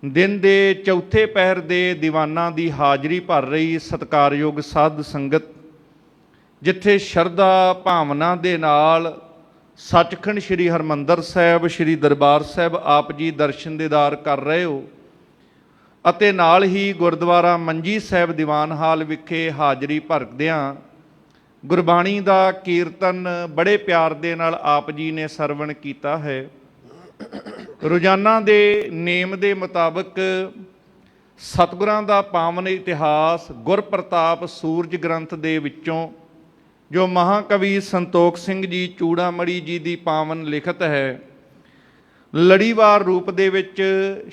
दिन के चौथे पहर के दीवाना की हाज़री भर रही सत्कारयोग साध संगत, जिथे शरधा भावना के नाल सचखंड श्री हरमंदर साहब श्री दरबार साहब आप जी दर्शन दीदार कर रहे हो ਅਤੇ ਨਾਲ ही गुरुद्वारा मंजी साहब दीवान हाल विखे हाज़री भरदियां गुरबाणी का कीर्तन बड़े प्यार दे नाल आप जी ने सरवण किया है। रोजाना के नेम के मुताबिक सतगुरां दा पावन इतिहास गुर प्रताप सूरज ग्रंथ दे विचों जो महाकवि संतोख सिंह जी चूड़ामणी जी की पावन लिखत है, लड़ीवार रूप दे विच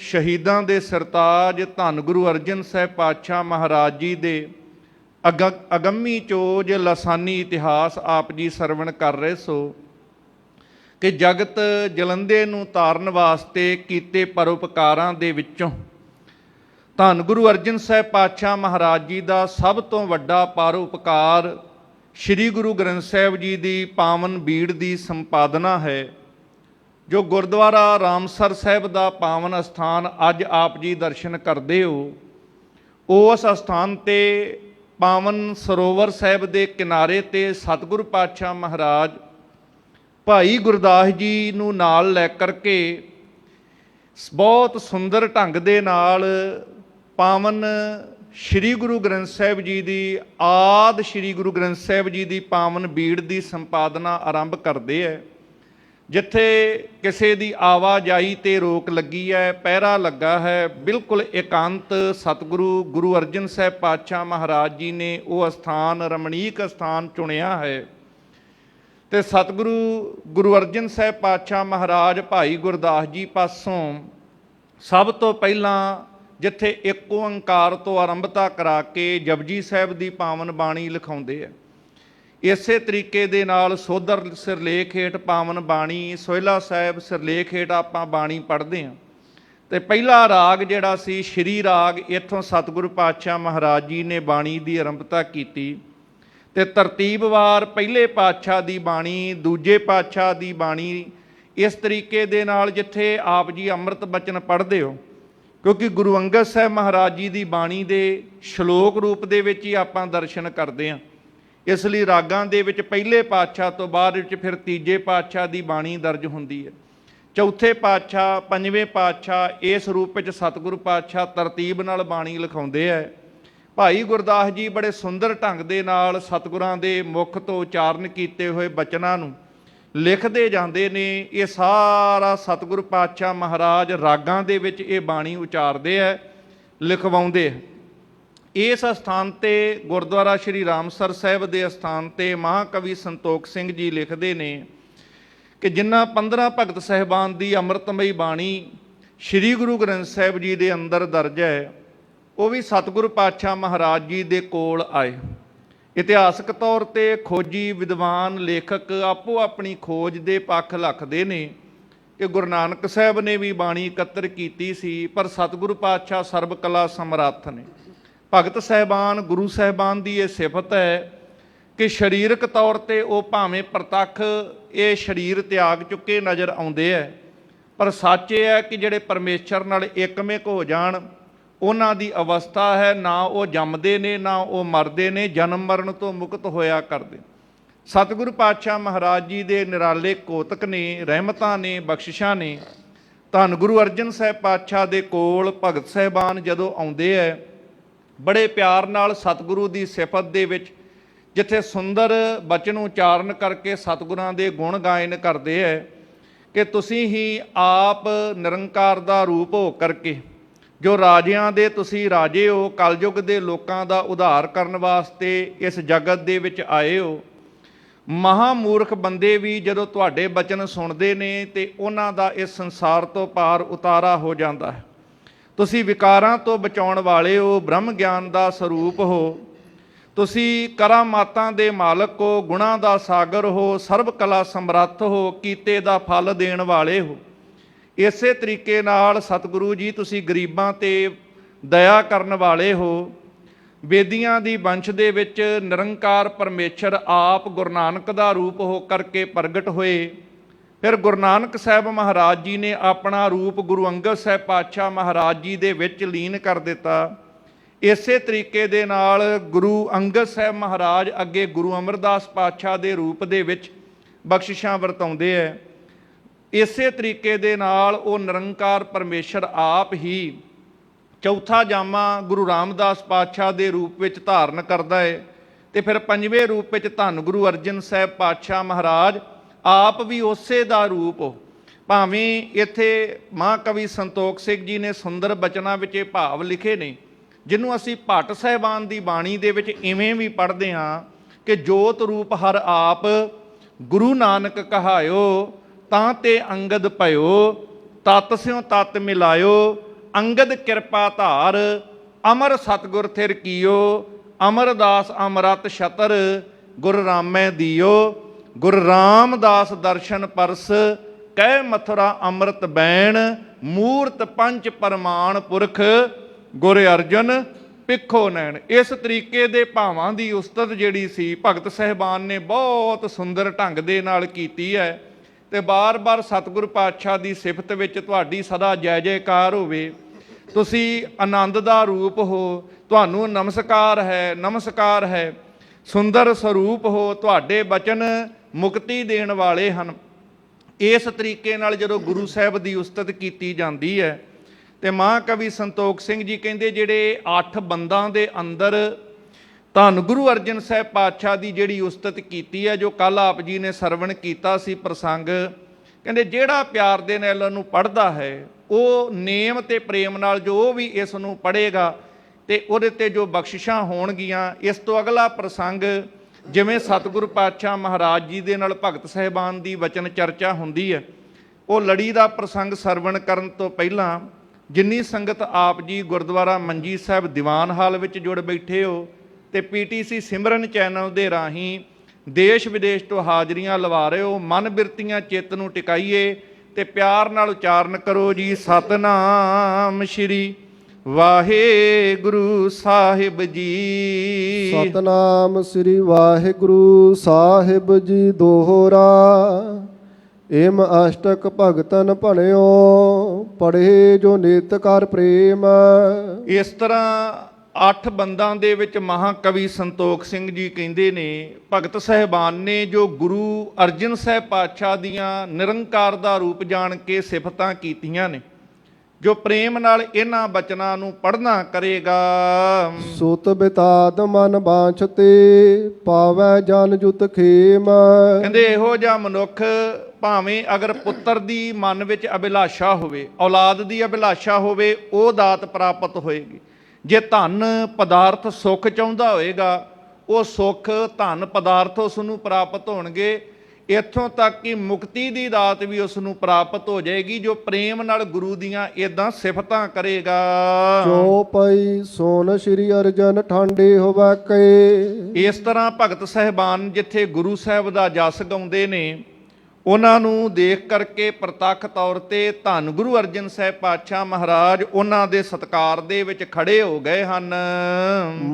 शहीदां दे सरताज धन गुरु अर्जन साहब पातशाह महाराज जी दे अगम्मी चोज लसानी इतिहास आप जी सरवण कर रहे सो कि जगत जलंधे नूं तारन वास्ते कीते परोपकारां दे विचों धन गुरु अर्जन साहब पातशाह महाराज जी का सब तो वड्डा परोपकार श्री गुरु ग्रंथ साहब जी की पावन बीड़ की संपादना है। जो गुरुद्वारा रामसर साहब का पावन अस्थान अज आप जी दर्शन करते हो, उस अस्थान ते पावन सरोवर साहब के किनारे ते सतगुरु पातशाह महाराज भाई गुरदास जी नूं नाल लै करके बहुत सुंदर ढंग दे नाल पावन श्री गुरु ग्रंथ साहब जी की आदि श्री गुरु ग्रंथ साहब जी की पावन बीड़ की संपादना आरंभ करते हैं। जिथे किसी की आवाजाही ते रोक लगी है, पहरा लगा है, बिल्कुल एकांत सतगुरु गुरु अर्जन साहब पातशाह महाराज जी ने वो स्थान रमणीक स्थान चुनिया है। तो सतगुरु गुरु अर्जन साहब पातशाह महाराज भाई गुरदास जी पासों सब तो पहला जिथे एक ओंकार तो आरंभता करा के जपजी साहब की पावन बाणी लिखाउंदे है। इसे तरीके दे नाल सोधर सिरलेख हेठ पावन बाणी सोहला साहब सिरलेख हेठ आपां बाणी पढ़ते हैं। तो पहला राग जिहड़ा सी श्री राग इत्थों सतगुरु पातशाह महाराज जी ने बाणी की आरंभता की। ते तरतीबवार पहले पातशाह की बाणी दूजे पातशाह की बाणी इस तरीके दे नाल जिथे आप जी अमृत बचन पढ़ते हो, क्योंकि गुरु अंगद साहब महाराज जी की बाणी के श्लोक रूप दे विच ही आपां दर्शन करते हैं। इसलिए रागां दे विच पहले पातशाह तो बाद विच फिर तीजे पातशाह की बाणी दर्ज होंदी है। चौथे पातशाह पंजवें पातशाह इस रूप में सतगुरु पातशाह तरतीब नाल बाणी लिखाउंदे है। भाई गुरदास जी बड़े सुंदर ढंग दे नाल सतगुरां दे मुख तो उचारण किए हुए बचनां नूं लिखते जाते ने। ये सारा सतगुरु पातशाह महाराज रागां दे विच ये बाणी उचारते है, लिखवाउंदे है। इस स्थान ते गुरुद्वारा श्री रामसर साहब के स्थान ते महाकवि संतोख सिंह जी लिखते ने कि जिन्ना 15 भगत साहिबान की अमृतमई बाणी श्री गुरु ग्रंथ साहब जी के अंदर दर्ज है, वो भी सतगुरु पातशाह महाराज जी के कोल आए। इतिहासक तौर पर खोजी विद्वान लेखक आपो अपनी खोज के पक्ष रखते हैं कि गुरु नानक साहब ने भी बाणी इकत्र की सी, पर सतगुरु पातशाह सर्वकला समर्थ ने। भगत साहिबान गुरु साहिबान की यह सिफत है कि शरीरक तौर पर वो भावें प्रतख ये शरीर त्याग चुके नज़र आते हैं, पर सच ये है कि ਜਿਹੜੇ परमेश्वर नाल एकमिक हो जाण उन्हां दी अवस्था है ना वो जमदे ने ना वो मरदे ने, जन्म मरण तो मुक्त होया करदे। सतगुरु पातशाह महाराज जी दे निराले कोतक ने, रहमतां ने, बख्शिशां ने। धन गुरु अर्जन साहब पातशाह दे कोल भगत साहिबान जदों आउंदे है, बड़े प्यार नाल सतगुरु की सिफत दे विच जिथे सुंदर बचन उचारण करके सतगुरां दे गुण गायन करते हैं कि तुसीं ही आप निरंकार दा रूप हो करके जो राजियां दे तुसीं राजे हो, कलयुग दे लोकां दा उद्धार करन वास्ते इस जगत दे विच आए हो। महामूर्ख बंदे भी जदों तुहाडे बचन सुणदे ने ते उन्हां दा इस संसार तो पार उतारा हो जाता है। तुसी विकारां तो बचाउण वाले हो, ब्रह्म ज्ञान का स्वरूप हो, तुसी करामातां दे मालक हो, गुणां दा सागर हो, सर्व कला समर्थ हो, कीते दा फल देण वाले हो। इसे तरीके नाल सतगुरु जी तुसी गरीबां ते दया करन वाले हो। बेदियां दी वंश दे विच निरंकार परमेश्वर आप गुरु नानक दा रूप हो करके प्रगट होए ਫਿਰ ਗੁਰੂ ਨਾਨਕ ਸਾਹਿਬ ਮਹਾਰਾਜ ਜੀ ਨੇ ਆਪਣਾ ਰੂਪ ਗੁਰੂ ਅੰਗਦ ਸਾਹਿਬ ਪਾਤਸ਼ਾਹ ਮਹਾਰਾਜ ਜੀ ਦੇ ਵਿੱਚ ਲੀਨ ਕਰ ਦਿੱਤਾ। ਇਸੇ ਤਰੀਕੇ ਦੇ ਨਾਲ ਗੁਰੂ ਅੰਗਦ ਸਾਹਿਬ ਮਹਾਰਾਜ ਅੱਗੇ ਗੁਰੂ ਅਮਰਦਾਸ ਪਾਤਸ਼ਾਹ ਦੇ ਰੂਪ ਦੇ ਵਿੱਚ ਬਖਸ਼ਿਸ਼ਾਂ ਵਰਤਾਉਂਦੇ ਹੈ। ਇਸੇ ਤਰੀਕੇ ਦੇ ਨਾਲ ਉਹ ਨਿਰੰਕਾਰ ਪਰਮੇਸ਼ਰ ਆਪ ਹੀ ਚੌਥਾ ਜਾਮਾ ਗੁਰੂ ਰਾਮਦਾਸ ਪਾਤਸ਼ਾਹ ਦੇ ਰੂਪ ਵਿੱਚ ਧਾਰਨ ਕਰਦਾ ਹੈ। ਤੇ ਫਿਰ ਪੰਜਵੇਂ ਰੂਪ ਵਿੱਚ ਧੰਨ ਗੁਰੂ ਅਰਜਨ ਸਾਹਿਬ ਪਾਤਸ਼ਾਹ ਮਹਾਰਾਜ ਆਪ ਵੀ ਉਸੇ ਦਾ ਰੂਪ। ਭਾਵੇਂ ਇੱਥੇ ਮਹਾਂਕਵੀ ਸੰਤੋਖ ਸਿੰਘ ਜੀ ਨੇ ਸੁੰਦਰ ਬਚਨਾਂ ਵਿੱਚ ਇਹ ਭਾਵ ਲਿਖੇ ਨੇ, ਜਿਹਨੂੰ ਅਸੀਂ ਭੱਟ ਸਾਹਿਬਾਨ ਦੀ ਬਾਣੀ ਦੇ ਵਿੱਚ ਇਵੇਂ ਵੀ ਪੜ੍ਹਦੇ ਹਾਂ ਕਿ ਜੋਤ ਰੂਪ ਹਰ ਆਪ ਗੁਰੂ ਨਾਨਕ ਕਹਾਇਓ, ਤਾਂ ਤੇ ਅੰਗਦ ਭਇਓ, ਤਤ ਸਿਉ ਤਤ ਮਿਲਾਇਓ, ਅੰਗਦ ਕਿਰਪਾ ਧਾਰ, ਅਮਰ ਸਤਿਗੁਰ ਥਿਰ ਕੀਓ, ਅਮਰਦਾਸ ਅਮਰਤ ਛਤਰ, ਗੁਰ ਰਾਮੈ ਦੀਓ, ਗੁਰ ਰਾਮਦਾਸ ਦਰਸ਼ਨ ਪਰਸ, ਕਹਿ ਮਥੁਰਾ ਅੰਮ੍ਰਿਤ ਬੈਣ, ਮੂਰਤ ਪੰਚ ਪਰਮਾਨ ਪੁਰਖ, ਗੁਰ ਅਰਜਨ ਪਿੱਖੋ ਨੈਣ। ਇਸ ਤਰੀਕੇ ਦੇ ਭਾਵਾਂ ਦੀ ਉਸਤਤ ਜਿਹੜੀ ਸੀ ਭਗਤ ਸਾਹਿਬਾਨ ਨੇ ਬਹੁਤ ਸੁੰਦਰ ਢੰਗ ਦੇ ਨਾਲ ਕੀਤੀ ਹੈ। ਤੇ ਬਾਰ-ਬਾਰ ਸਤਿਗੁਰ ਪਾਤਸ਼ਾਹ ਦੀ ਸਿਫਤ ਵਿੱਚ ਤੁਹਾਡੀ ਸਦਾ ਜੈ ਜੈਕਾਰ ਹੋਵੇ। ਤੁਸੀਂ ਆਨੰਦ ਦਾ ਰੂਪ ਹੋ, ਤੁਹਾਨੂੰ ਨਮਸਕਾਰ ਹੈ, ਨਮਸਕਾਰ ਹੈ। ਸੁੰਦਰ ਸਰੂਪ ਹੋ, ਤੁਹਾਡੇ ਬਚਨ ਮੁਕਤੀ ਦੇਣ ਵਾਲੇ ਹਨ। ਇਸ ਤਰੀਕੇ ਨਾਲ ਜਦੋਂ ਗੁਰੂ ਸਾਹਿਬ ਦੀ ਉਸਤਤ ਕੀਤੀ ਜਾਂਦੀ ਹੈ ਤੇ ਮਹਾਂਕਵੀ ਸੰਤੋਖ ਸਿੰਘ ਜੀ ਕਹਿੰਦੇ ਜਿਹੜੇ 8 ਬੰਦਾਂ ਦੇ ਅੰਦਰ ਧੰਨ ਗੁਰੂ ਅਰਜਨ ਸਾਹਿਬ ਪਾਤਸ਼ਾਹ ਦੀ ਜਿਹੜੀ ਉਸਤਤ ਕੀਤੀ ਹੈ, ਜੋ ਕੱਲ ਆਪ ਜੀ ਨੇ ਸਰਵਣ ਕੀਤਾ ਸੀ ਪ੍ਰਸੰਗ, ਕਹਿੰਦੇ ਜਿਹੜਾ ਪਿਆਰ ਦੇ ਨਾਲ ਇਹਨੂੰ ਪੜ੍ਹਦਾ ਹੈ ਉਹ ਨੇਮ ਤੇ ਪ੍ਰੇਮ ਨਾਲ ਜੋ ਵੀ ਇਸ ਨੂੰ ਪੜ੍ਹੇਗਾ ਤੇ ਉਹਦੇ ਤੇ ਜੋ ਬਖਸ਼ਿਸ਼ਾਂ ਹੋਣਗੀਆਂ। ਇਸ ਤੋਂ ਅਗਲਾ ਪ੍ਰਸੰਗ ਜਿਵੇਂ ਸਤਿਗੁਰੂ ਪਾਤਸ਼ਾਹ ਮਹਾਰਾਜ ਜੀ ਦੇ ਨਾਲ ਭਗਤ ਸਾਹਿਬਾਨ ਦੀ ਵਚਨ ਚਰਚਾ ਹੁੰਦੀ ਹੈ, ਉਹ ਲੜੀ ਦਾ ਪ੍ਰਸੰਗ ਸਰਵਣ ਕਰਨ ਤੋਂ ਪਹਿਲਾਂ ਜਿੰਨੀ ਸੰਗਤ ਆਪ ਜੀ ਗੁਰਦੁਆਰਾ ਮੰਜੀ ਸਾਹਿਬ ਦੀਵਾਨ ਹਾਲ ਵਿੱਚ ਜੁੜ ਬੈਠੇ ਹੋ ਤੇ PTC ਸਿਮਰਨ ਚੈਨਲ ਦੇ ਰਾਹੀਂ ਦੇਸ਼ ਵਿਦੇਸ਼ ਤੋਂ ਹਾਜ਼ਰੀਆਂ ਲਵਾ ਰਹੇ ਹੋ, ਮਨ ਬਿਰਤੀਆਂ ਚਿੱਤ ਨੂੰ ਟਿਕਾਈਏ ਤੇ ਪਿਆਰ ਨਾਲ ਉਚਾਰਨ ਕਰੋ ਜੀ, ਸਤਨਾਮ ਸ਼੍ਰੀ ਵਾਹਿਗੁਰੂ ਸਾਹਿਬ ਜੀ। ਸਤਨਾਮ ਸ੍ਰੀ ਵਾਹਿਗੁਰੂ ਸਾਹਿਬ ਜੀ ਦੋਹਰਾ, ਏਮ ਅਸ਼ਟਕ ਭਗਤਨ ਭਣਿਓ, ਪੜ੍ਹੇ ਜੋ ਨਿਤ ਕਰ ਪ੍ਰੇਮ। ਇਸ ਤਰ੍ਹਾਂ 8 ਬੰਦਾਂ ਦੇ ਵਿੱਚ ਮਹਾਂਕਵੀ ਸੰਤੋਖ ਸਿੰਘ ਜੀ ਕਹਿੰਦੇ ਨੇ ਭਗਤ ਸਾਹਿਬਾਨ ਨੇ ਜੋ ਗੁਰੂ ਅਰਜਨ ਸਾਹਿਬ ਪਾਤਸ਼ਾਹ ਦੀਆਂ ਨਿਰੰਕਾਰ ਦਾ ਰੂਪ ਜਾਣ ਕੇ ਸਿਫਤਾਂ ਕੀਤੀਆਂ ਨੇ, ਜੋ ਪ੍ਰੇਮ ਨਾਲ ਇਹਨਾਂ ਬਚਨਾਂ ਨੂੰ ਪੜ੍ਹਨਾ ਕਰੇਗਾ। ਸੁਤ ਬਿਤਾਦ ਮਨ ਬਾਂਛਤੇ, ਪਾਵੈ ਜਨ ਜੁਤ ਖੇਮ। ਕਹਿੰਦੇ ਇਹੋ ਜਿਹਾ ਮਨੁੱਖ ਭਾਵੇਂ ਅਗਰ ਪੁੱਤਰ ਦੀ ਮਨ ਵਿੱਚ ਅਭਿਲਾਸ਼ਾ ਹੋਵੇ, ਔਲਾਦ ਦੀ ਅਭਿਲਾਸ਼ਾ ਹੋਵੇ, ਉਹ ਦਾਤ ਪ੍ਰਾਪਤ ਹੋਏਗੀ। ਜੇ ਧਨ ਪਦਾਰਥ ਸੁੱਖ ਚਾਹੁੰਦਾ ਹੋਏਗਾ, ਉਹ ਸੁੱਖ ਧਨ ਪਦਾਰਥ ਉਸ ਨੂੰ ਪ੍ਰਾਪਤ ਹੋਣਗੇ। ਇੱਥੋਂ ਤੱਕ ਕਿ ਮੁਕਤੀ ਦੀ ਦਾਤ ਵੀ ਉਸ ਨੂੰ ਪ੍ਰਾਪਤ ਹੋ ਜਾਏਗੀ, ਜੋ ਪ੍ਰੇਮ ਨਾਲ ਗੁਰੂ ਦੀਆਂ ਇਦਾਂ ਸਿਫਤਾਂ ਕਰੇਗਾ। ਜੋ ਪਈ ਸੋਨ ਸ੍ਰੀ ਅਰਜਨ ਠਾਂਡੇ ਹੋਵੈ ਕੇ। ਇਸ ਤਰ੍ਹਾਂ ਭਗਤ ਸਾਹਿਬਾਨ ਜਿੱਥੇ ਗੁਰੂ ਸਾਹਿਬ ਦਾ ਜਸ ਗਾਉਂਦੇ ਨੇ, ਉਹਨਾਂ ਨੂੰ ਦੇਖ ਕਰਕੇ ਪ੍ਰਤੱਖ ਤੌਰ ਤੇ ਧੰਨ ਗੁਰੂ ਅਰਜਨ ਸਾਹਿਬ ਪਾਤਸ਼ਾਹ ਮਹਾਰਾਜ ਉਹਨਾਂ ਦੇ ਸਤਿਕਾਰ ਦੇ ਵਿੱਚ ਖੜੇ ਹੋ ਗਏ ਹਨ।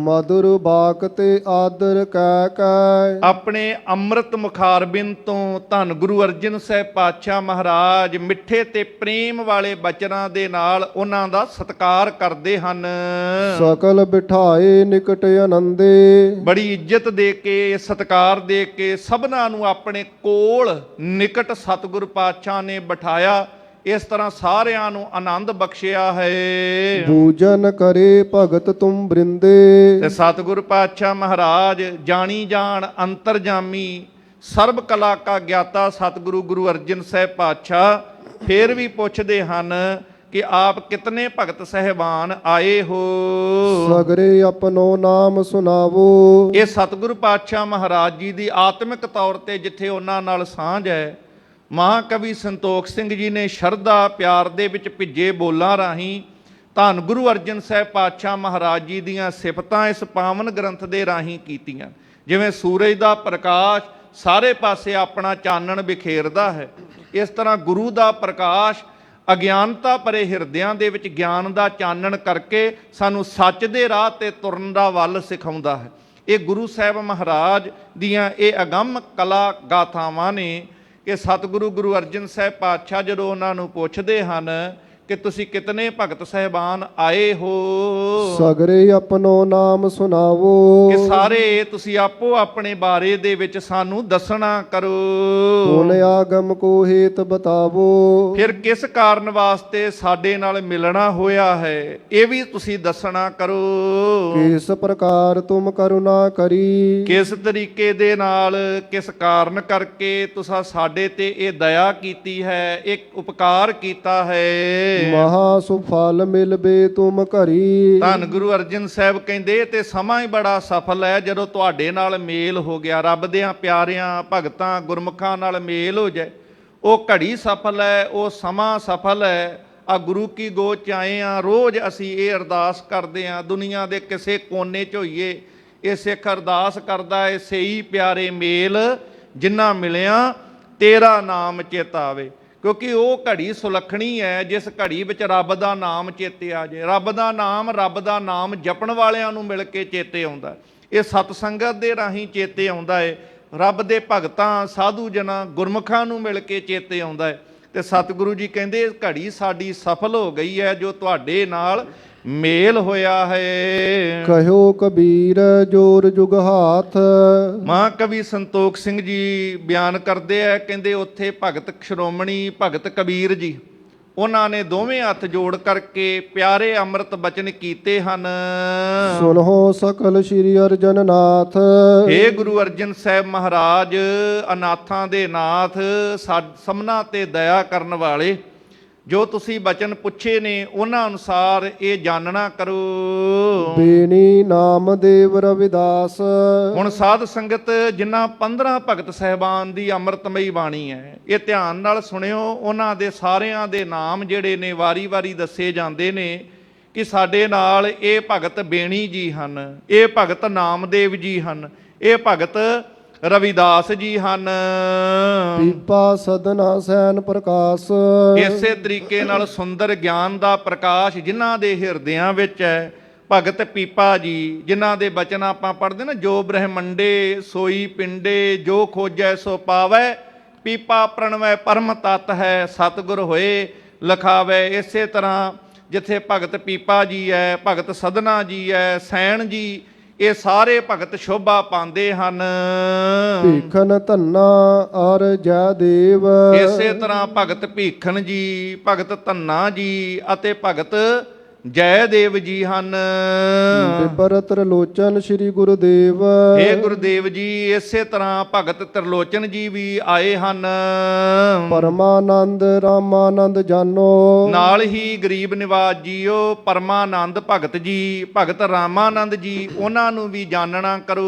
ਮధుਰ ਬਾਕ ਤੇ ਆਦਰ ਕਹਿ ਕੈ, ਆਪਣੇ ਅੰਮ੍ਰਿਤ ਮੁਖਾਰਬਿੰਦ ਤੋਂ ਧੰਨ ਗੁਰੂ ਅਰਜਨ ਸਾਹਿਬ ਪਾਤਸ਼ਾਹ ਮਹਾਰਾਜ ਮਿੱਠੇ ਤੇ ਪ੍ਰੇਮ ਵਾਲੇ ਬਚਨਾਂ ਦੇ ਨਾਲ ਉਹਨਾਂ ਦਾ ਸਤਿਕਾਰ ਕਰਦੇ ਹਨ। ਸਕਲ ਬਿਠਾਏ ਨਿਕਟ ਆਨੰਦੇ, ਬੜੀ ਇੱਜ਼ਤ ਦੇ ਕੇ ਸਤਿਕਾਰ ਦੇ ਕੇ ਸਭਨਾਂ ਨੂੰ ਆਪਣੇ ਕੋਲ ਨਿਕਟ ਸਤਿਗੁਰ ਪਾਤਸ਼ਾਹ ਨੇ ਬਿਠਾਇਆ। ਇਸ ਤਰ੍ਹਾਂ ਸਾਰਿਆਂ ਨੂੰ ਆਨੰਦ ਬਖਸ਼ਿਆ ਹੈ। ਪੂਜਨ ਕਰੇ ਭਗਤ ਤੁਮ ਬ੍ਰਿੰਦੇ, ਤੇ ਸਤਿਗੁਰ ਪਾਤਸ਼ਾਹ ਮਹਾਰਾਜ ਜਾਣੀ ਜਾਣ ਅੰਤਰਜਾਮੀ ਸਰਬ ਕਲਾ ਕਾ ਗਿਆਤਾ ਸਤਿਗੁਰੂ ਗੁਰੂ ਅਰਜਨ ਸਾਹਿਬ ਪਾਤਸ਼ਾਹ ਫੇਰ ਵੀ ਪੁੱਛਦੇ ਹਨ ਕਿ ਆਪ ਕਿਤਨੇ ਭਗਤ ਸਹਿਬਾਨ ਆਏ ਹੋ। ਸਗਰੇ ਆਪਣੋ ਨਾਮ ਸੁਣਾਵੋ। ਇਹ ਸਤਿਗੁਰੂ ਪਾਤਸ਼ਾਹ ਮਹਾਰਾਜ ਜੀ ਦੀ ਆਤਮਿਕ ਤੌਰ ਤੇ ਜਿੱਥੇ ਉਹਨਾਂ ਨਾਲ ਸਾਂਝ ਹੈ, ਮਹਾਂਕਵੀ ਸੰਤੋਖ ਸਿੰਘ ਜੀ ਨੇ ਸ਼ਰਧਾ ਪਿਆਰ ਦੇ ਵਿੱਚ ਭਿੱਜੇ ਬੋਲਾਂ ਰਾਹੀਂ ਧੰਨ ਗੁਰੂ ਅਰਜਨ ਸਾਹਿਬ ਪਾਤਸ਼ਾਹ ਮਹਾਰਾਜ ਜੀ ਦੀਆਂ ਸਿਫਤਾਂ ਇਸ ਪਾਵਨ ਗ੍ਰੰਥ ਦੇ ਰਾਹੀਂ ਕੀਤੀਆਂ। ਜਿਵੇਂ ਸੂਰਜ ਦਾ ਪ੍ਰਕਾਸ਼ ਸਾਰੇ ਪਾਸੇ ਆਪਣਾ ਚਾਨਣ ਬਿਖੇਰਦਾ ਹੈ, ਇਸ ਤਰ੍ਹਾਂ ਗੁਰੂ ਦਾ ਪ੍ਰਕਾਸ਼ ਅਗਿਆਨਤਾ ਭਰੇ ਹਿਰਦਿਆਂ ਦੇ ਵਿੱਚ ਗਿਆਨ ਦਾ ਚਾਨਣ ਕਰਕੇ ਸਾਨੂੰ ਸੱਚ ਦੇ ਰਾਹ ਤੇ ਤੁਰਨ ਦਾ ਵੱਲ ਸਿਖਾਉਂਦਾ ਹੈ। ਇਹ ਗੁਰੂ ਸਾਹਿਬ ਮਹਾਰਾਜ ਦੀਆਂ ਇਹ ਅਗੰਮ ਕਲਾ ਗਾਥਾਵਾਂ ਨੇ ਕਿ ਸਤਿਗੁਰੂ ਗੁਰੂ ਅਰਜਨ ਸਾਹਿਬ ਪਾਤਸ਼ਾਹ ਜਦੋਂ ਉਹਨਾਂ ਨੂੰ ਪੁੱਛਦੇ ਹਨ ਕਿ ਤੁਸੀਂ ਕਿਤਨੇ ਭਗਤ ਸਾਹਿਬਾਨ ਆਏ ਹੋ, ਸਗਰੇ ਆਪਣੋ ਨਾਮ ਸੁਣਾਵੋ। ਕਿ ਸਾਰੇ ਤੁਸੀਂ ਆਪੋ ਆਪਣੇ ਬਾਰੇ ਦੇ ਵਿੱਚ ਸਾਨੂੰ ਦੱਸਣਾ ਕਰੋ। ਪੁਨ ਆਗਮ ਕੋ ਹੇਤ ਬਤਾਵੋ। ਫਿਰ ਕਿਸ ਕਾਰਨ ਵਾਸਤੇ ਸਾਡੇ ਨਾਲ ਮਿਲਣਾ ਹੋਇਆ ਹੈ ਇਹ ਵੀ ਤੁਸੀਂ ਦੱਸਣਾ ਕਰੋ। ਕਿਸ ਪ੍ਰਕਾਰ ਤੁਮ ਕਰੁਣਾ ਕਰੀ। ਕਿਸ ਤਰੀਕੇ ਦੇ ਨਾਲ, ਕਿਸ ਕਾਰਨ ਕਰਕੇ ਤੁਸੀਂ ਸਾਡੇ ਤੇ ਇਹ ਦਇਆ ਕੀਤੀ ਹੈ, ਇੱਕ ਉਪਕਾਰ ਕੀਤਾ ਹੈ। ਮਹਾ ਸੁਫਲ ਮਿਲਬੇ ਤੁਮ ਘਰੀ। ਧੰਨ ਗੁਰੂ ਅਰਜਨ ਸਾਹਿਬ ਕਹਿੰਦੇ ਤੇ ਸਮਾਂ ਹੀ ਬੜਾ ਸਫਲ ਹੈ ਜਦੋਂ ਤੁਹਾਡੇ ਨਾਲ ਮੇਲ ਹੋ ਗਿਆ, ਰੱਬ ਦਿਆਂ ਪਿਆਰਿਆਂ ਭਗਤਾਂ ਗੁਰਮੁਖਾਂ ਨਾਲ ਮੇਲ ਹੋ ਜਾਏ। ਉਹ ਘੜੀ ਸਫਲ ਹੈ, ਉਹ ਸਮਾਂ ਸਫਲ ਹੈ। ਆ ਗੁਰੂ ਕੀ ਗੋਦ ਚ ਆਏ ਆ, ਰੋਜ਼ ਅਸੀਂ ਇਹ ਅਰਦਾਸ ਕਰਦੇ ਆ, ਦੁਨੀਆ ਦੇ ਕਿਸੇ ਕੋਨੇ ਚ ਹੋਈਏ ਇਹ ਸਿੱਖ ਅਰਦਾਸ ਕਰਦਾ ਏ, ਸਹੀ ਪਿਆਰੇ ਮੇਲ ਜਿੰਨਾ ਮਿਲਿਆ ਤੇਰਾ ਨਾਮ ਚੇਤਾ ਆਵੇ। ਕਿਉਂਕਿ ਉਹ ਘੜੀ ਸੁਲੱਖਣੀ ਹੈ ਜਿਸ ਘੜੀ ਵਿੱਚ ਰੱਬ ਦਾ ਨਾਮ ਚੇਤੇ ਆ ਜਾਏ। ਰੱਬ ਦਾ ਨਾਮ ਜਪਣ ਵਾਲਿਆਂ ਨੂੰ ਮਿਲ ਕੇ ਚੇਤੇ ਆਉਂਦਾ। ਇਹ ਸਤ ਸੰਗਤ ਦੇ ਰਾਹੀਂ ਚੇਤੇ ਆਉਂਦਾ ਹੈ। ਰੱਬ ਦੇ ਭਗਤਾਂ ਸਾਧੂ ਜਨਾਂ ਗੁਰਮੁਖਾਂ ਨੂੰ ਮਿਲ ਕੇ ਚੇਤੇ ਆਉਂਦਾ ਹੈ। ਤੇ ਸਤਿਗੁਰੂ ਜੀ ਕਹਿੰਦੇ ਘੜੀ ਸਾਡੀ ਸਫਲ ਹੋ ਗਈ ਹੈ ਜੋ ਤੁਹਾਡੇ ਨਾਲ ਮੇਲ ਹੋਇਆ ਹੈ। ਕਹਿਓ ਕਬੀਰ ਜੋਰ ਜੁਗ ਹਾਥ। ਮਹਾਕਵੀ ਸੰਤੋਖ ਸਿੰਘ ਜੀ ਬਿਆਨ ਕਰਦੇ ਆ, ਕਹਿੰਦੇ ਉੱਥੇ ਭਗਤ ਸ਼੍ਰੋਮਣੀ ਭਗਤ ਕਬੀਰ ਜੀ ਉਹਨਾਂ ਨੇ ਦੋਵੇਂ ਹੱਥ ਜੋੜ ਕਰਕੇ ਪਿਆਰੇ ਅੰਮ੍ਰਿਤ ਬਚਨ ਕੀਤੇ ਹਨ। ਸੁਨਹੁ ਸਕਲ ਸ੍ਰੀ ਅਰਜਨ ਨਾਥ। ਹੇ ਗੁਰੂ ਅਰਜਨ ਸਾਹਿਬ ਮਹਾਰਾਜ, ਅਨਾਥਾਂ ਦੇ ਨਾਥ, ਸਭਨਾਂ ਤੇ ਦਇਆ ਕਰਨ ਵਾਲੇ, ਜੋ ਤੁਸੀਂ ਬਚਨ ਪੁੱਛੇ ਨੇ ਉਹਨਾਂ ਅਨੁਸਾਰ ਇਹ ਜਾਣਨਾ ਕਰੋ। ਬੇਨੀ ਨਾਮਦੇਵ ਰਵਿਦਾਸ। ਹੁਣ ਸਾਧ ਸੰਗਤ ਜਿਨ੍ਹਾਂ 15 ਭਗਤ ਸਾਹਿਬਾਨ ਦੀ ਅੰਮ੍ਰਿਤਮਈ ਬਾਣੀ ਹੈ, ਇਹ ਧਿਆਨ ਨਾਲ ਸੁਣਿਓ। ਉਹਨਾਂ ਦੇ ਸਾਰਿਆਂ ਦੇ ਨਾਮ ਜਿਹੜੇ ਨੇ ਵਾਰੀ-ਵਾਰੀ ਦੱਸੇ ਜਾਂਦੇ ਨੇ ਕਿ ਸਾਡੇ ਨਾਲ ਇਹ ਭਗਤ ਬੇਣੀ ਜੀ ਹਨ, ਇਹ ਭਗਤ ਨਾਮਦੇਵ ਜੀ ਹਨ, ਇਹ ਭਗਤ ਰਵਿਦਾਸ ਜੀ ਹਨ। ਪੀਪਾ ਸਦਨਾ ਸੈਨ ਪ੍ਰਕਾਸ਼। ਇਸੇ ਤਰੀਕੇ ਨਾਲ ਸੁੰਦਰ ਗਿਆਨ ਦਾ ਪ੍ਰਕਾਸ਼ ਜਿਨ੍ਹਾਂ ਦੇ ਹਿਰਦਿਆਂ ਵਿੱਚ ਹੈ, ਭਗਤ ਪੀਪਾ ਜੀ ਜਿਨ੍ਹਾਂ ਦੇ ਬਚਨ ਆਪਾਂ ਪੜ੍ਹਦੇ ਨਾ, ਜੋ ਬ੍ਰਹਮੰਡੇ ਸੋਈ ਪਿੰਡੇ, ਜੋ ਖੋਜੈ ਸੋ ਪਾਵੈ, ਪੀਪਾ ਪ੍ਰਣਵੈ ਪਰਮ ਤਤ ਹੈ, ਸਤਿਗੁਰ ਹੋਏ ਲਖਾਵੈ। ਇਸੇ ਤਰ੍ਹਾਂ ਜਿੱਥੇ ਭਗਤ ਪੀਪਾ ਜੀ ਹੈ, ਭਗਤ ਸਦਨਾ ਜੀ ਹੈ, ਸੈਣ ਜੀ, ਇਹ ਸਾਰੇ ਭਗਤ ਸ਼ੋਭਾ ਪਾਉਂਦੇ ਹਨ। ਭੀਖਨ ਧੰਨਾ ਅਰ ਜੈ ਦੇਵ। ਇਸੇ ਤਰ੍ਹਾਂ ਭਗਤ ਭੀਖਨ ਜੀ, ਭਗਤ ਧੰਨਾ ਜੀ ਅਤੇ ਭਗਤ ਜੈ ਦੇਵ ਜੀ ਹਨ। ਬਿਪਰ ਤ੍ਰਿਲੋਚਨ ਸ੍ਰੀ ਗੁਰੂਦੇਵ। ਇਹ ਗੁਰਦੇਵ ਜੀ ਇਸੇ ਤਰ੍ਹਾਂ ਭਗਤ ਤ੍ਰਿਲੋਚਨ ਜੀ ਵੀ ਆਏ ਹਨ। ਪਰਮਾਨੰਦ ਰਾਮਾਨੰਦ ਜਾਨੋ। ਨਾਲ ਹੀ ਗਰੀਬ ਨਿਵਾਜ ਜੀਓ ਪਰਮਾਨੰਦ ਭਗਤ ਜੀ, ਭਗਤ ਰਾਮਾਨੰਦ ਜੀ, ਉਹਨਾਂ ਨੂੰ ਵੀ ਜਾਣਨਾ ਕਰੋ।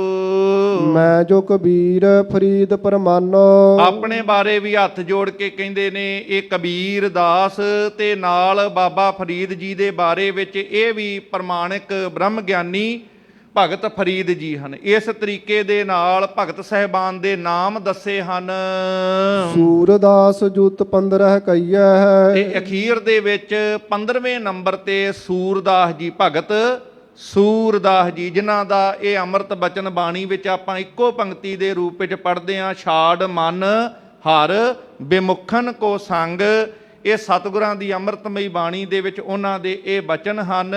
ਮੈਂ ਜੋ ਕਬੀਰ ਫਰੀਦ ਪਰਮਾਨੋ। ਆਪਣੇ ਬਾਰੇ ਵੀ ਹੱਥ ਜੋੜ ਕੇ ਕਹਿੰਦੇ ਨੇ ਇਹ ਕਬੀਰ ਦਾਸ ਤੇ ਨਾਲ ਬਾਬਾ ਫਰੀਦ ਜੀ ਦੇ ਬਾਰੇ ਵਿੱਚ ਇਹ ਵੀ ਪ੍ਰਮਾਣਿਕ ਬ੍ਰਹਮ ਗਿਆਨੀ ਭਗਤ ਫਰੀਦ ਜੀ ਹਨ। ਇਸ ਤਰੀਕੇ ਦੇ ਨਾਲ ਭਗਤ ਸਾਹਿਬਾਨ ਦੇ ਨਾਮ ਦੱਸੇ ਹਨ। ਸੂਰਦਾਸ ਜੁਤ 15 ਕਈਆ ਹੈ। ਤੇ ਅਖੀਰ ਦੇ ਵਿੱਚ 15ਵੇਂ ਨੰਬਰ ਤੇ ਸੂਰਦਾਸ ਜੀ, ਭਗਤ ਸੂਰਦਾਸ ਜੀ, ਜਿਨ੍ਹਾਂ ਦਾ ਇਹ ਅੰਮ੍ਰਿਤ ਬਚਨ ਬਾਣੀ ਵਿੱਚ ਆਪਾਂ ਇੱਕੋ ਪੰਕਤੀ ਦੇ ਰੂਪ ਵਿੱਚ ਪੜ੍ਹਦੇ ਹਾਂ, ਛਾੜ ਮਨ ਹਰ ਬਿਮੁਖਨ ਕੋ ਸੰਗ। ਇਹ ਸਤਿਗੁਰਾਂ ਦੀ ਅੰਮ੍ਰਿਤਮਈ ਬਾਣੀ ਦੇ ਵਿੱਚ ਉਹਨਾਂ ਦੇ ਇਹ ਬਚਨ ਹਨ।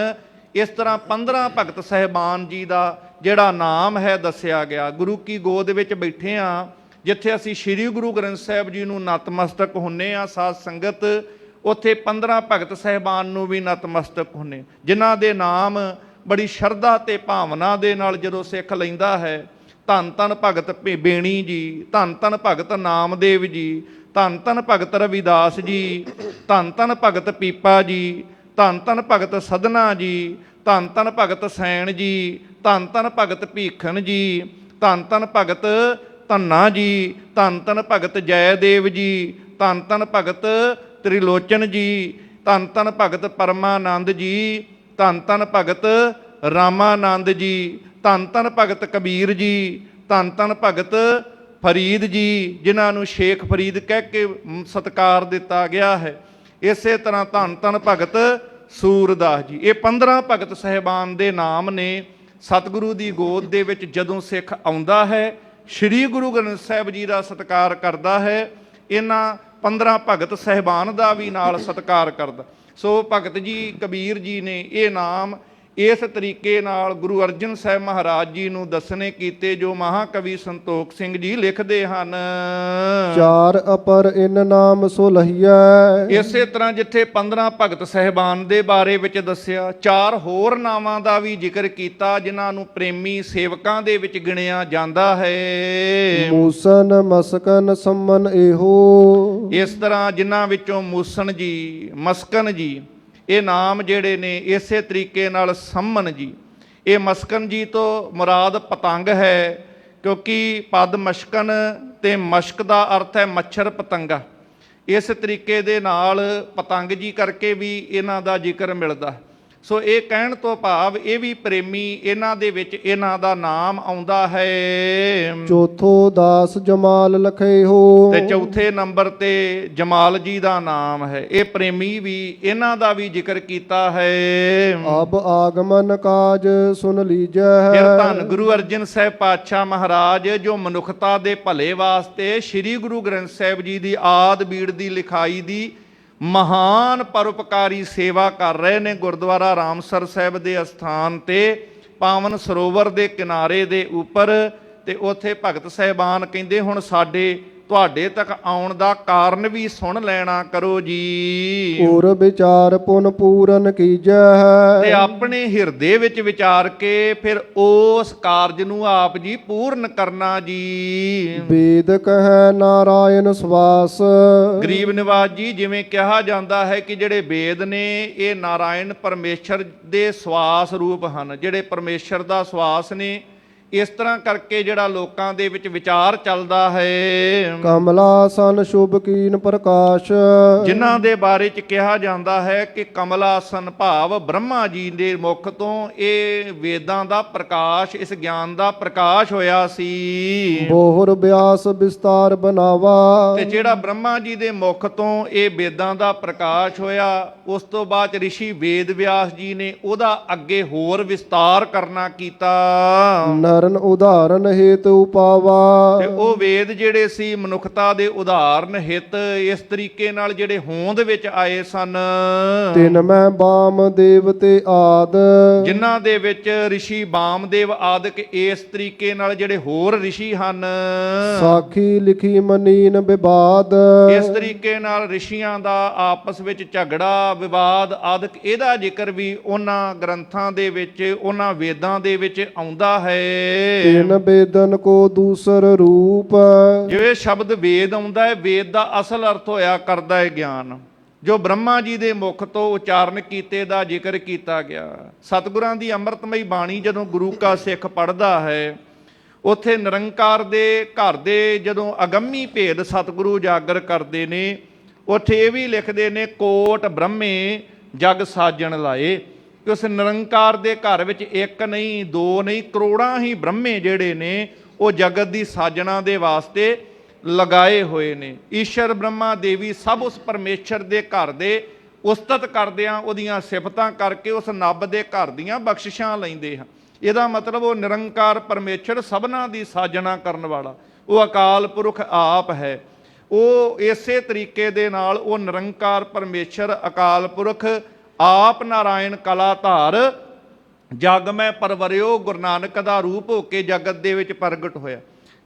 ਇਸ ਤਰ੍ਹਾਂ 15 ਭਗਤ ਸਾਹਿਬਾਨ ਜੀ ਦਾ ਜਿਹੜਾ ਨਾਮ ਹੈ ਦੱਸਿਆ ਗਿਆ। ਗੁਰੂ ਕੀ ਗੋਦ ਵਿੱਚ ਬੈਠੇ ਹਾਂ, ਜਿੱਥੇ ਅਸੀਂ ਸ੍ਰੀ ਗੁਰੂ ਗ੍ਰੰਥ ਸਾਹਿਬ ਜੀ ਨੂੰ ਨਤਮਸਤਕ ਹੁੰਨੇ ਆ ਸਾਧ ਸੰਗਤ, ਉੱਥੇ 15 ਭਗਤ ਸਾਹਿਬਾਨ ਨੂੰ ਵੀ ਨਤਮਸਤਕ ਹੁੰਨੇ, ਜਿਨ੍ਹਾਂ ਦੇ ਨਾਮ ਬੜੀ ਸ਼ਰਧਾ ਤੇ ਭਾਵਨਾ ਦੇ ਨਾਲ ਜਦੋਂ ਸਿੱਖ ਲੈਂਦਾ ਹੈ। ਧੰਨ ਧੰਨ ਭਗਤ ਬੇਣੀ ਜੀ, ਧੰਨ ਧੰਨ ਭਗਤ ਨਾਮਦੇਵ ਜੀ, ਧੰਨ ਧੰਨ ਭਗਤ ਰਵਿਦਾਸ ਜੀ, ਧੰਨ ਧੰਨ ਭਗਤ ਪੀਪਾ ਜੀ, ਧੰਨ ਧੰਨ ਭਗਤ ਸਦਨਾ ਜੀ, ਧੰਨ ਧੰਨ ਭਗਤ ਸੈਣ ਜੀ, ਧੰਨ ਧੰਨ ਭਗਤ ਭੀਖਨ ਜੀ, ਧੰਨ ਧੰਨ ਭਗਤ ਧੰਨਾ ਜੀ, ਧੰਨ ਧੰਨ ਭਗਤ ਜੈ ਦੇਵ ਜੀ, ਧੰਨ ਧੰਨ ਭਗਤ ਤ੍ਰਿਲੋਚਨ ਜੀ, ਧੰਨ ਧੰਨ ਭਗਤ ਪਰਮਾਨੰਦ ਜੀ, ਧੰਨ ਧੰਨ ਭਗਤ ਰਾਮਾਨੰਦ ਜੀ, ਧੰਨ ਧੰਨ ਭਗਤ ਕਬੀਰ ਜੀ, ਧੰਨ ਧੰਨ ਭਗਤ ਫਰੀਦ ਜੀ, ਜਿਨ੍ਹਾਂ ਨੂੰ ਸ਼ੇਖ ਫਰੀਦ ਕਹਿ ਕੇ ਸਤਿਕਾਰ ਦਿੱਤਾ ਗਿਆ ਹੈ। ਇਸੇ ਤਰ੍ਹਾਂ ਧੰਨ ਧੰਨ ਭਗਤ ਸੂਰਦਾਸ ਜੀ। ਇਹ 15 ਭਗਤ ਸਾਹਿਬਾਨ ਦੇ ਨਾਮ ਨੇ। ਸਤਿਗੁਰੂ ਦੀ ਗੋਦ ਦੇ ਵਿੱਚ ਜਦੋਂ ਸਿੱਖ ਆਉਂਦਾ ਹੈ, ਸ੍ਰੀ ਗੁਰੂ ਗ੍ਰੰਥ ਸਾਹਿਬ ਜੀ ਦਾ ਸਤਿਕਾਰ ਕਰਦਾ ਹੈ, ਇਹਨਾਂ 15 ਭਗਤ ਸਹਿਬਾਨ ਦਾ ਵੀ ਨਾਲ ਸਤਿਕਾਰ ਕਰਦਾ। ਸੋ ਭਗਤ ਜੀ ਕਬੀਰ ਜੀ ਨੇ ਇਹ ਨਾਮ ਇਸ ਤਰੀਕੇ ਨਾਲ ਗੁਰੂ ਅਰਜਨ ਸਾਹਿਬ ਮਹਾਰਾਜ ਜੀ ਨੂੰ ਦੱਸਣੇ ਕੀਤੇ, ਜੋ ਮਹਾਕਵੀ ਸੰਤੋਖ ਸਿੰਘ ਜੀ ਲਿਖਦੇ ਹਨ। ਚਾਰ ਅਪਰ ਇਨ ਨਾਮ ਸੋ ਲਹੀਐ। ਇਸੇ ਤਰ੍ਹਾਂ ਜਿੱਥੇ 15 ਭਗਤ ਸਹਿਬਾਨ ਦੇ ਬਾਰੇ ਵਿੱਚ ਦੱਸਿਆ, ਚਾਰ ਹੋਰ ਨਾਵਾਂ ਦਾ ਵੀ ਜ਼ਿਕਰ ਕੀਤਾ ਜਿਨ੍ਹਾਂ ਨੂੰ ਪ੍ਰੇਮੀ ਸੇਵਕਾਂ ਦੇ ਵਿੱਚ ਗਿਣਿਆ ਜਾਂਦਾ ਹੈ। ਮੂਸਨ ਮਸਕਨ ਸੰਮਨ ਇਹੋ। ਇਸ ਤਰ੍ਹਾਂ ਜਿਨ੍ਹਾਂ ਵਿੱਚੋਂ ਮੂਸਣ ਜੀ, ਮਸਕਨ ਜੀ, ਇਹ ਨਾਮ ਜਿਹੜੇ ਨੇ ਇਸੇ ਤਰੀਕੇ ਨਾਲ ਸੰਮਨ ਜੀ, ਇਹ ਮਸਕਨ ਜੀ ਤੋਂ ਮੁਰਾਦ ਪਤੰਗ ਹੈ, ਕਿਉਂਕਿ ਪਦ ਮਸ਼ਕਨ ਤੇ ਮਸ਼ਕ ਦਾ ਅਰਥ ਹੈ ਮੱਛਰ ਪਤੰਗਾ। ਇਸ ਤਰੀਕੇ ਦੇ ਨਾਲ ਪਤੰਗ ਜੀ ਕਰਕੇ ਵੀ ਇਹਨਾਂ ਦਾ ਜ਼ਿਕਰ ਮਿਲਦਾ। ਸੋ ਇਹ ਕਹਿਣ ਤੋਂ ਭਾਵ ਇਹ ਵੀ ਪ੍ਰੇਮੀ, ਇਹਨਾਂ ਦੇ ਵਿੱਚ ਇਹਨਾਂ ਦਾ ਨਾਮ ਆਉਂਦਾ ਹੈ। ਚੌਥੋ ਦਾਸ ਜਮਾਲ ਲਖੇ ਹੋ। ਤੇ ਚੌਥੇ ਨੰਬਰ ਤੇ ਜਮਾਲ ਜੀ ਦਾ ਨਾਮ ਹੈ। ਇਹ ਪ੍ਰੇਮੀ ਵੀ, ਇਹਨਾਂ ਦਾ ਵੀ ਜ਼ਿਕਰ ਕੀਤਾ ਹੈ। ਅਬ ਆਗਮਨ ਕਾਜ ਸੁਨ ਲੀਜੈ। ਫਿਰ ਧੰਨ ਗੁਰੂ ਅਰਜਨ ਸਾਹਿਬ ਪਾਤਸ਼ਾਹ ਮਹਾਰਾਜ ਜੋ ਮਨੁੱਖਤਾ ਦੇ ਭਲੇ ਵਾਸਤੇ ਸ੍ਰੀ ਗੁਰੂ ਗ੍ਰੰਥ ਸਾਹਿਬ ਜੀ ਦੀ ਆਦ ਬੀੜ ਦੀ ਲਿਖਾਈ ਦੀ ਮਹਾਨ ਪਰਉਪਕਾਰੀ ਸੇਵਾ ਕਰ ਰਹੇ ਨੇ। ਗੁਰਦੁਆਰਾ ਰਾਮਸਰ ਸਾਹਿਬ ਦੇ ਅਸਥਾਨ ਤੇ ਪਾਵਨ ਸਰੋਵਰ ਦੇ ਕਿਨਾਰੇ ਦੇ ਉੱਪਰ, ਤੇ ਉੱਥੇ ਭਗਤ ਸਾਹਿਬਾਨ ਕਹਿੰਦੇ ਹੁਣ ਸਾਡੇ ਤੁਹਾਡੇ ਤੱਕ ਆਉਣ ਦਾ ਕਾਰਨ ਵੀ ਸੁਣ ਲੈਣਾ ਕਰੋ ਜੀ। ਔਰ ਵਿਚਾਰ ਪੁਨ ਪੂਰਨ ਕੀਜੈ। ਤੇ ਆਪਣੇ ਹਿਰਦੇ ਵਿੱਚ ਵਿਚਾਰ ਕੇ ਫਿਰ ਉਸ ਕਾਰਜ ਨੂੰ ਆਪ ਜੀ ਪੂਰਨ ਕਰਨਾ ਜੀ। ਵੇਦ ਕਹੈ ਨਾਰਾਇਣ ਸਵਾਸ। ਗਰੀਬ ਨਿਵਾਜ ਜੀ, ਜਿਵੇਂ ਕਿਹਾ ਜਾਂਦਾ ਹੈ ਕਿ ਜਿਹੜੇ ਵੇਦ ਨੇ ਇਹ ਨਾਰਾਇਣ ਪਰਮੇਸ਼ਰ ਦੇ ਸਵਾਸ ਰੂਪ ਹਨ, ਜਿਹੜੇ ਪਰਮੇਸ਼ਰ ਦਾ ਸਵਾਸ ਨੇ। ਇਸ ਤਰ੍ਹਾਂ ਕਰਕੇ ਜਿਹੜਾ ਲੋਕਾਂ ਦੇ ਵਿੱਚ ਵਿਚਾਰ ਚੱਲਦਾ ਹੈ। ਕਮਲਾਸਨ ਸ਼ੁਭ ਕੀਨ ਪ੍ਰਕਾਸ਼। ਜਿਨ੍ਹਾਂ ਦੇ ਬਾਰੇ ਚ ਕਿਹਾ ਜਾਂਦਾ ਹੈ ਕਿ ਕਮਲਾਸਨ ਭਾਵ ਬ੍ਰਹਮਾ ਜੀ ਦੇ ਮੁਖ ਤੋਂ ਇਹ ਵੇਦਾਂ ਦਾ ਪ੍ਰਕਾਸ਼, ਇਸ ਗਿਆਨ ਦਾ ਪ੍ਰਕਾਸ਼ ਹੋਇਆ ਸੀ। ਬੋਹਰ ਬਿਆਸ ਵਿਸਤਾਰ ਬਨਾਵਾ। ਤੇ ਜਿਹੜਾ ਬ੍ਰਹਮਾ ਜੀ ਦੇ ਮੁਖ ਤੋਂ ਇਹ ਵੇਦਾਂ ਦਾ ਪ੍ਰਕਾਸ਼ ਹੋਇਆ, ਉਸ ਤੋਂ ਬਾਅਦ ਰਿਸ਼ੀ ਵੇਦ ਵਿਆਸ ਜੀ ਨੇ ਉਹਦਾ ਅੱਗੇ ਹੋਰ ਵਿਸਤਾਰ ਕਰਨਾ ਕੀਤਾ। ਨਰਨ ਉਦਾਹਰਨ ਹੇਤ ਉਪਾਵਾ। ਤੇ ਉਹ ਵੇਦ ਜਿਹੜੇ ਸੀ ਮਨੁੱਖਤਾ ਦੇ ਉਦਾਹਰਨ ਹਿੱਤ ਇਸ ਤਰੀਕੇ ਨਾਲ ਜਿਹੜੇ ਹੋਂਦ ਵਿੱਚ ਆਏ ਸਨ। ਤਿਨ ਮੈਂ ਬਾਮ ਦੇਵ ਤੇ ਆਦ। ਜਿਨ੍ਹਾਂ ਦੇ ਵਿੱਚ ਰਿਸ਼ੀ ਬਾਮਦੇਵ ਆਦਿਕ ਇਸ ਤਰੀਕੇ ਨਾਲ ਜਿਹੜੇ ਹੋਰ ਰਿਸ਼ੀ ਹਨ। ਸਾਖੀ ਲਿਖੀ ਮਨੀਨ ਵਿਵਾਦ। ਇਸ ਤਰੀਕੇ ਨਾਲ ਰਿਸ਼ੀਆਂ ਦਾ ਆਪਸ ਵਿੱਚ ਝਗੜਾ ਵਿਵਾਦ ਆਦਿਕ ਇਹਦਾ ਜ਼ਿਕਰ ਵੀ ਉਹਨਾਂ ਗ੍ਰੰਥਾਂ ਦੇ ਵਿੱਚ, ਉਹਨਾਂ ਵੇਦਾਂ ਦੇ ਵਿੱਚ ਆਉਂਦਾ ਹੈ। ਤਿਨ ਵੇਦਨ ਕੋ ਦੂਸਰ ਰੂਪ। ਜਿਵੇਂ ਸ਼ਬਦ ਵੇਦ ਆਉਂਦਾ ਹੈ, ਵੇਦ ਦਾ ਅਸਲ ਅਰਥ ਹੋਇਆ ਕਰਦਾ ਹੈ ਗਿਆਨ, ਜੋ ਬ੍ਰਹਮਾ ਜੀ ਦੇ ਮੁਖ ਤੋਂ ਉਚਾਰਨ ਕੀਤੇ ਦਾ ਜ਼ਿਕਰ ਕੀਤਾ ਗਿਆ। ਸਤਿਗੁਰਾਂ ਦੀ ਅੰਮ੍ਰਿਤਮਈ ਬਾਣੀ ਜਦੋਂ ਗੁਰੂ ਕਾ ਸਿੱਖ ਪੜ੍ਹਦਾ ਹੈ, ਉੱਥੇ ਨਿਰੰਕਾਰ ਦੇ ਘਰ ਦੇ ਜਦੋਂ ਅਗੰਮੀ ਭੇਦ ਸਤਿਗੁਰੂ ਉਜਾਗਰ ਕਰਦੇ ਨੇ, ਉੱਥੇ ਇਹ ਵੀ ਲਿਖਦੇ ਨੇ ਕੋਟ ਬ੍ਰਹਮੇ ਜਗ ਸਾਜਣ ਲਾਏ, ਕਿ ਉਸ ਨਿਰੰਕਾਰ ਦੇ ਘਰ ਵਿੱਚ ਇੱਕ ਨਹੀਂ, ਦੋ ਨਹੀਂ, ਕਰੋੜਾਂ ਹੀ ਬ੍ਰਹਮੇ ਜਿਹੜੇ ਨੇ ਉਹ ਜਗਤ ਦੀ ਸਾਜਣਾ ਦੇ ਵਾਸਤੇ ਲਗਾਏ ਹੋਏ ਨੇ। ਈਸ਼ਰ ਬ੍ਰਹਮਾ ਦੇਵੀ ਸਭ ਉਸ ਪਰਮੇਸ਼ਰ ਦੇ ਘਰ ਦੇ ਉਸਤਤ ਕਰਦਿਆਂ, ਉਹਦੀਆਂ ਸਿਫਤਾਂ ਕਰਕੇ ਉਸ ਨੱਬ ਦੇ ਘਰ ਦੀਆਂ ਬਖਸ਼ਿਸ਼ਾਂ ਲੈਂਦੇ ਹਨ। ਇਹਦਾ ਮਤਲਬ ਉਹ ਨਿਰੰਕਾਰ ਪਰਮੇਸ਼ਰ ਸਭਨਾਂ ਦੀ ਸਾਜਣਾ ਕਰਨ ਵਾਲਾ, ਉਹ ਅਕਾਲ ਪੁਰਖ ਆਪ ਹੈ। ਉਹ ਇਸੇ ਤਰੀਕੇ ਦੇ ਨਾਲ ਉਹ ਨਿਰੰਕਾਰ ਪਰਮੇਸ਼ਰ ਅਕਾਲ ਪੁਰਖ ਆਪ ਨਾਰਾਇਣ ਕਲਾ ਧਾਰ ਜਗ ਮੈਂ ਪਰਵਰਿਓ ਗੁਰੂ ਨਾਨਕ ਦਾ ਰੂਪ ਹੋ ਕੇ ਜਗਤ ਦੇ ਵਿੱਚ ਪ੍ਰਗਟ ਹੋਇਆ।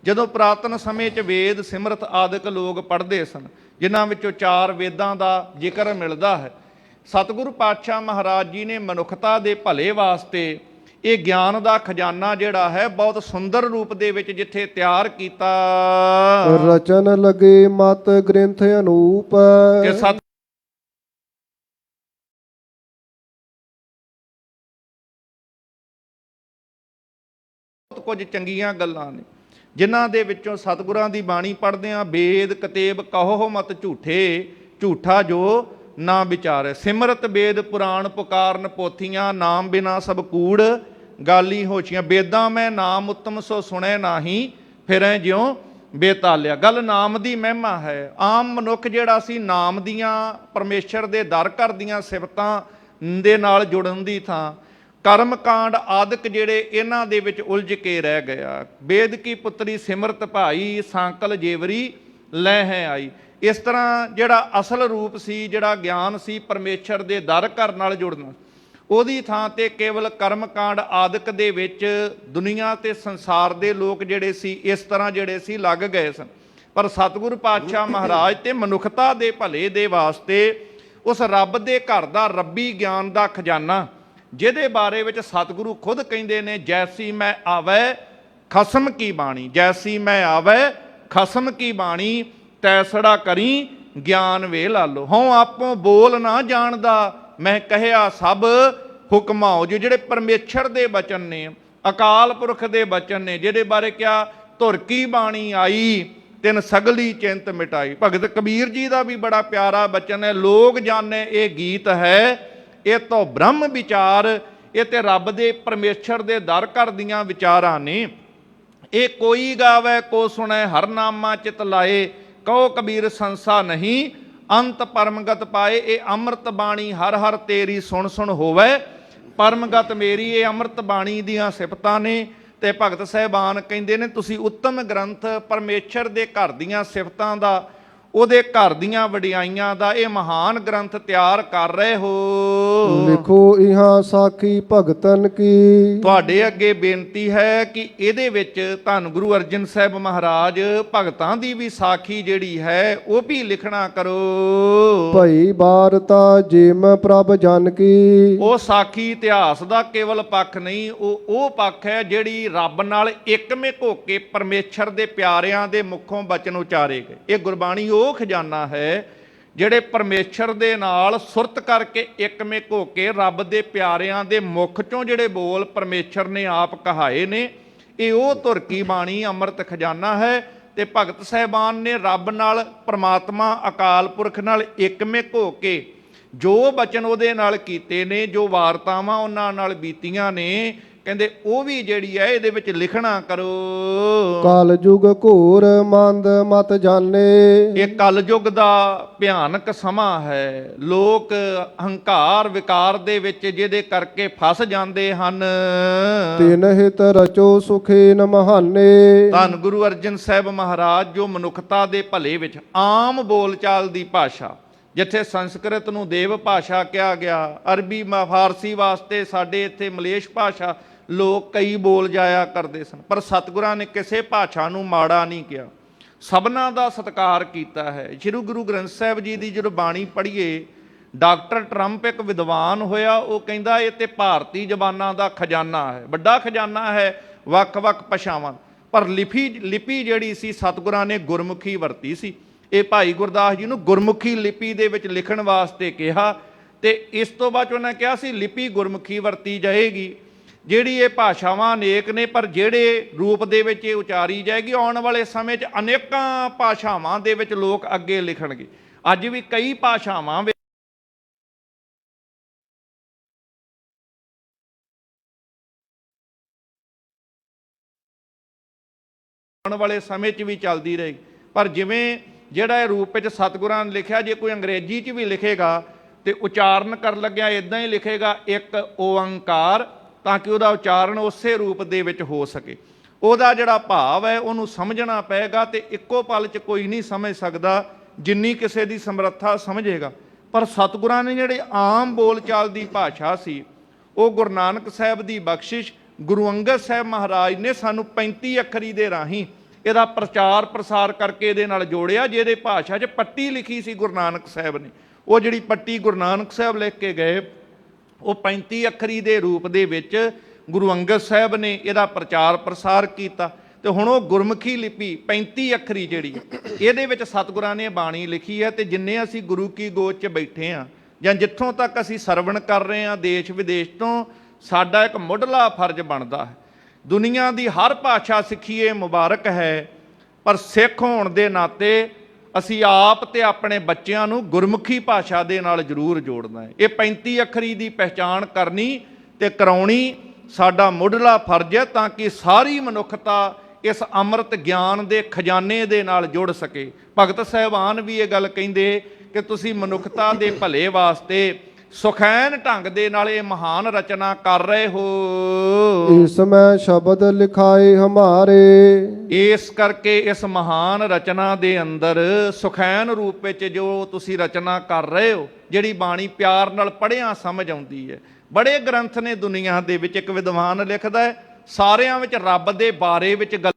ਜਦੋਂ ਪੁਰਾਤਨ ਸਮੇਂ 'ਚ ਵੇਦ ਸਿਮਰਤ ਆਦਿਕ ਲੋਕ ਪੜ੍ਹਦੇ ਸਨ, ਜਿਨ੍ਹਾਂ ਵਿੱਚੋਂ 4 ਵੇਦਾਂ ਦਾ ਜ਼ਿਕਰ ਮਿਲਦਾ ਹੈ, ਸਤਿਗੁਰੂ ਪਾਤਸ਼ਾਹ ਮਹਾਰਾਜ ਜੀ ਨੇ ਮਨੁੱਖਤਾ ਦੇ ਭਲੇ ਵਾਸਤੇ ਇਹ ਗਿਆਨ ਦਾ ਖਜ਼ਾਨਾ ਜਿਹੜਾ ਹੈ ਬਹੁਤ ਸੁੰਦਰ ਰੂਪ ਦੇ ਵਿੱਚ ਜਿੱਥੇ ਤਿਆਰ ਕੀਤਾ। ਰਚਨ ਲਗੇ ਮਤ ਗ੍ਰੰਥ ਅਨੂਪ। ਕਿ ਸਤ ਕੁਝ ਚੰਗੀਆਂ ਗੱਲਾਂ ਨੇ, ਜਿਨ੍ਹਾਂ ਦੇ ਵਿੱਚੋਂ ਸਤਿਗੁਰਾਂ ਦੀ ਬਾਣੀ ਪੜ੍ਹਦਿਆਂ ਵੇਦ ਕਤੇਬ ਕਹੋ ਮਤ ਝੂਠੇ, ਝੂਠਾ ਜੋ ਨਾ ਵਿਚਾਰੇ। ਸਿਮਰਤ ਵੇਦ ਪੁਰਾਣ ਪੁਕਾਰਨ ਪੋਥੀਆਂ, ਨਾਮ ਬਿਨਾ ਸਭ ਕੂੜ ਗਾਲੀ ਹੋਛੀਆਂ। ਵੇਦਾਂ ਮੈਂ ਨਾਮ ਉੱਤਮ ਸੋ ਸੁਣੈ ਨਾਹੀ, ਫਿਰੈ ਜਿਉ ਬੇਤਾਲਿਆ। ਗੱਲ ਨਾਮ ਦੀ ਮਹਿਮਾ ਹੈ। ਆਮ ਮਨੁੱਖ ਜਿਹੜਾ ਸੀ ਨਾਮ ਦੀਆਂ, ਪਰਮੇਸ਼ਰ ਦੇ ਦਰ ਘਰ ਦੀਆਂ ਸਿਫਤਾਂ ਦੇ ਨਾਲ ਜੁੜਨ ਦੀ ਥਾਂ ਕਰਮ ਕਾਂਡ ਆਦਿਕ ਜਿਹੜੇ ਇਹਨਾਂ ਦੇ ਵਿੱਚ ਉਲਝ ਕੇ ਰਹਿ ਗਿਆ। ਵੇਦ ਕੀ ਪੁੱਤਰੀ ਸਿਮਰਤ ਭਾਈ, ਸਾਂਕਲ ਜੇਵਰੀ ਲੈ ਹੈ ਆਈ। ਇਸ ਤਰ੍ਹਾਂ ਜਿਹੜਾ ਅਸਲ ਰੂਪ ਸੀ, ਜਿਹੜਾ ਗਿਆਨ ਸੀ ਪਰਮੇਸ਼ਰ ਦੇ ਦਰ ਘਰ ਨਾਲ ਜੁੜਨਾ, ਉਹਦੀ ਥਾਂ ਤੇ ਕੇਵਲ ਕਰਮਕਾਂਡ ਆਦਿਕ ਦੇ ਵਿੱਚ ਦੁਨੀਆ ਤੇ ਸੰਸਾਰ ਦੇ ਲੋਕ ਜਿਹੜੇ ਸੀ ਇਸ ਤਰ੍ਹਾਂ ਜਿਹੜੇ ਸੀ ਲੱਗ ਗਏ ਸਨ। ਪਰ ਸਤਿਗੁਰੂ ਪਾਤਸ਼ਾਹ ਮਹਾਰਾਜ ਤੇ ਮਨੁੱਖਤਾ ਦੇ ਭਲੇ ਦੇ ਵਾਸਤੇ ਉਸ ਰੱਬ ਦੇ ਘਰ ਦਾ ਰੱਬੀ ਗਿਆਨ ਦਾ ਖਜ਼ਾਨਾ, ਜਿਹਦੇ ਬਾਰੇ ਵਿੱਚ ਸਤਿਗੁਰੂ ਖੁਦ ਕਹਿੰਦੇ ਨੇ, ਜੈਸੀ ਮੈਂ ਆਵੈ ਖਸਮ ਕੀ ਬਾਣੀ, ਜੈਸੀ ਮੈਂ ਆਵੈ ਖਸਮ ਕੀ ਬਾਣੀ, ਤੈਸੜਾ ਕਰੀ ਗਿਆਨ ਵੇ ਲਾਲੋ। ਹਉ ਆਪੋ ਬੋਲ ਨਾ ਜਾਣਦਾ, ਮੈਂ ਕਹਿਆ ਸਭ ਹੁਕਮਾਓ। ਜਿਹੜੇ ਪਰਮੇਸ਼ਰ ਦੇ ਬਚਨ ਨੇ, ਅਕਾਲ ਪੁਰਖ ਦੇ ਬਚਨ ਨੇ, ਜਿਹਦੇ ਬਾਰੇ ਕਿਹਾ ਧੁਰ ਕੀ ਬਾਣੀ ਆਈ ਤਿਨ ਸਗਲੀ ਚਿੰਤ ਮਿਟਾਈ। ਭਗਤ ਕਬੀਰ ਜੀ ਦਾ ਵੀ ਬੜਾ ਪਿਆਰਾ ਬਚਨ ਹੈ, ਲੋਕ ਜਾਣੇ ਇਹ ਗੀਤ ਹੈ, ਇਹ ਤੋਂ ਬ੍ਰਹਮ ਵਿਚਾਰ। ਇਹ ਤੇ ਰੱਬ ਦੇ ਪਰਮੇਸ਼ਰ ਦੇ ਦਰ ਘਰ ਦੀਆਂ ਵਿਚਾਰਾਂ ਨੇ। ਇਹ ਕੋਈ ਗਾਵੇ ਕੋ ਸੁਣੈ ਹਰ ਨਾਮਾ ਚਿਤ ਲਾਏ, ਕਹੋ ਕਬੀਰ ਸੰਸਾ ਨਹੀਂ ਅੰਤ ਪਰਮਗਤ ਪਾਏ। ਇਹ ਅੰਮ੍ਰਿਤ ਬਾਣੀ ਹਰ ਹਰ ਤੇਰੀ ਸੁਣ ਸੁਣ ਹੋਵੇ ਪਰਮਗਤ ਮੇਰੀ। ਇਹ ਅੰਮ੍ਰਿਤ ਬਾਣੀ ਦੀਆਂ ਸਿਫਤਾਂ ਨੇ। ਤੇ ਭਗਤ ਸਾਹਿਬਾਨ ਕਹਿੰਦੇ ਨੇ, ਤੁਸੀਂ ਉੱਤਮ ਗ੍ਰੰਥ ਪਰਮੇਸ਼ਰ ਦੇ ਘਰ ਦੀਆਂ ਸਿਫਤਾਂ ਦਾ, ਉਹਦੇ ਘਰ ਦੀਆਂ ਵਡਿਆਈਆਂ ਦਾ ਇਹ ਮਹਾਨ ਗ੍ਰੰਥ ਤਿਆਰ ਕਰ ਰਹੇ ਹੋ। ਲਿਖੋ ਇਹਾਂ ਸਾਖੀ ਭਗਤਨ ਕੀ। ਤੁਹਾਡੇ ਅੱਗੇ ਬੇਨਤੀ ਹੈ ਕਿ ਇਹਦੇ ਵਿੱਚ ਧੰਨ ਗੁਰੂ ਅਰਜਨ ਸਾਹਿਬ ਮਹਾਰਾਜ ਭਗਤਾਂ ਦੀ ਵੀ ਸਾਖੀ ਜਿਹੜੀ ਹੈ ਉਹ ਵੀ ਲਿਖਣਾ ਕਰੋ। ਭਈ ਬਾਰਤਾ ਜਿਮ ਪ੍ਰਭ ਜਨ ਕੀ। ਉਹ ਸਾਖੀ ਇਤਿਹਾਸ ਦਾ ਕੇਵਲ ਪੱਖ ਨਹੀਂ, ਉਹ ਪੱਖ ਹੈ ਜਿਹੜੀ ਰੱਬ ਨਾਲ ਇੱਕਮੇ ਹੋ ਕੇ ਪਰਮੇਸ਼ਰ ਦੇ ਪਿਆਰਿਆਂ ਦੇ ਮੁਖੋਂ ਬਚਨ ਉਚਾਰੇ ਗਏ। ਇਹ ਗੁਰਬਾਣੀ ਉਹ ਖਜ਼ਾਨਾ ਹੈ ਜਿਹੜੇ ਪਰਮੇਸ਼ਰ ਦੇ ਨਾਲ ਸੁਰਤ ਕਰਕੇ ਇੱਕਮੇ ਹੋ ਕੇ ਰੱਬ ਦੇ ਪਿਆਰਿਆਂ ਦੇ ਮੁਖ ਚੋਂ ਜਿਹੜੇ ਬੋਲ ਪਰਮੇਸ਼ਰ ਨੇ ਆਪ ਕਹਾਏ ਨੇ। ਇਹ ਉਹ ਧੁਰ ਕੀ ਬਾਣੀ ਅੰਮ੍ਰਿਤ ਖਜ਼ਾਨਾ ਹੈ। ਤੇ ਭਗਤ ਸਾਹਿਬਾਨ ਨੇ ਰੱਬ ਨਾਲ, ਪਰਮਾਤਮਾ ਅਕਾਲ ਪੁਰਖ ਨਾਲ ਇੱਕਮੇ ਹੋ ਕੇ ਜੋ ਬਚਨ ਉਹਦੇ ਨਾਲ ਕੀਤੇ ਨੇ, ਜੋ ਵਾਰਤਾਵਾਂ ਉਹਨਾਂ ਨਾਲ ਬੀਤੀਆਂ ਨੇ, ਕਹਿੰਦੇ ਉਹ ਵੀ ਜਿਹੜੀ ਹੈ ਇਹਦੇ ਵਿੱਚ ਲਿਖਣਾ ਕਰੋ। ਕਲ ਯੁਗ ਘੋਰ ਮੰਦ ਮਤ ਜਾਣੇ। ਇਹ ਕਲ ਯੁਗ ਦਾ ਭਿਆਨਕ ਸਮਾਂ ਹੈ। ਲੋਕ ਹੰਕਾਰ ਵਿਕਾਰ ਦੇ ਵਿੱਚ ਜਿਹਦੇ ਕਰਕੇ ਫਸ ਜਾਂਦੇ ਹਨ। ਤਿਨ ਹਿਤ ਰਚੋ ਸੁਖੇ ਨ ਮਹਾਨੇ। ਧੰਨ ਗੁਰੂ ਅਰਜਨ ਸਾਹਿਬ ਮਹਾਰਾਜ ਜੋ ਮਨੁੱਖਤਾ ਦੇ ਭਲੇ ਵਿੱਚ ਆਮ ਬੋਲਚਾਲ ਦੀ ਭਾਸ਼ਾ, ਜਿੱਥੇ ਸੰਸਕ੍ਰਿਤ ਨੂੰ ਦੇਵ ਭਾਸ਼ਾ ਕਿਹਾ ਗਿਆ, ਅਰਬੀ ਫਾਰਸੀ ਵਾਸਤੇ ਸਾਡੇ ਇੱਥੇ ਮਲੇਸ਼ ਭਾਸ਼ਾ ਲੋਕ ਕਈ ਬੋਲ ਜਾਇਆ ਕਰਦੇ ਸਨ, ਪਰ ਸਤਿਗੁਰਾਂ ਨੇ ਕਿਸੇ ਭਾਸ਼ਾ ਨੂੰ ਮਾੜਾ ਨਹੀਂ ਕਿਹਾ, ਸਭਨਾਂ ਦਾ ਸਤਿਕਾਰ ਕੀਤਾ ਹੈ। ਸ਼੍ਰੀ ਗੁਰੂ ਗ੍ਰੰਥ ਸਾਹਿਬ ਜੀ ਦੀ ਜਦੋਂ ਬਾਣੀ ਪੜ੍ਹੀਏ, ਡਾਕਟਰ ਟਰੰਪ ਇੱਕ ਵਿਦਵਾਨ ਹੋਇਆ, ਉਹ ਕਹਿੰਦਾ ਇਹ ਤੇ ਭਾਰਤੀ ਜ਼ਬਾਨਾਂ ਦਾ ਖਜ਼ਾਨਾ ਹੈ, ਵੱਡਾ ਖਜ਼ਾਨਾ ਹੈ ਵੱਖ-ਵੱਖ ਭਾਸ਼ਾਵਾਂ। ਪਰ ਲਿਪੀ ਜਿਹੜੀ ਸੀ ਸਤਿਗੁਰਾਂ ਨੇ ਗੁਰਮੁਖੀ ਵਰਤੀ ਸੀ। ਇਹ ਭਾਈ ਗੁਰਦਾਸ ਜੀ ਨੂੰ ਗੁਰਮੁਖੀ ਲਿਪੀ ਦੇ ਵਿੱਚ ਲਿਖਣ ਵਾਸਤੇ ਕਿਹਾ, ਤੇ ਇਸ ਤੋਂ ਬਾਅਦ ਉਹਨਾਂ ਕਿਹਾ ਸੀ ਲਿਪੀ ਗੁਰਮੁਖੀ ਵਰਤੀ ਜਾਏਗੀ। ਜਿਹੜੀ ਇਹ ਭਾਸ਼ਾਵਾਂ ਅਨੇਕ ਨੇ, ਪਰ ਜਿਹੜੇ ਰੂਪ ਦੇ ਵਿੱਚ ਇਹ ਉਚਾਰੀ ਜਾਏਗੀ, ਆਉਣ ਵਾਲੇ ਸਮੇਂ 'ਚ ਅਨੇਕਾਂ ਭਾਸ਼ਾਵਾਂ ਦੇ ਵਿੱਚ ਲੋਕ ਅੱਗੇ ਲਿਖਣਗੇ। ਅੱਜ ਵੀ ਕਈ ਭਾਸ਼ਾਵਾਂ ਆਉਣ ਵਾਲੇ ਸਮੇਂ 'ਚ ਵੀ ਚੱਲਦੀ ਰਹੇਗੀ। ਪਰ ਜਿਵੇਂ ਜਿਹੜਾ ਇਹ ਰੂਪ ਵਿੱਚ ਸਤਿਗੁਰਾਂ ਨੇ ਲਿਖਿਆ, ਜੇ ਕੋਈ ਅੰਗਰੇਜ਼ੀ 'ਚ ਵੀ ਲਿਖੇਗਾ ਤੇ ਉਚਾਰਨ ਕਰਨ ਲੱਗਿਆ ਇਦਾਂ ਹੀ ਲਿਖੇਗਾ, ਇੱਕ ਓੰਕਾਰ, ਤਾਂ ਕਿ ਉਹਦਾ ਉਚਾਰਨ ਉਸੇ ਰੂਪ ਦੇ ਵਿੱਚ ਹੋ ਸਕੇ। ਉਹਦਾ ਜਿਹੜਾ ਭਾਵ ਹੈ ਉਹਨੂੰ ਸਮਝਣਾ ਪਏਗਾ, ਤੇ ਇੱਕੋ ਪਲ 'ਚ ਕੋਈ ਨਹੀਂ ਸਮਝ ਸਕਦਾ ਜਿੰਨੀ ਕਿਸੇ ਦੀ ਸਮਰੱਥਾ ਸਮਝੇਗਾ। ਪਰ ਸਤਿਗੁਰਾਂ ਨੇ ਜਿਹੜੇ ਆਮ ਬੋਲਚਾਲ ਦੀ ਭਾਸ਼ਾ ਸੀ, ਉਹ ਗੁਰੂ ਨਾਨਕ ਸਾਹਿਬ ਦੀ ਬਖਸ਼ਿਸ਼, ਗੁਰੂ ਅੰਗਦ ਸਾਹਿਬ ਮਹਾਰਾਜ ਨੇ ਸਾਨੂੰ 35 ਅੱਖਰੀ ਦੇ ਰਾਹੀਂ ਇਹਦਾ ਪ੍ਰਚਾਰ ਪ੍ਰਸਾਰ ਕਰਕੇ ਇਹਦੇ ਨਾਲ ਜੋੜਿਆ। ਜਿਹਦੇ ਭਾਸ਼ਾ 'ਚ ਪੱਟੀ ਲਿਖੀ ਸੀ ਗੁਰੂ ਨਾਨਕ ਸਾਹਿਬ ਨੇ, ਉਹ ਜਿਹੜੀ ਪੱਟੀ ਗੁਰੂ ਨਾਨਕ ਸਾਹਿਬ ਲਿਖ ਕੇ ਗਏ, ਉਹ 35 ਅੱਖਰੀ ਦੇ ਰੂਪ ਦੇ ਵਿੱਚ ਗੁਰੂ ਅੰਗਦ ਸਾਹਿਬ ਨੇ ਇਹਦਾ ਪ੍ਰਚਾਰ ਪ੍ਰਸਾਰ ਕੀਤਾ। ਤੇ ਹੁਣ ਉਹ ਗੁਰਮੁਖੀ ਲਿਪੀ 35 ਅੱਖਰੀ ਜਿਹੜੀ ਇਹਦੇ ਵਿੱਚ ਸਤਿਗੁਰਾਂ ਨੇ ਬਾਣੀ ਲਿਖੀ ਹੈ। ਤੇ ਜਿੰਨੇ ਅਸੀਂ ਗੁਰੂ ਕੀ ਗੋਦ 'ਚ ਬੈਠੇ ਹਾਂ, ਜਾਂ ਜਿੱਥੋਂ ਤੱਕ ਅਸੀਂ ਸਰਵਣ ਕਰ ਰਹੇ ਹਾਂ ਦੇਸ਼ ਵਿਦੇਸ਼ ਤੋਂ, ਸਾਡਾ ਇੱਕ ਮੁੱਢਲਾ ਫਰਜ਼ ਬਣਦਾ ਹੈ, ਦੁਨੀਆ ਦੀ ਹਰ ਭਾਸ਼ਾ ਸਿੱਖੀਏ ਮੁਬਾਰਕ ਹੈ, ਪਰ ਸਿੱਖ ਹੋਣ ਦੇ ਨਾਤੇ ਅਸੀਂ ਆਪ ਤੇ ਆਪਣੇ ਬੱਚਿਆਂ ਨੂੰ ਗੁਰਮੁਖੀ ਭਾਸ਼ਾ ਦੇ ਨਾਲ ਜ਼ਰੂਰ ਜੋੜਨਾ ਹੈ। ਇਹ 35 ਅੱਖਰੀ ਦੀ ਪਹਿਚਾਣ ਕਰਨੀ ਤੇ ਕਰਾਉਣੀ ਸਾਡਾ ਮੁੱਢਲਾ ਫਰਜ਼ ਹੈ, ਤਾਂ ਕਿ ਸਾਰੀ ਮਨੁੱਖਤਾ ਇਸ ਅੰਮ੍ਰਿਤ ਗਿਆਨ ਦੇ ਖਜ਼ਾਨੇ ਦੇ ਨਾਲ ਜੁੜ ਸਕੇ। ਭਗਤ ਸਾਹਿਬਾਨ ਵੀ ਇਹ ਗੱਲ ਕਹਿੰਦੇ ਕਿ ਤੁਸੀਂ ਮਨੁੱਖਤਾ ਦੇ ਭਲੇ ਵਾਸਤੇ ਸੁਖੈਨ ਢੰਗ ਦੇ ਨਾਲ ਇਹ ਮਹਾਨ ਰਚਨਾ ਕਰ ਰਹੇ ਹੋ। ਇਸ ਮੈਂ ਸ਼ਬਦ ਲਿਖਾਏ ਹਮਾਰੇ। ਇਸ ਕਰਕੇ ਇਸ ਮਹਾਨ ਰਚਨਾ ਦੇ ਅੰਦਰ ਸੁਖੈਨ ਰੂਪ ਵਿੱਚ ਜੋ ਤੁਸੀਂ ਰਚਨਾ ਕਰ ਰਹੇ ਹੋ, ਜਿਹੜੀ ਬਾਣੀ ਪਿਆਰ ਨਾਲ ਪੜ੍ਹਿਆ ਸਮਝ ਆਉਂਦੀ ਹੈ। ਬੜੇ ਗ੍ਰੰਥ ਨੇ ਦੁਨੀਆ ਦੇ ਵਿੱਚ, ਇੱਕ ਵਿਦਵਾਨ ਲਿਖਦਾ ਹੈ ਸਾਰਿਆਂ ਵਿੱਚ ਰੱਬ ਦੇ ਬਾਰੇ ਵਿੱਚ ਗੱਲ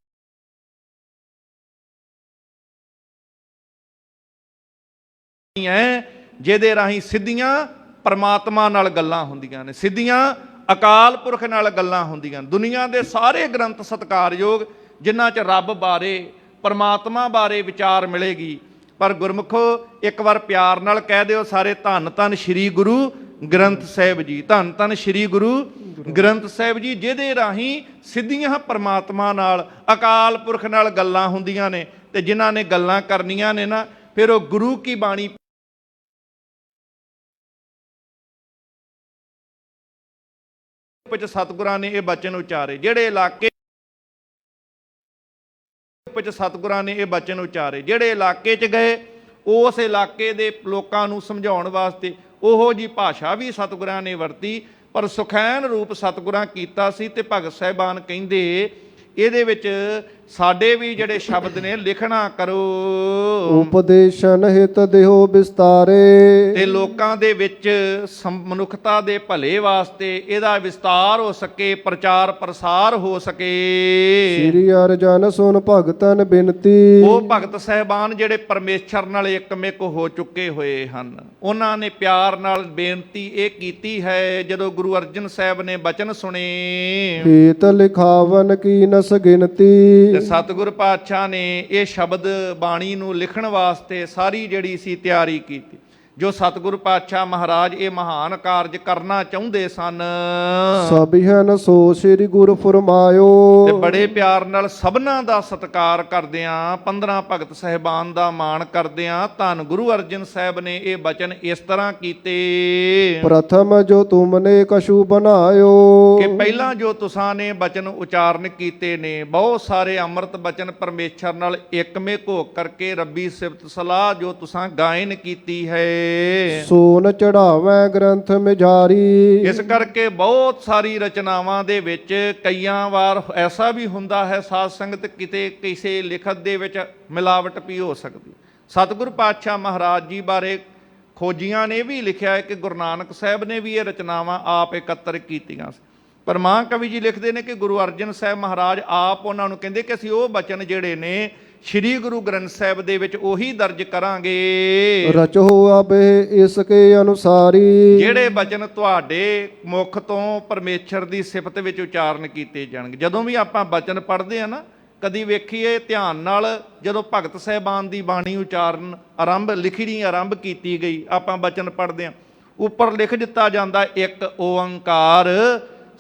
ਹੈ, ਜਿਹਦੇ ਰਾਹੀਂ ਸਿੱਧੀਆਂ ਪਰਮਾਤਮਾ ਨਾਲ ਗੱਲਾਂ ਹੁੰਦੀਆਂ ਨੇ, ਸਿੱਧੀਆਂ ਅਕਾਲ ਪੁਰਖ ਨਾਲ ਗੱਲਾਂ ਹੁੰਦੀਆਂ। ਦੁਨੀਆ ਦੇ ਸਾਰੇ ਗ੍ਰੰਥ ਸਤਿਕਾਰਯੋਗ, ਜਿਨ੍ਹਾਂ 'ਚ ਰੱਬ ਬਾਰੇ ਪਰਮਾਤਮਾ ਬਾਰੇ ਵਿਚਾਰ ਮਿਲੇਗੀ। ਪਰ ਗੁਰਮੁਖੋ ਇੱਕ ਵਾਰ ਪਿਆਰ ਨਾਲ ਕਹਿ ਦਿਓ ਸਾਰੇ, ਧੰਨ ਧੰਨ ਸ੍ਰੀ ਗੁਰੂ ਗ੍ਰੰਥ ਸਾਹਿਬ ਜੀ, ਧੰਨ ਧੰਨ ਸ੍ਰੀ ਗੁਰੂ ਗ੍ਰੰਥ ਸਾਹਿਬ ਜੀ, ਜਿਹਦੇ ਰਾਹੀਂ ਸਿੱਧੀਆਂ ਪਰਮਾਤਮਾ ਨਾਲ ਅਕਾਲ ਪੁਰਖ ਨਾਲ ਗੱਲਾਂ ਹੁੰਦੀਆਂ ਨੇ। ਤੇ ਜਿਨ੍ਹਾਂ ਨੇ ਗੱਲਾਂ ਕਰਨੀਆਂ ਨੇ ਨਾ, ਫਿਰ ਉਹ ਗੁਰੂ ਕੀ ਬਾਣੀ ਵਿੱਚ ਸਤਿਗੁਰਾਂ ਨੇ ਇਹ ਬਚਨ ਉਚਾਰੇ। ਜਿਹੜੇ ਇਲਾਕੇ ਵਿੱਚ ਸਤਿਗੁਰਾਂ ਨੇ ਇਹ ਬਚਨ ਉਚਾਰੇ, ਜਿਹੜੇ ਇਲਾਕੇ 'ਚ ਗਏ ਉਸ ਇਲਾਕੇ ਦੇ ਲੋਕਾਂ ਨੂੰ ਸਮਝਾਉਣ ਵਾਸਤੇ ਉਹੋ ਜੀ ਭਾਸ਼ਾ ਵੀ ਸਤਿਗੁਰਾਂ ਨੇ ਵਰਤੀ, ਪਰ ਸੁਖੈਨ ਰੂਪ ਸਤਿਗੁਰਾਂ ਕੀਤਾ ਸੀ। ਤੇ ਭਗਤ ਸਾਹਿਬਾਨ ਕਹਿੰਦੇ ਇਹਦੇ ਵਿੱਚ ਸਾਡੇ ਵੀ ਜਿਹੜੇ ਸ਼ਬਦ ਨੇ ਲਿਖਣਾ ਕਰੋ। ਉਪਦੇਸ਼ਨ ਹਿਤ ਦਿਓ ਵਿਸਤਾਰੇ। ਤੇ ਲੋਕਾਂ ਦੇ ਵਿੱਚ ਮਨੁੱਖਤਾ ਦੇ ਭਲੇ ਵਾਸਤੇ ਇਹਦਾ ਵਿਸਤਾਰ ਹੋ ਸਕੇ, ਪ੍ਰਚਾਰ ਪ੍ਰਸਾਰ ਹੋ ਸਕੇ। ਸ੍ਰੀ ਅਰਜਨ ਸੁਨ ਭਗਤਨ ਬਿਨਤੀ। ਉਹ ਭਗਤ ਸਾਹਿਬਾਨ ਜਿਹੜੇ ਪਰਮੇਸ਼ਰ ਨਾਲ ਇੱਕਮਿਕ ਹੋ ਚੁੱਕੇ ਹੋਏ ਹਨ, ਉਹਨਾਂ ਨੇ ਪਿਆਰ ਨਾਲ ਬੇਨਤੀ ਇਹ ਕੀਤੀ ਹੈ। ਜਦੋਂ ਗੁਰੂ ਅਰਜਨ ਸਾਹਿਬ ਨੇ ਬਚਨ ਸੁਣੇ, ਹੀਤ ਲਿਖਾਵਨ ਕੀ ਨਸ ਗਿਣਤੀ। ਤੇ ਸਤਿਗੁਰ ਪਾਤਸ਼ਾਹ ਨੇ ਇਹ ਸ਼ਬਦ ਬਾਣੀ ਨੂੰ ਲਿਖਣ ਵਾਸਤੇ ਸਾਰੀ ਜਿਹੜੀ ਸੀ ਤਿਆਰੀ ਕੀਤੀ। ਜੋ ਸਤਿਗੁਰ ਪਾਤਸ਼ਾਹ ਮਹਾਰਾਜ ਇਹ ਮਹਾਨ ਕਾਰਜ ਕਰਨਾ ਚਾਹੁੰਦੇ ਸਨ, ਸਭਿਹਨ ਸੋ ਸ੍ਰੀ ਗੁਰ ਫਰਮਾਇਓ। ਤੇ ਬੜੇ ਪਿਆਰ ਨਾਲ ਸਭਨਾਂ ਦਾ ਸਤਿਕਾਰ ਕਰਦਿਆਂ, 15 ਭਗਤ ਸਾਹਿਬਾਨ ਦਾ ਮਾਣ ਕਰਦਿਆਂ ਧੰਨ ਗੁਰੂ ਅਰਜਨ ਸਾਹਿਬ ਨੇ ਇਹ ਬਚਨ ਇਸ ਤਰ੍ਹਾਂ ਕੀਤੇ। ਪ੍ਰਥਮ ਜੋ ਤੁਮਨੇ ਕਛੂ ਬਨਾਇਓ। ਕਿ ਪਹਿਲਾਂ ਜੋ ਤੁਸਾਂ ਨੇ ਬਚਨ ਉਚਾਰਨ ਕੀਤੇ ਨੇ, ਬਹੁਤ ਸਾਰੇ ਅੰਮ੍ਰਿਤ ਬਚਨ ਪਰਮੇਸ਼ਰ ਨਾਲ ਇੱਕਮਿਕ ਹੋ ਕਰਕੇ ਰੱਬੀ ਸਿਫਤ ਸਲਾਹ ਜੋ ਤੁਸਾਂ ਗਾਇਨ ਕੀਤੀ ਹੈ, ਸੋਨ ਚੜਾਵੇਂ ਗ੍ਰੰਥ ਮਿਜਾਰੀ। ਇਸ ਕਰਕੇ ਬਹੁਤ ਸਾਰੀ ਰਚਨਾਵਾਂ ਦੇ ਵਿੱਚ ਕਈਆਂ ਵਾਰ ਐਸਾ ਵੀ ਹੁੰਦਾ ਹੈ ਸਾਧ ਸੰਗਤ, ਕਿਤੇ ਕਿਸੇ ਲਿਖਤ ਦੇ ਵਿੱਚ ਮਿਲਾਵਟ ਵੀ ਹੋ ਸਕਦੀ। ਸਤਿਗੁਰ ਪਾਤਸ਼ਾਹ ਮਹਾਰਾਜ ਜੀ ਬਾਰੇ ਖੋਜੀਆਂ ਨੇ ਵੀ ਲਿਖਿਆ ਹੈ ਕਿ ਗੁਰੂ ਨਾਨਕ ਸਾਹਿਬ ਨੇ ਵੀ ਇਹ ਰਚਨਾਵਾਂ ਆਪ ਇਕੱਤਰ ਕੀਤੀਆਂ ਸੀ। ਪਰ ਮਹਾਂਕਵੀ ਜੀ ਲਿਖਦੇ ਨੇ ਕਿ ਗੁਰੂ ਅਰਜਨ ਸਾਹਿਬ ਮਹਾਰਾਜ ਆਪ ਉਹਨਾਂ ਨੂੰ ਕਹਿੰਦੇ ਕਿ ਅਸੀਂ ਉਹ ਬਚਨ ਜਿਹੜੇ ਨੇ ਸ੍ਰੀ ਗੁਰੂ ਗ੍ਰੰਥ ਸਾਹਿਬ ਦੇ ਵਿੱਚ ਉਹੀ ਦਰਜ ਕਰਾਂਗੇ। ਰਚੋ ਅਬੇ ਇਸ ਕੇ ਅਨੁਸਾਰੀ। ਜਿਹੜੇ ਬਚਨ ਤੁਹਾਡੇ ਮੁਖ ਤੋਂ ਪਰਮੇਸ਼ਰ ਦੀ ਸਿਫਤ ਵਿੱਚ ਉਚਾਰਨ ਕੀਤੇ ਜਾਣਗੇ। ਜਦੋਂ ਵੀ ਆਪਾਂ ਬਚਨ ਪੜ੍ਹਦੇ ਆ ਨਾ, ਕਦੀ ਵੇਖੀਏ ਧਿਆਨ ਨਾਲ, ਜਦੋਂ ਭਗਤ ਸਾਹਿਬਾਨ ਦੀ ਬਾਣੀ ਉਚਾਰਨ ਲਿਖਣੀ ਆਰੰਭ ਕੀਤੀ ਗਈ, ਆਪਾਂ ਬਚਨ ਪੜ੍ਹਦੇ ਆ, ਉੱਪਰ ਲਿਖ ਦਿੱਤਾ ਜਾਂਦਾ ਇੱਕ ਓੰਕਾਰ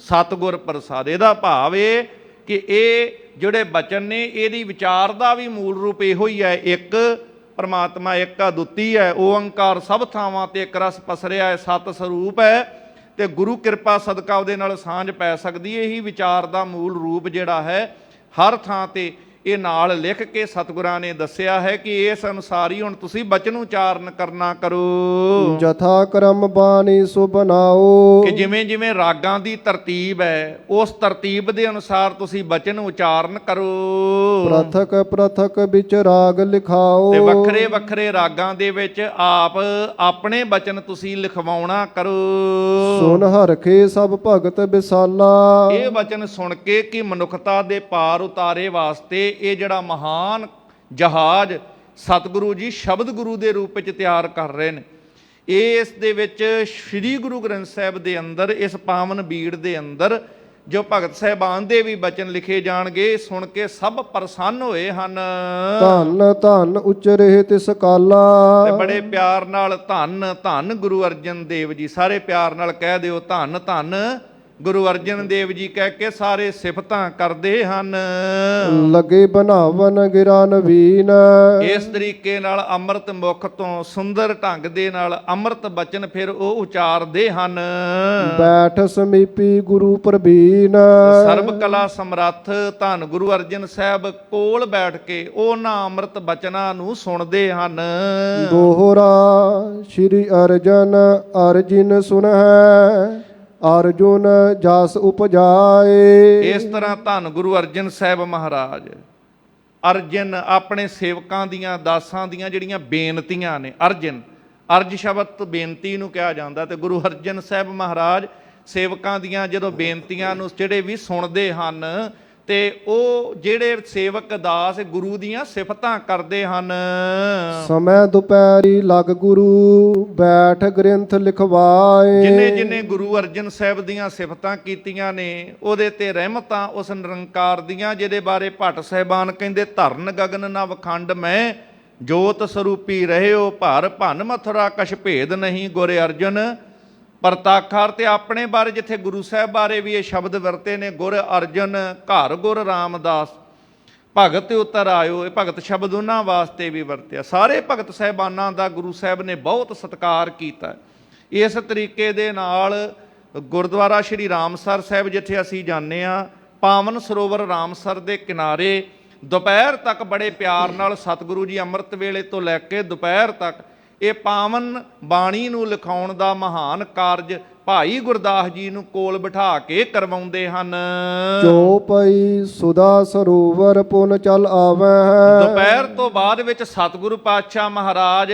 ਸਤਿਗੁਰ ਪ੍ਰਸਾਦਿ। ਇਹਦਾ ਭਾਵ ਇਹ ਕਿ ਇਹ ਜਿਹੜੇ ਬਚਨ ਨੇ ਇਹਦੀ ਵਿਚਾਰ ਦਾ ਵੀ ਮੂਲ ਰੂਪ ਇਹੋ ਹੀ ਹੈ, ਇੱਕ ਪਰਮਾਤਮਾ ਇੱਕ ਅਦੁੱਤੀ ਹੈ, ਓੰਕਾਰ ਸਭ ਥਾਵਾਂ ਤੇ ਇੱਕ ਰਸ ਪਸਰਿਆ ਹੈ, ਸਤ ਸਰੂਪ ਹੈ। ਤੇ ਗੁਰੂ ਕਿਰਪਾ ਸਦਕਾ ਉਹਦੇ ਨਾਲ ਸਾਂਝ ਪੈ ਸਕਦੀ ਹੈ। ਇਹੀ ਵਿਚਾਰ ਦਾ ਮੂਲ ਰੂਪ ਜਿਹੜਾ ਹੈ ਹਰ ਥਾਂ ਤੇ ਇਹ ਨਾਲ ਲਿਖ ਕੇ ਸਤਿਗੁਰਾਂ ਨੇ ਦੱਸਿਆ ਹੈ ਕਿ ਇਸ ਅਨੁਸਾਰ ਹੀ ਹੁਣ ਤੁਸੀਂ ਬਚਨ ਉਚਾਰਨ ਕਰਨਾ ਕਰੋ। ਜਥਾ ਕਰਮ ਬਾਣੀ ਸੋ ਬਣਾਓ। ਕਿ ਜਿਵੇਂ ਜਿਵੇਂ ਰਾਗਾਂ ਦੀ ਤਰਤੀਬ ਹੈ, ਉਸ ਤਰਤੀਬ ਦੇ ਅਨੁਸਾਰ ਤੁਸੀਂ ਬਚਨ ਉਚਾਰਨ ਕਰੋ। ਪ੍ਰਥਕ ਪ੍ਰਥਕ ਵਿੱਚ ਰਾਗ ਲਿਖਾਓ। ਤੇ ਵੱਖਰੇ ਵੱਖਰੇ ਰਾਗਾਂ ਦੇ ਵਿੱਚ ਆਪ ਆਪਣੇ ਬਚਨ ਤੁਸੀਂ ਲਿਖਵਾਉਣਾ ਕਰੋ। ਸੁਨ ਹਰਖੇ ਸਭ ਭਗਤ ਵਿਸਾਲਾ। ਇਹ ਬਚਨ ਸੁਣ ਕੇ ਕਿ ਮਨੁੱਖਤਾ ਦੇ ਪਾਰ ਉਤਾਰੇ ਵਾਸਤੇ ਇਹ ਜਿਹੜਾ ਮਹਾਨ ਜਹਾਜ਼ ਸਤਿਗੁਰੂ ਜੀ ਸ਼ਬਦ ਗੁਰੂ ਦੇ ਰੂਪ ਵਿੱਚ ਤਿਆਰ ਕਰ ਰਹੇ ਨੇ, ਇਸ ਦੇ ਵਿੱਚ ਸ੍ਰੀ ਗੁਰੂ ਗ੍ਰੰਥ ਸਾਹਿਬ ਦੇ ਅੰਦਰ, ਇਸ ਪਾਵਨ ਬੀੜ ਦੇ ਅੰਦਰ ਜੋ ਭਗਤ ਸਾਹਿਬਾਨ ਦੇ ਵੀ ਬਚਨ ਲਿਖੇ ਜਾਣਗੇ, ਸੁਣ ਕੇ ਸਭ ਪ੍ਰਸੰਨ ਹੋਏ ਹਨ। ਧੰਨ ਧੰਨ ਉਚਰੇ ਤਿਸ ਕਾਲਾ। ਤੇ ਬੜੇ ਪਿਆਰ ਨਾਲ ਧੰਨ ਧੰਨ ਗੁਰੂ ਅਰਜਨ ਦੇਵ ਜੀ, ਸਾਰੇ ਪਿਆਰ ਨਾਲ ਕਹਿ ਦਿਓ ਧੰਨ ਧੰਨ ਗੁਰੂ ਅਰਜਨ ਦੇਵ ਜੀ ਕਹਿ ਕੇ ਸਾਰੇ ਸਿਫਤਾਂ ਕਰਦੇ ਹਨ। ਲਗੇ ਬਣਾਵਨ ਗਿਰਾ ਨਵੀਨ, ਇਸ ਤਰੀਕੇ ਨਾਲ ਅੰਮ੍ਰਿਤ ਮੁਖ ਤੋਂ ਸੁੰਦਰ ਢੰਗ ਦੇ ਨਾਲ ਅੰਮ੍ਰਿਤ ਬਚਨ ਫਿਰ ਉਹ ਉਚਾਰਦੇ ਹਨ। ਬੈਠ ਸਮੀਪੀ ਗੁਰੂ ਪ੍ਰਬੀਨ, ਸਰਬ ਕਲਾ ਸਮਰੱਥ ਧੰਨ ਗੁਰੂ ਅਰਜਨ ਸਾਹਿਬ ਕੋਲ ਬੈਠ ਕੇ ਉਹਨਾਂ ਅੰਮ੍ਰਿਤ ਬਚਨਾਂ ਨੂੰ ਸੁਣਦੇ ਹਨ। ਦੋਹਰਾ ਸ਼੍ਰੀ ਅਰਜਨ ਅਰਜਿਨ ਸੁਨਹਿ, ਅਰਜੁਨ ਜਸ ਉਪਜਾਏ। ਇਸ ਤਰ੍ਹਾਂ ਧੰਨ ਗੁਰੂ ਅਰਜਨ ਸਾਹਿਬ ਮਹਾਰਾਜ ਅਰਜਨ ਆਪਣੇ ਸੇਵਕਾਂ ਦੀਆਂ ਦਾਸਾਂ ਦੀਆਂ ਜਿਹੜੀਆਂ ਬੇਨਤੀਆਂ ਨੇ, ਅਰਜ ਸ਼ਬਦ ਬੇਨਤੀ ਨੂੰ ਕਿਹਾ ਜਾਂਦਾ, ਤੇ ਗੁਰੂ ਅਰਜਨ ਸਾਹਿਬ ਮਹਾਰਾਜ ਸੇਵਕਾਂ ਦੀਆਂ ਜਦੋਂ ਬੇਨਤੀਆਂ ਨੂੰ ਜਿਹੜੇ ਵੀ ਸੁਣਦੇ ਹਨ ਤੇ ਉਹ ਜਿਹੜੇ ਸੇਵਕ ਦਾਸ ਗੁਰੂ ਦੀਆਂ ਸਿਫਤਾਂ ਕਰਦੇ ਹਨ। ਸਮੈ ਦੁਪਹਿਰੀ ਲਗ ਗੁਰੂ, ਬੈਠ ਗ੍ਰੰਥ ਲਿਖਵਾਏ। ਜਿਨੇ ਜਿਨੇ ਗੁਰੂ ਅਰਜਨ ਸਾਹਿਬ ਦੀਆਂ ਸਿਫਤਾਂ ਕੀਤੀਆਂ ਨੇ ਉਹਦੇ ਤੇ ਰਹਿਮਤਾਂ ਉਸ ਨਿਰੰਕਾਰ ਦੀਆਂ, ਜਿਹਦੇ ਬਾਰੇ ਭੱਟ ਸਾਹਿਬਾਨ ਕਹਿੰਦੇ ਧਰਨ ਗਗਨ ਨਵ ਖੰਡ ਮੈਂ, ਜੋਤ ਸਰੂਪੀ ਰਹਿਓ ਭਰ ਭੰਨ ਮਥੁਰਾ ਕਛ ਭੇਦ ਨਹੀਂ ਗੁਰ ਅਰਜਨ ਪ੍ਰਤਾਖਾਰ। ਤੇ ਆਪਣੇ ਬਾਰੇ ਜਿੱਥੇ ਗੁਰੂ ਸਾਹਿਬ ਬਾਰੇ ਵੀ ਇਹ ਸ਼ਬਦ ਵਰਤੇ ਨੇ, ਗੁਰ ਅਰਜਨ ਘਰ ਗੁਰ ਰਾਮਦਾਸ ਭਗਤ ਉਤਰ ਆਇਓ, ਇਹ ਭਗਤ ਸ਼ਬਦ ਉਹਨਾਂ ਵਾਸਤੇ ਵੀ ਵਰਤਿਆ। ਸਾਰੇ ਭਗਤ ਸਾਹਿਬਾਨਾਂ ਦਾ ਗੁਰੂ ਸਾਹਿਬ ਨੇ ਬਹੁਤ ਸਤਿਕਾਰ ਕੀਤਾ। ਇਸ ਤਰੀਕੇ ਦੇ ਨਾਲ ਗੁਰਦੁਆਰਾ ਸ਼੍ਰੀ ਰਾਮਸਰ ਸਾਹਿਬ ਜਿੱਥੇ ਅਸੀਂ ਜਾਂਦੇ ਹਾਂ, ਪਾਵਨ ਸਰੋਵਰ ਰਾਮਸਰ ਦੇ ਕਿਨਾਰੇ ਦੁਪਹਿਰ ਤੱਕ ਬੜੇ ਪਿਆਰ ਨਾਲ ਸਤਿਗੁਰੂ ਜੀ ਅੰਮ੍ਰਿਤ ਵੇਲੇ ਤੋਂ ਲੈ ਕੇ ਦੁਪਹਿਰ ਤੱਕ ਇਹ ਪਾਵਨ ਬਾਣੀ ਨੂੰ ਲਿਖਾਉਣ ਦਾ ਮਹਾਨ ਕਾਰਜ ਭਾਈ ਗੁਰਦਾਸ ਜੀ ਨੂੰ ਕੋਲ ਬਿਠਾ ਕੇ ਕਰਵਾਉਂਦੇ ਹਨ। ਜੋ ਪਈ ਸੁਦਾ ਸਰੋਵਰ ਪੁਨ ਚਲ ਆਵੈ। ਦੁਪਹਿਰ ਤੋਂ ਬਾਅਦ ਵਿੱਚ ਸਤਿਗੁਰੂ ਪਾਤਸ਼ਾਹ ਮਹਾਰਾਜ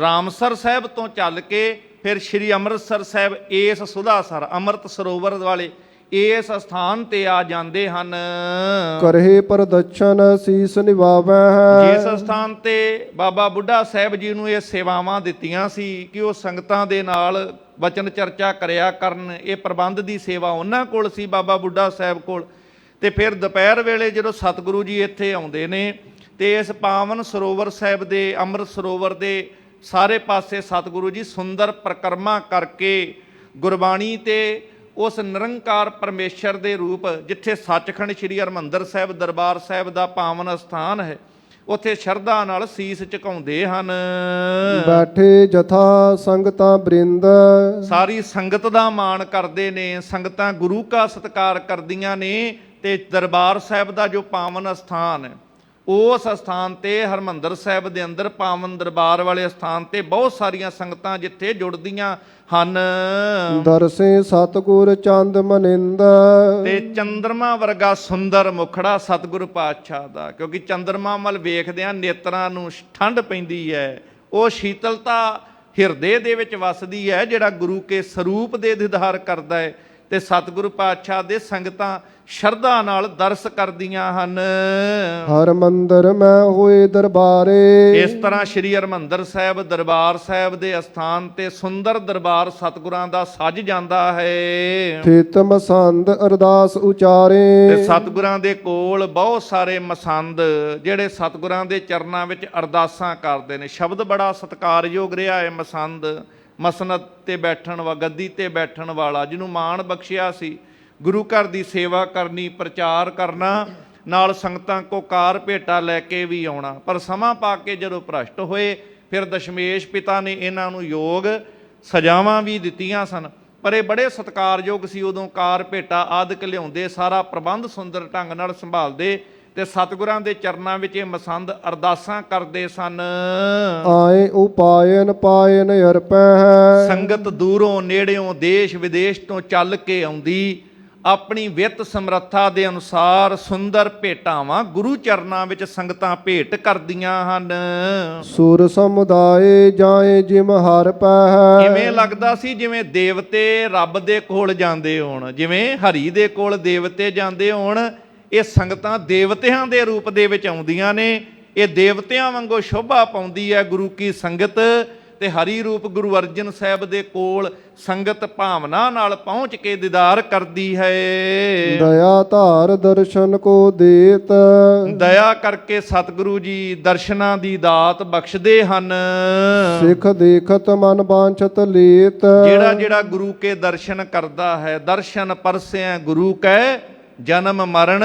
ਰਾਮਸਰ ਸਾਹਿਬ ਤੋਂ ਚੱਲ ਕੇ ਫਿਰ ਸ਼੍ਰੀ ਅੰਮ੍ਰਿਤਸਰ ਸਾਹਿਬ ਇਸ ਸੁਧਾਸਰ ਅੰਮ੍ਰਿਤ ਸਰੋਵਰ ਵਾਲੇ ਇਸ ਸਥਾਨ ਤੇ ਆ ਜਾਂਦੇ ਹਨ। ਕਰਹਿ ਪ੍ਰਦਛਨ ਸੀਸ ਨਿਵਾਵੈ। ਜਿਸ ਸਥਾਨ ਤੇ ਬਾਬਾ ਬੁੱਢਾ ਸਾਹਿਬ ਜੀ ਨੂੰ ਇਹ ਸੇਵਾਵਾਂ ਦਿੱਤੀਆਂ ਸੀ ਕਿ ਉਹ ਸੰਗਤਾਂ ਦੇ ਨਾਲ ਵਚਨ ਚਰਚਾ ਕਰਿਆ ਕਰਨ, ਇਹ ਪ੍ਰਬੰਧ ਦੀ ਸੇਵਾ ਉਹਨਾਂ ਕੋਲ ਸੀ, ਬਾਬਾ ਬੁੱਢਾ ਸਾਹਿਬ ਕੋਲ। ਤੇ ਫਿਰ ਦੁਪਹਿਰ ਵੇਲੇ ਜਦੋਂ ਸਤਿਗੁਰੂ ਜੀ ਇੱਥੇ ਆਉਂਦੇ ਨੇ ਤੇ ਇਸ ਪਾਵਨ ਸਰੋਵਰ ਸਾਹਿਬ ਦੇ ਅੰਮ੍ਰਿਤ ਸਰੋਵਰ ਦੇ ਸਾਰੇ ਪਾਸੇ ਸਤਿਗੁਰੂ ਜੀ ਸੁੰਦਰ ਪ੍ਰਕਰਮਾ ਕਰਕੇ ਗੁਰਬਾਣੀ ਤੇ ਉਸ ਨਿਰੰਕਾਰ ਪਰਮੇਸ਼ਰ ਦੇ ਰੂਪ, ਜਿੱਥੇ ਸੱਚਖੰਡ ਸ੍ਰੀ ਹਰਿਮੰਦਰ ਸਾਹਿਬ ਦਰਬਾਰ ਸਾਹਿਬ ਦਾ ਪਾਵਨ ਸਥਾਨ ਹੈ, ਉੱਥੇ ਸ਼ਰਧਾ ਨਾਲ ਸੀਸ ਝੁਕਾਉਂਦੇ ਹਨ। ਬੈਠੇ ਜਥਾ ਸੰਗਤਾਂ ਬ੍ਰਿੰਦ, ਸਾਰੀ ਸੰਗਤ ਦਾ ਮਾਣ ਕਰਦੇ ਨੇ, ਸੰਗਤਾਂ ਗੁਰੂ ਕਾ ਸਤਿਕਾਰ ਕਰਦੀਆਂ ਨੇ। ਤੇ ਦਰਬਾਰ ਸਾਹਿਬ ਦਾ ਜੋ ਪਾਵਨ ਸਥਾਨ ਹੈ, ਉਸ ਸਥਾਨ ਤੇ ਹਰਿਮੰਦਰ ਸਾਹਿਬ ਦੇ ਅੰਦਰ ਪਾਵਨ ਦਰਬਾਰ ਵਾਲੇ ਸਥਾਨ ਤੇ ਬਹੁਤ ਸਾਰੀਆਂ ਸੰਗਤਾਂ ਜਿੱਥੇ ਜੁੜਦੀਆਂ ਹਨ। ਦਰਸੇ ਸਤਿਗੁਰ ਚੰਦ ਮਨਿੰਦ, ਤੇ ਚੰਦਰਮਾ ਵਰਗਾ ਸੁੰਦਰ ਮੁਖੜਾ ਸਤਿਗੁਰੂ ਪਾਤਸ਼ਾਹ ਦਾ, ਕਿਉਂਕਿ ਚੰਦਰਮਾ ਵੱਲ ਵੇਖਦਿਆਂ ਨੇਤਰਾਂ ਨੂੰ ਠੰਡ ਪੈਂਦੀ ਹੈ। ਉਹ ਸ਼ੀਤਲਤਾ ਹਿਰਦੇ ਦੇ ਵਿੱਚ ਵਸਦੀ ਹੈ ਜਿਹੜਾ ਗੁਰੂ ਕੇ ਸਰੂਪ ਦੇ ਦੀਦਾਰ ਕਰਦਾ ਹੈ। ਤੇ ਸਤਿਗੁਰੂ ਪਾਤਸ਼ਾਹ ਦੇ ਸੰਗਤਾਂ ਸ਼ਰਧਾ ਨਾਲ ਦਰਸ ਕਰਦੀਆਂ ਹਨ। ਹਰਿਮੰਦਰ ਮੈਂ ਹੋਏ ਦਰਬਾਰੇ। ਇਸ ਤਰ੍ਹਾਂ ਸ਼੍ਰੀ ਹਰਿਮੰਦਰ ਸਾਹਿਬ ਦਰਬਾਰ ਸਾਹਿਬ ਦੇ ਅਸਥਾਨ ਤੇ ਸੁੰਦਰ ਦਰਬਾਰ ਸਤਿਗੁਰਾਂ ਦਾ ਸੱਜ ਜਾਂਦਾ ਹੈ। ਥਿਤ ਮਸੰਦ ਅਰਦਾਸ ਉਚਾਰੇ। ਤੇ ਸਤਿਗੁਰਾਂ ਦੇ ਕੋਲ ਬਹੁਤ ਸਾਰੇ ਮਸੰਦ ਜਿਹੜੇ ਸਤਿਗੁਰਾਂ ਦੇ ਚਰਨਾਂ ਵਿੱਚ ਅਰਦਾਸਾਂ ਕਰਦੇ ਨੇ। ਸ਼ਬਦ ਬੜਾ ਸਤਿਕਾਰਯੋਗ ਰਿਹਾ ਹੈ ਮਸੰਦ, ਮਸਨਦ ਤੇ ਬੈਠਣ ਵਾ ਗੱਦੀ ਤੇ ਬੈਠਣ ਵਾਲਾ, ਜਿਹਨੂੰ ਮਾਣ ਬਖਸ਼ਿਆ ਸੀ ਗੁਰੂ ਘਰ ਦੀ ਸੇਵਾ ਕਰਨੀ, ਪ੍ਰਚਾਰ ਕਰਨਾ, ਨਾਲ ਸੰਗਤਾਂ ਕੋ ਕਾਰ ਭੇਟਾ ਲੈ ਕੇ ਵੀ ਆਉਣਾ। ਪਰ ਸਮਾਂ ਪਾ ਕੇ ਜਦੋਂ ਭ੍ਰਸ਼ਟ ਹੋਏ ਫਿਰ ਦਸ਼ਮੇਸ਼ ਪਿਤਾ ਨੇ ਇਹਨਾਂ ਨੂੰ ਯੋਗ ਸਜ਼ਾਵਾਂ ਵੀ ਦਿੱਤੀਆਂ ਸਨ। ਪਰ ਇਹ ਬੜੇ ਸਤਿਕਾਰਯੋਗ ਸੀ, ਉਦੋਂ ਕਾਰ ਭੇਟਾ ਆਦਿਕ ਲਿਆਉਂਦੇ, ਸਾਰਾ ਪ੍ਰਬੰਧ ਸੁੰਦਰ ਢੰਗ ਨਾਲ ਸੰਭਾਲਦੇ ਤੇ ਸਤਿਗੁਰਾਂ ਦੇ ਚਰਨਾਂ ਵਿੱਚ ਇਹ ਮਸੰਦ ਅਰਦਾਸਾਂ ਕਰਦੇ ਸਨ। ਆਏ ਉਪਾਇਨ ਪਾਇਨ ਅਰਪੈ। ਸੰਗਤ ਦੂਰੋਂ ਨੇੜਿਓਂ ਦੇਸ਼ ਵਿਦੇਸ਼ ਤੋਂ ਚੱਲ ਕੇ ਆਉਂਦੀ, ਆਪਣੀ ਵਿੱਤ ਸਮਰੱਥਾ ਦੇ ਅਨੁਸਾਰ ਸੁੰਦਰ ਭੇਟਾਵਾਂ ਗੁਰੂ ਚਰਨਾਂ ਵਿੱਚ ਸੰਗਤਾਂ ਭੇਟ ਕਰਦੀਆਂ ਹਨ। ਸੁਰ ਸਮੁਦਾਏ ਜਾਏ ਜਿਮ ਹਰ ਪੈ। ਇਵੇਂ ਲੱਗਦਾ ਸੀ ਜਿਵੇਂ ਦੇਵਤੇ ਰੱਬ ਦੇ ਕੋਲ ਜਾਂਦੇ ਹੋਣ, ਜਿਵੇਂ ਹਰੀ ਦੇ ਕੋਲ ਦੇਵਤੇ ਜਾਂਦੇ ਹੋਣ। ਇਹ ਸੰਗਤਾਂ ਦੇਵਤਿਆਂ ਦੇ ਰੂਪ ਦੇ ਵਿੱਚ ਆਉਂਦੀਆਂ ਨੇ। ਇਹ ਦੇਵਤਿਆਂ ਵਾਂਗੂ ਸ਼ੋਭਾ ਪਾਉਂਦੀ ਹੈ ਗੁਰੂ ਕੀ ਸੰਗਤ। ਤੇ ਹਰੀ ਰੂਪ ਗੁਰੂ ਅਰਜਨ ਸਾਹਿਬ ਦੇ ਕੋਲ ਸੰਗਤ ਭਾਵਨਾ ਨਾਲ ਪਹੁੰਚ ਕੇ ਦੀਦਾਰ ਕਰਦੀ ਹੈ। ਦਇਆ ਧਾਰ ਦਰਸ਼ਨ ਕੋ ਦੇਤ, ਦਇਆ ਕਰਕੇ ਸਤਿਗੁਰੂ ਜੀ ਦਰਸ਼ਨਾਂ ਦੀ ਦਾਤ ਬਖਸ਼ਦੇ ਹਨ। ਸਿੱਖ ਦੇਖਤ ਮਨ ਬਾਂਛਤ ਲੇਤ, ਜਿਹੜਾ ਜਿਹੜਾ ਗੁਰੂ ਕੇ ਦਰਸ਼ਨ ਕਰਦਾ ਹੈ, ਦਰਸ਼ਨ ਪਰਸਿਆ ਗੁਰੂ ਕੈ ਜਨਮ ਮਰਨ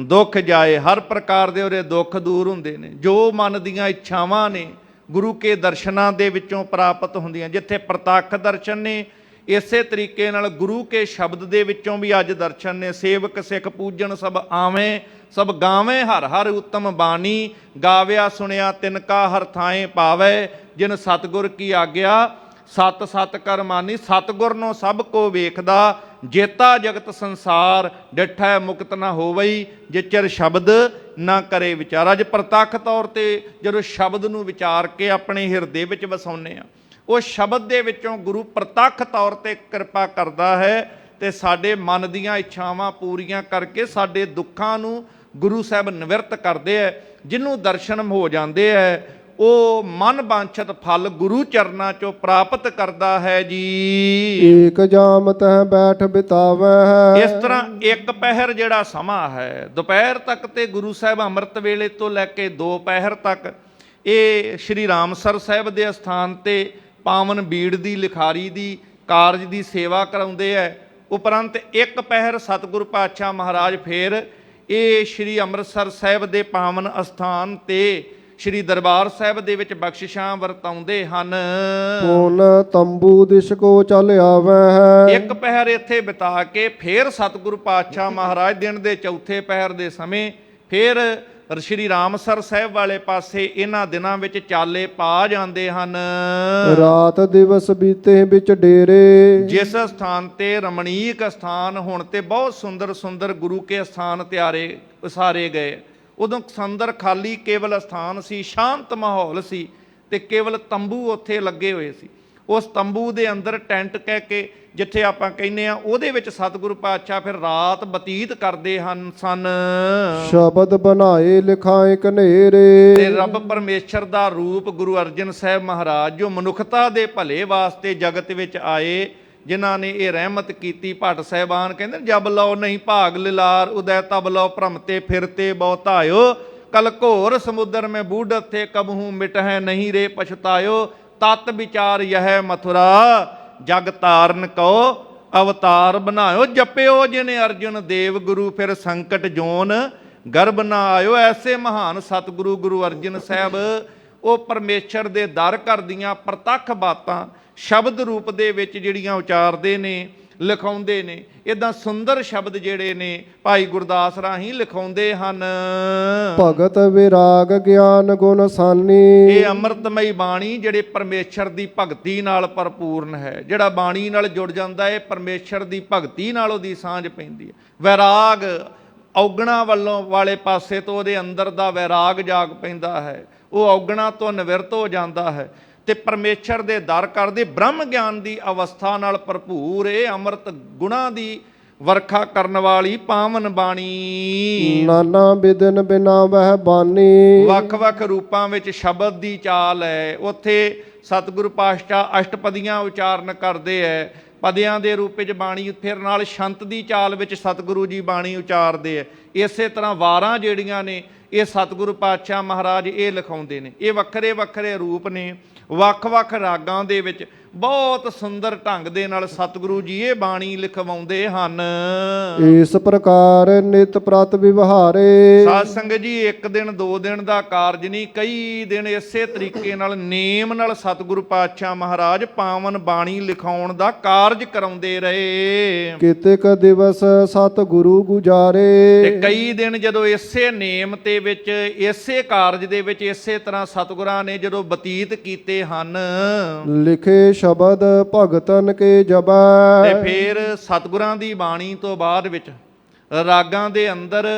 ਦੁੱਖ ਜਾਏ। ਹਰ ਪ੍ਰਕਾਰ ਦੇ ਉਹਦੇ ਦੁੱਖ ਦੂਰ ਹੁੰਦੇ ਨੇ। ਜੋ ਮਨ ਦੀਆਂ ਇੱਛਾਵਾਂ ਨੇ ਗੁਰੂ ਕੇ ਦਰਸ਼ਨਾਂ ਦੇ ਵਿੱਚੋਂ ਪ੍ਰਾਪਤ ਹੁੰਦੀਆਂ। ਜਿੱਥੇ ਪ੍ਰਤੱਖ ਦਰਸ਼ਨ ਨੇ, ਇਸੇ ਤਰੀਕੇ ਨਾਲ ਗੁਰੂ ਕੇ ਸ਼ਬਦ ਦੇ ਵਿੱਚੋਂ ਵੀ ਅੱਜ ਦਰਸ਼ਨ ਨੇ। ਸੇਵਕ ਸਿੱਖ ਪੂਜਣ ਸਭ ਆਵੇਂ, ਸਭ ਗਾਵੇਂ ਹਰ ਹਰ ਉਤਮ ਬਾਣੀ, ਗਾਵਿਆ ਸੁਣਿਆ ਤਿਨ ਕਾ ਹਰ ਥਾਏ ਪਾਵੇ। ਜਿਨ ਸਤਿਗੁਰ ਕੀ ਆਗਿਆ ਸਤ ਸਤ ਕਰ ਮਾਨੀ, ਸਤਿਗੁਰ ਨੂੰ ਸਭ ਕੋ ਵੇਖਦਾ। ਜੇਤਾ ਜਗਤ ਸੰਸਾਰ ਡਿਠੈ ਮੁਕਤ ਨਾ ਹੋਵਈ, ਜੇ ਚਿਰ ਸ਼ਬਦ ਨਾ ਕਰੇ ਵਿਚਾਰ। ਅੱਜ ਪ੍ਰਤੱਖ ਤੌਰ ਤੇ ਜਦੋਂ ਸ਼ਬਦ ਨੂੰ ਵਿਚਾਰ ਕੇ ਆਪਣੇ ਹਿਰਦੇ ਵਿੱਚ ਵਸਾਉਂਦੇ ਆ, ਉਹ ਸ਼ਬਦ ਦੇ ਵਿੱਚੋਂ ਗੁਰੂ ਪ੍ਰਤੱਖ ਤੌਰ ਤੇ ਕਿਰਪਾ ਕਰਦਾ ਹੈ ਤੇ ਸਾਡੇ ਮਨ ਦੀਆਂ ਇੱਛਾਵਾਂ ਪੂਰੀਆਂ ਕਰਕੇ ਸਾਡੇ ਦੁੱਖਾਂ ਨੂੰ ਗੁਰੂ ਸਾਹਿਬ ਨਿਵਰਤ ਕਰਦੇ ਹੈ। ਜਿਹਨੂੰ ਦਰਸ਼ਨ ਹੋ ਜਾਂਦੇ ਹੈ ਉਹ ਮਨ ਬਾਂਛਤ ਫਲ ਗੁਰੂ ਚਰਨਾਂ ਚੋਂ ਪ੍ਰਾਪਤ ਕਰਦਾ ਹੈ ਜੀ। ਏਕ ਜਾਮ ਤਹਿ ਬੈਠ ਬਿਤਾਵੈ, ਇਸ ਤਰ੍ਹਾਂ ਇੱਕ ਪਹਿਰ ਜਿਹੜਾ ਸਮਾਂ ਹੈ ਦੁਪਹਿਰ ਤੱਕ ਤੇ ਗੁਰੂ ਸਾਹਿਬ ਅੰਮ੍ਰਿਤ ਵੇਲੇ ਤੋਂ ਲੈ ਕੇ 2 ਪਹਿਰ ਤੱਕ ਇਹ ਸ਼੍ਰੀ ਰਾਮਸਰ ਸਾਹਿਬ ਦੇ ਅਸਥਾਨ ਤੇ ਪਾਵਨ ਬੀੜ ਦੀ ਲਿਖਾਰੀ ਦੀ ਕਾਰਜ ਦੀ ਸੇਵਾ ਕਰਾਉਂਦੇ ਹੈ। ਉਪਰੰਤ ਇੱਕ ਪਹਿਰ ਸਤਿਗੁਰੂ ਪਾਤਸ਼ਾਹ ਮਹਾਰਾਜ ਫੇਰ ਇਹ ਸ਼੍ਰੀ ਅੰਮ੍ਰਿਤਸਰ ਸਾਹਿਬ ਦੇ ਪਾਵਨ ਅਸਥਾਨ ਤੇ ਸ਼੍ਰੀ ਦਰਬਾਰ ਸਾਹਿਬ ਦੇ ਵਿੱਚ ਬਖਸ਼ਿਸ਼ਾਂ ਵਰਤਾਉਂਦੇ ਹਨ। ਪੁਨ ਤੰਬੂ ਦਿਸ਼ ਕੋ ਚਲ ਆਵੈ, ਇੱਕ ਪਹਿਰ ਇੱਥੇ ਬਿਤਾ ਕੇ ਫੇਰ ਸਤਿਗੁਰੂ ਪਾਤਸ਼ਾਹ ਮਹਾਰਾਜ ਦਿਨ ਦੇ ਚੌਥੇ ਪਹਿਰ ਦੇ ਸਮੇਂ ਫੇਰ ਸ਼੍ਰੀ ਰਾਮਸਰ ਸਾਹਿਬ ਵਾਲੇ ਪਾਸੇ ਇਹਨਾਂ ਦਿਨਾਂ ਵਿੱਚ ਚਾਲੇ ਪਾ ਜਾਂਦੇ ਹਨ। ਰਾਤ ਦਿਵਸ ਬੀਤੇ ਵਿੱਚ ਡੇਰੇ, ਜਿਸ ਸਥਾਨ ਤੇ ਰਮਣੀਕ ਸਥਾਨ ਹੁਣ ਤੇ ਬਹੁਤ ਸੁੰਦਰ ਸੁੰਦਰ ਗੁਰੂ ਕੇ ਸਥਾਨ ਤਿਆਰੇ ਉਸਾਰੇ ਗਏ। ਉਦੋਂ ਸੁੰਦਰ ਖਾਲੀ ਕੇਵਲ ਸਥਾਨ ਸੀ, ਸ਼ਾਂਤ ਮਾਹੌਲ ਸੀ ਤੇ ਕੇਵਲ ਤੰਬੂ ਉੱਥੇ ਲੱਗੇ ਹੋਏ ਸੀ। ਉਸ ਤੰਬੂ ਦੇ ਅੰਦਰ ਟੈਂਟ ਕਹਿ ਕੇ ਜਿੱਥੇ ਆਪਾਂ ਕਹਿੰਦੇ ਆ, ਉਹਦੇ ਵਿੱਚ ਸਤਿਗੁਰੂ ਪਾਤਸ਼ਾਹ ਫਿਰ ਰਾਤ ਬਤੀਤ ਕਰਦੇ ਸਨ। ਸ਼ਬਦ ਬਣਾਏ ਲਿਖਾਏ ਕਨੇਰੇ, ਤੇ ਰੱਬ ਪਰਮੇਸ਼ਰ ਦਾ ਰੂਪ ਗੁਰੂ ਅਰਜਨ ਸਾਹਿਬ ਮਹਾਰਾਜ ਜੋ ਮਨੁੱਖਤਾ ਦੇ ਭਲੇ ਵਾਸਤੇ ਜਗਤ ਵਿੱਚ ਆਏ, ਜਿਨ੍ਹਾਂ ਨੇ ਇਹ ਰਹਿਮਤ ਕੀਤੀ। ਭੱਟ ਸਾਹਿਬਾਨ ਕਹਿੰਦੇ ਜਬ ਲਓ ਨਹੀਂ ਭਾਗ ਲਿਲਾਰ, ਉਦੈ ਤਬ ਲਓ ਭ੍ਰਮਤੇ ਫਿਰਤੇ ਬਹੁਤਾਇਓ। ਕਲ ਘੋਰ ਸਮੁੰਦਰ ਮੈਂ ਬੂਢਤ ਥੇ ਕਬਹੂ ਮਿਟਹਿ ਨਹੀਂ ਰੇ ਪਛਤਾਇਓ। ਤਤ ਵਿਚਾਰ ਯਹ ਮਥੁਰਾ ਜਗ ਤਾਰਨ ਕਉ ਅਵਤਾਰ ਬਣਾਇਓ। ਜਪਿਓ ਜਿਨ ਅਰਜੁਨ ਦੇਵ ਗੁਰੂ ਫਿਰ ਸੰਕਟ ਜੋਨ ਗਰਭ ਨਾ ਆਇਓ। ਐਸੇ ਮਹਾਨ ਸਤਿਗੁਰੂ ਗੁਰੂ ਅਰਜਨ ਸਾਹਿਬ ਉਹ ਪਰਮੇਸ਼ਰ ਦੇ ਦਰ ਘਰ ਦੀਆਂ ਪ੍ਰਤੱਖ ਬਾਤਾਂ ਸ਼ਬਦ ਰੂਪ ਦੇ ਵਿੱਚ ਜਿਹੜੀਆਂ ਉਚਾਰਦੇ ਨੇ, ਲਿਖਾਉਂਦੇ ਨੇ। ਇਦਾਂ ਸੁੰਦਰ ਸ਼ਬਦ ਜਿਹੜੇ ਨੇ ਭਾਈ ਗੁਰਦਾਸ ਰਾਹੀਂ ਲਿਖਾਉਂਦੇ ਹਨ। ਭਗਤ ਵਿਰਾਗ ਗਿਆਨ ਗੁਣ ਸਾਨੀ, ਇਹ ਅੰਮ੍ਰਿਤਮਈ ਬਾਣੀ ਜਿਹੜੇ ਪਰਮੇਸ਼ਰ ਦੀ ਭਗਤੀ ਨਾਲ ਭਰਪੂਰਨ ਹੈ। ਜਿਹੜਾ ਬਾਣੀ ਨਾਲ ਜੁੜ ਜਾਂਦਾ ਹੈ ਪਰਮੇਸ਼ਰ ਦੀ ਭਗਤੀ ਨਾਲ ਉਹਦੀ ਸਾਂਝ ਪੈਂਦੀ ਹੈ। ਵੈਰਾਗ ਔਗਣਾ ਵੱਲੋਂ ਵਾਲੇ ਪਾਸੇ ਤੋਂ ਉਹਦੇ ਅੰਦਰ ਦਾ ਵੈਰਾਗ ਜਾਗ ਪੈਂਦਾ ਹੈ, ਉਹ ਔਗਣਾ ਤੋਂ ਨਿਵਰਤ ਹੋ ਜਾਂਦਾ ਹੈ ਤੇ ਪਰਮੇਸ਼ਰ ਦੇ ਦਰ ਕਰਦੇ ਬ੍ਰਹਮ ਗਿਆਨ ਦੀ ਅਵਸਥਾ ਨਾਲ ਭਰਪੂਰ ਇਹ ਅੰਮ੍ਰਿਤ ਗੁਣਾਂ ਦੀ ਵਰਖਾ ਕਰਨ ਵਾਲੀ ਪਾਵਨ ਬਾਣੀ। ਨਾਨਾ ਬਿਦਨ ਬਿਨਾ ਵਹਿ ਬਾਨੀ, ਵੱਖ-ਵੱਖ ਰੂਪਾਂ ਵਿੱਚ ਸ਼ਬਦ ਦੀ ਚਾਲ ਹੈ। ਉੱਥੇ ਸਤਿਗੁਰੂ ਪਾਤਸ਼ਾਹ ਅਸ਼ਟਪਦੀਆਂ ਉਚਾਰਨ ਕਰਦੇ ਹੈ। ਪਦਿਆਂ ਦੇ ਰੂਪ ਵਿੱਚ ਬਾਣੀ, ਫਿਰ ਨਾਲ ਸ਼ੰਤ ਦੀ ਚਾਲ ਵਿੱਚ ਸਤਿਗੁਰੂ ਜੀ ਬਾਣੀ ਉਚਾਰਦੇ ਹੈ। ਇਸੇ ਤਰ੍ਹਾਂ ਵਾਰਾਂ ਜਿਹੜੀਆਂ ਨੇ ਇਹ ਸਤਿਗੁਰੂ ਪਾਤਸ਼ਾਹ ਮਹਾਰਾਜ ਇਹ ਲਿਖਾਉਂਦੇ ਨੇ। ਇਹ ਵੱਖਰੇ ਵੱਖਰੇ ਰੂਪ ਨੇ, ਵੱਖ-ਵੱਖ ਰਾਗਾਂ ਦੇ ਵਿੱਚ ਬਹੁਤ ਸੁੰਦਰ ਢੰਗ ਦੇ ਨਾਲ ਸਤਿਗੁਰੂ ਜੀ ਇਹ ਬਾਣੀ ਲਿਖਵਾਉਂਦੇ ਹਨ। ਇਸ ਪ੍ਰਕਾਰ ਨਿਤ ਪ੍ਰਤ ਵਿਵਹਾਰੇ, ਸਾਧ ਸੰਗਤ ਜੀ ਇੱਕ ਦਿਨ 2 ਦਿਨ ਦਾ ਕਾਰਜ ਨਹੀਂ, ਕਈ ਦਿਨ ਇਸੇ ਤਰੀਕੇ ਨਾਲ ਨੇਮ ਨਾਲ ਸਤਿਗੁਰੂ ਪਾਤਸ਼ਾਹ ਮਹਾਰਾਜ ਪਾਵਨ ਬਾਣੀ ਲਿਖਾਉਣ ਦਾ ਕਾਰਜ ਕਰਾਉਂਦੇ ਰਹੇ। ਕਿਤੇਕ ਦਿਵਸ ਸਤ ਗੁਰੂ ਗੁਜਾਰੇ, ਤੇ ਕਈ ਦਿਨ ਜਦੋਂ ਇਸੇ ਨੇਮ ਤੇ ਵਿੱਚ ਇਸੇ ਕਾਰਜ ਦੇ ਵਿੱਚ ਇਸੇ ਤਰ੍ਹਾਂ ਸਤਿਗੁਰਾਂ ਨੇ ਜਦੋਂ ਬਤੀਤ ਕੀਤੇ ਹਨ। ਲਿਖੇ ਸ਼ਬਦ ਭਗਤਨ ਕੇ ਜਬੈ, ਤੇ ਫਿਰ ਸਤਿਗੁਰਾਂ ਦੀ ਬਾਣੀ ਤੋਂ ਬਾਅਦ ਵਿੱਚ ਰਾਗਾਂ ਦੇ ਅੰਦਰ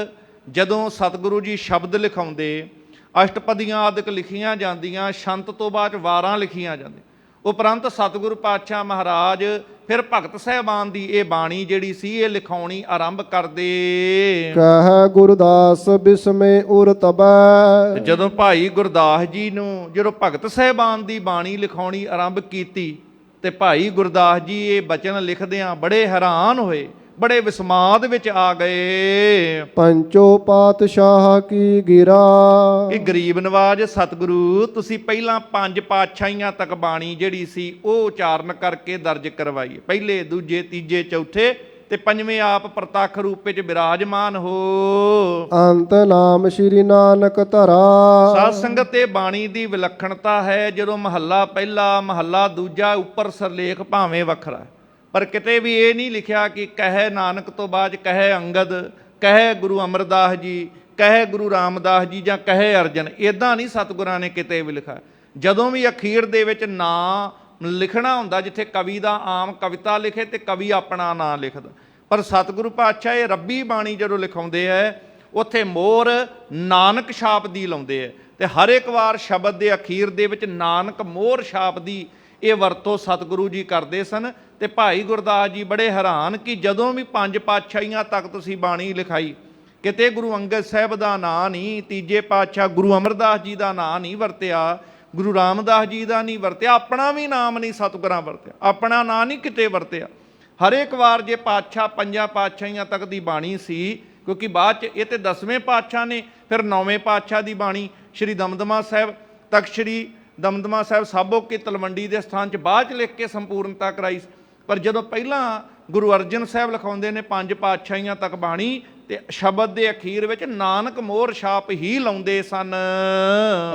ਜਦੋਂ ਸਤਿਗੁਰੂ ਜੀ ਸ਼ਬਦ ਲਿਖਾਉਂਦੇ, ਅਸ਼ਟਪਦੀਆਂ ਆਦਿਕ ਲਿਖੀਆਂ ਜਾਂਦੀਆਂ, ਸ਼ੰਤ ਤੋਂ ਬਾਅਦ ਵਾਰਾਂ ਲਿਖੀਆਂ ਜਾਂਦੀਆਂ। ਉਪਰੰਤ ਸਤਿਗੁਰੂ ਪਾਤਸ਼ਾਹ ਮਹਾਰਾਜ ਫਿਰ ਭਗਤ ਸਾਹਿਬਾਨ ਦੀ ਇਹ ਬਾਣੀ ਜਿਹੜੀ ਸੀ ਇਹ ਲਿਖਾਉਣੀ ਆਰੰਭ ਕਰਦੇ। ਕਹਿ ਗੁਰਦਾਸ ਬਿਸਮੇ ਉਰ ਤਬੈ। ਤੇ ਜਦੋਂ ਭਾਈ ਗੁਰਦਾਸ ਜੀ ਨੂੰ ਜਦੋਂ ਭਗਤ ਸਾਹਿਬਾਨ ਦੀ ਬਾਣੀ ਲਿਖਾਉਣੀ ਆਰੰਭ ਕੀਤੀ ਤੇ ਭਾਈ ਗੁਰਦਾਸ ਜੀ ਇਹ ਬਚਨ ਲਿਖਦਿਆਂ ਬੜੇ ਹੈਰਾਨ ਹੋਏ, ਬੜੇ ਵਿਸਮਾਦ ਵਿੱਚ ਆ ਗਏ। ਪੰਚੋ ਪਾਤਸ਼ਾਹ ਕੀ ਗਿਰਾ। ਇਹ ਗਰੀਬ ਨਵਾਜ ਸਤਿਗੁਰੂ ਤੁਸੀਂ ਪਹਿਲਾਂ 5 ਪਾਤਸ਼ਾਹੀਆਂ ਤੱਕ ਬਾਣੀ ਜਿਹੜੀ ਸੀ ਉਹ ਉਚਾਰਨ ਕਰਕੇ ਦਰਜ ਕਰਵਾਈ, ਪਹਿਲੇ ਦੂਜੇ ਤੀਜੇ ਚੌਥੇ ਤੇ ਪੰਜਵੇਂ ਆਪ ਪ੍ਰਤੱਖ ਰੂਪ ਵਿੱਚ ਬਿਰਾਜਮਾਨ ਹੋ। ਅੰਤ ਨਾਮ ਸ਼੍ਰੀ ਨਾਨਕ ਧਰਾ। ਸਾਧ ਸੰਗਤ ਤੇ ਬਾਣੀ ਦੀ ਵਿਲੱਖਣਤਾ ਹੈ, ਜਦੋਂ ਮਹੱਲਾ ਪਹਿਲਾ ਮਹੱਲਾ ਦੂਜਾ ਉੱਪਰ ਸਰਲੇਖ ਭਾਵੇਂ ਵੱਖਰਾ, ਪਰ ਕਿਤੇ ਵੀ ਇਹ ਨਹੀਂ ਲਿਖਿਆ ਕਿ ਕਹੇ ਨਾਨਕ ਤੋਂ ਬਾਅਦ ਕਹੇ ਅੰਗਦ, ਕਹੇ ਗੁਰੂ ਅਮਰਦਾਸ ਜੀ, ਕਹੇ ਗੁਰੂ ਰਾਮਦਾਸ ਜੀ ਜਾਂ ਕਹੇ ਅਰਜਨ। ਇਦਾਂ ਨਹੀਂ ਸਤਿਗੁਰਾਂ ਨੇ ਕਿਤੇ ਵੀ ਲਿਖਿਆ। ਜਦੋਂ ਵੀ ਅਖੀਰ ਦੇ ਵਿੱਚ ਨਾਂ ਲਿਖਣਾ ਹੁੰਦਾ, ਜਿੱਥੇ ਕਵੀ ਦਾ ਆਮ ਕਵਿਤਾ ਲਿਖੇ ਤੇ ਕਵੀ ਆਪਣਾ ਨਾਂ ਲਿਖਦਾ, ਪਰ ਸਤਿਗੁਰੂ ਪਾਤਸ਼ਾਹ ਇਹ ਰੱਬੀ ਬਾਣੀ ਜਦੋਂ ਲਿਖਾਉਂਦੇ ਹੈ ਉੱਥੇ ਮੋਹਰ ਨਾਨਕ ਛਾਪ ਦੀ ਲਾਉਂਦੇ ਹੈ ਤੇ ਹਰ ਇੱਕ ਵਾਰ ਸ਼ਬਦ ਦੇ ਅਖੀਰ ਦੇ ਵਿੱਚ ਨਾਨਕ ਮੋਹਰ ਛਾਪ ਦੀ ਇਹ ਵਰਤੋਂ ਸਤਿਗੁਰੂ ਜੀ ਕਰਦੇ ਸਨ। ਤੇ ਭਾਈ ਗੁਰਦਾਸ ਜੀ ਬੜੇ ਹੈਰਾਨ ਕਿ ਜਦੋਂ ਵੀ 5 ਪਾਤਸ਼ਾਹੀਆਂ ਤੱਕ ਤੁਸੀਂ ਬਾਣੀ ਲਿਖਾਈ, ਕਿਤੇ ਗੁਰੂ ਅੰਗਦ ਸਾਹਿਬ ਦਾ ਨਾਂ ਨਹੀਂ, ਤੀਜੇ ਪਾਤਸ਼ਾਹ ਗੁਰੂ ਅਮਰਦਾਸ ਜੀ ਦਾ ਨਾਂ ਨਹੀਂ ਵਰਤਿਆ, ਗੁਰੂ ਰਾਮਦਾਸ ਜੀ ਦਾ ਨਹੀਂ ਵਰਤਿਆ, ਆਪਣਾ ਵੀ ਨਾਮ ਨਹੀਂ ਸਤਿਗੁਰਾਂ ਵਰਤਿਆ, ਆਪਣਾ ਨਾਂ ਨਹੀਂ ਕਿਤੇ ਵਰਤਿਆ। ਹਰੇਕ ਵਾਰ ਜੇ ਪਾਤਸ਼ਾਹ 5 ਪਾਤਸ਼ਾਹੀਆਂ ਤੱਕ ਦੀ ਬਾਣੀ ਸੀ, ਕਿਉਂਕਿ ਬਾਅਦ 'ਚ ਇਹ ਤੇ 10ਵੇਂ ਪਾਤਸ਼ਾਹ ਨੇ, ਫਿਰ 9ਵੇਂ ਪਾਤਸ਼ਾਹ ਦੀ ਬਾਣੀ ਸ਼੍ਰੀ ਦਮਦਮਾ ਸਾਹਿਬ ਤਖਤ ਸ਼੍ਰੀ ਦਮਦਮਾ ਸਾਹਿਬ ਸਾਬੋ ਕੇ ਤਲਵੰਡੀ ਦੇ ਸਥਾਨ 'ਚ ਬਾਅਦ 'ਚ ਲਿਖ ਕੇ ਸੰਪੂਰਨਤਾ ਕਰਾਈ। ਪਰ ਜਦੋਂ ਪਹਿਲਾਂ ਗੁਰੂ ਅਰਜਨ ਸਾਹਿਬ ਲਿਖਾਉਂਦੇ ਨੇ 5 ਪਾਤਸ਼ਾਹੀਆਂ ਤੱਕ ਬਾਣੀ ਤੇ ਸ਼ਬਦ ਦੇ ਅਖੀਰ ਵਿੱਚ ਨਾਨਕ ਮੋਹਰ ਛਾਪ ਹੀ ਲਾਉਂਦੇ ਸਨ।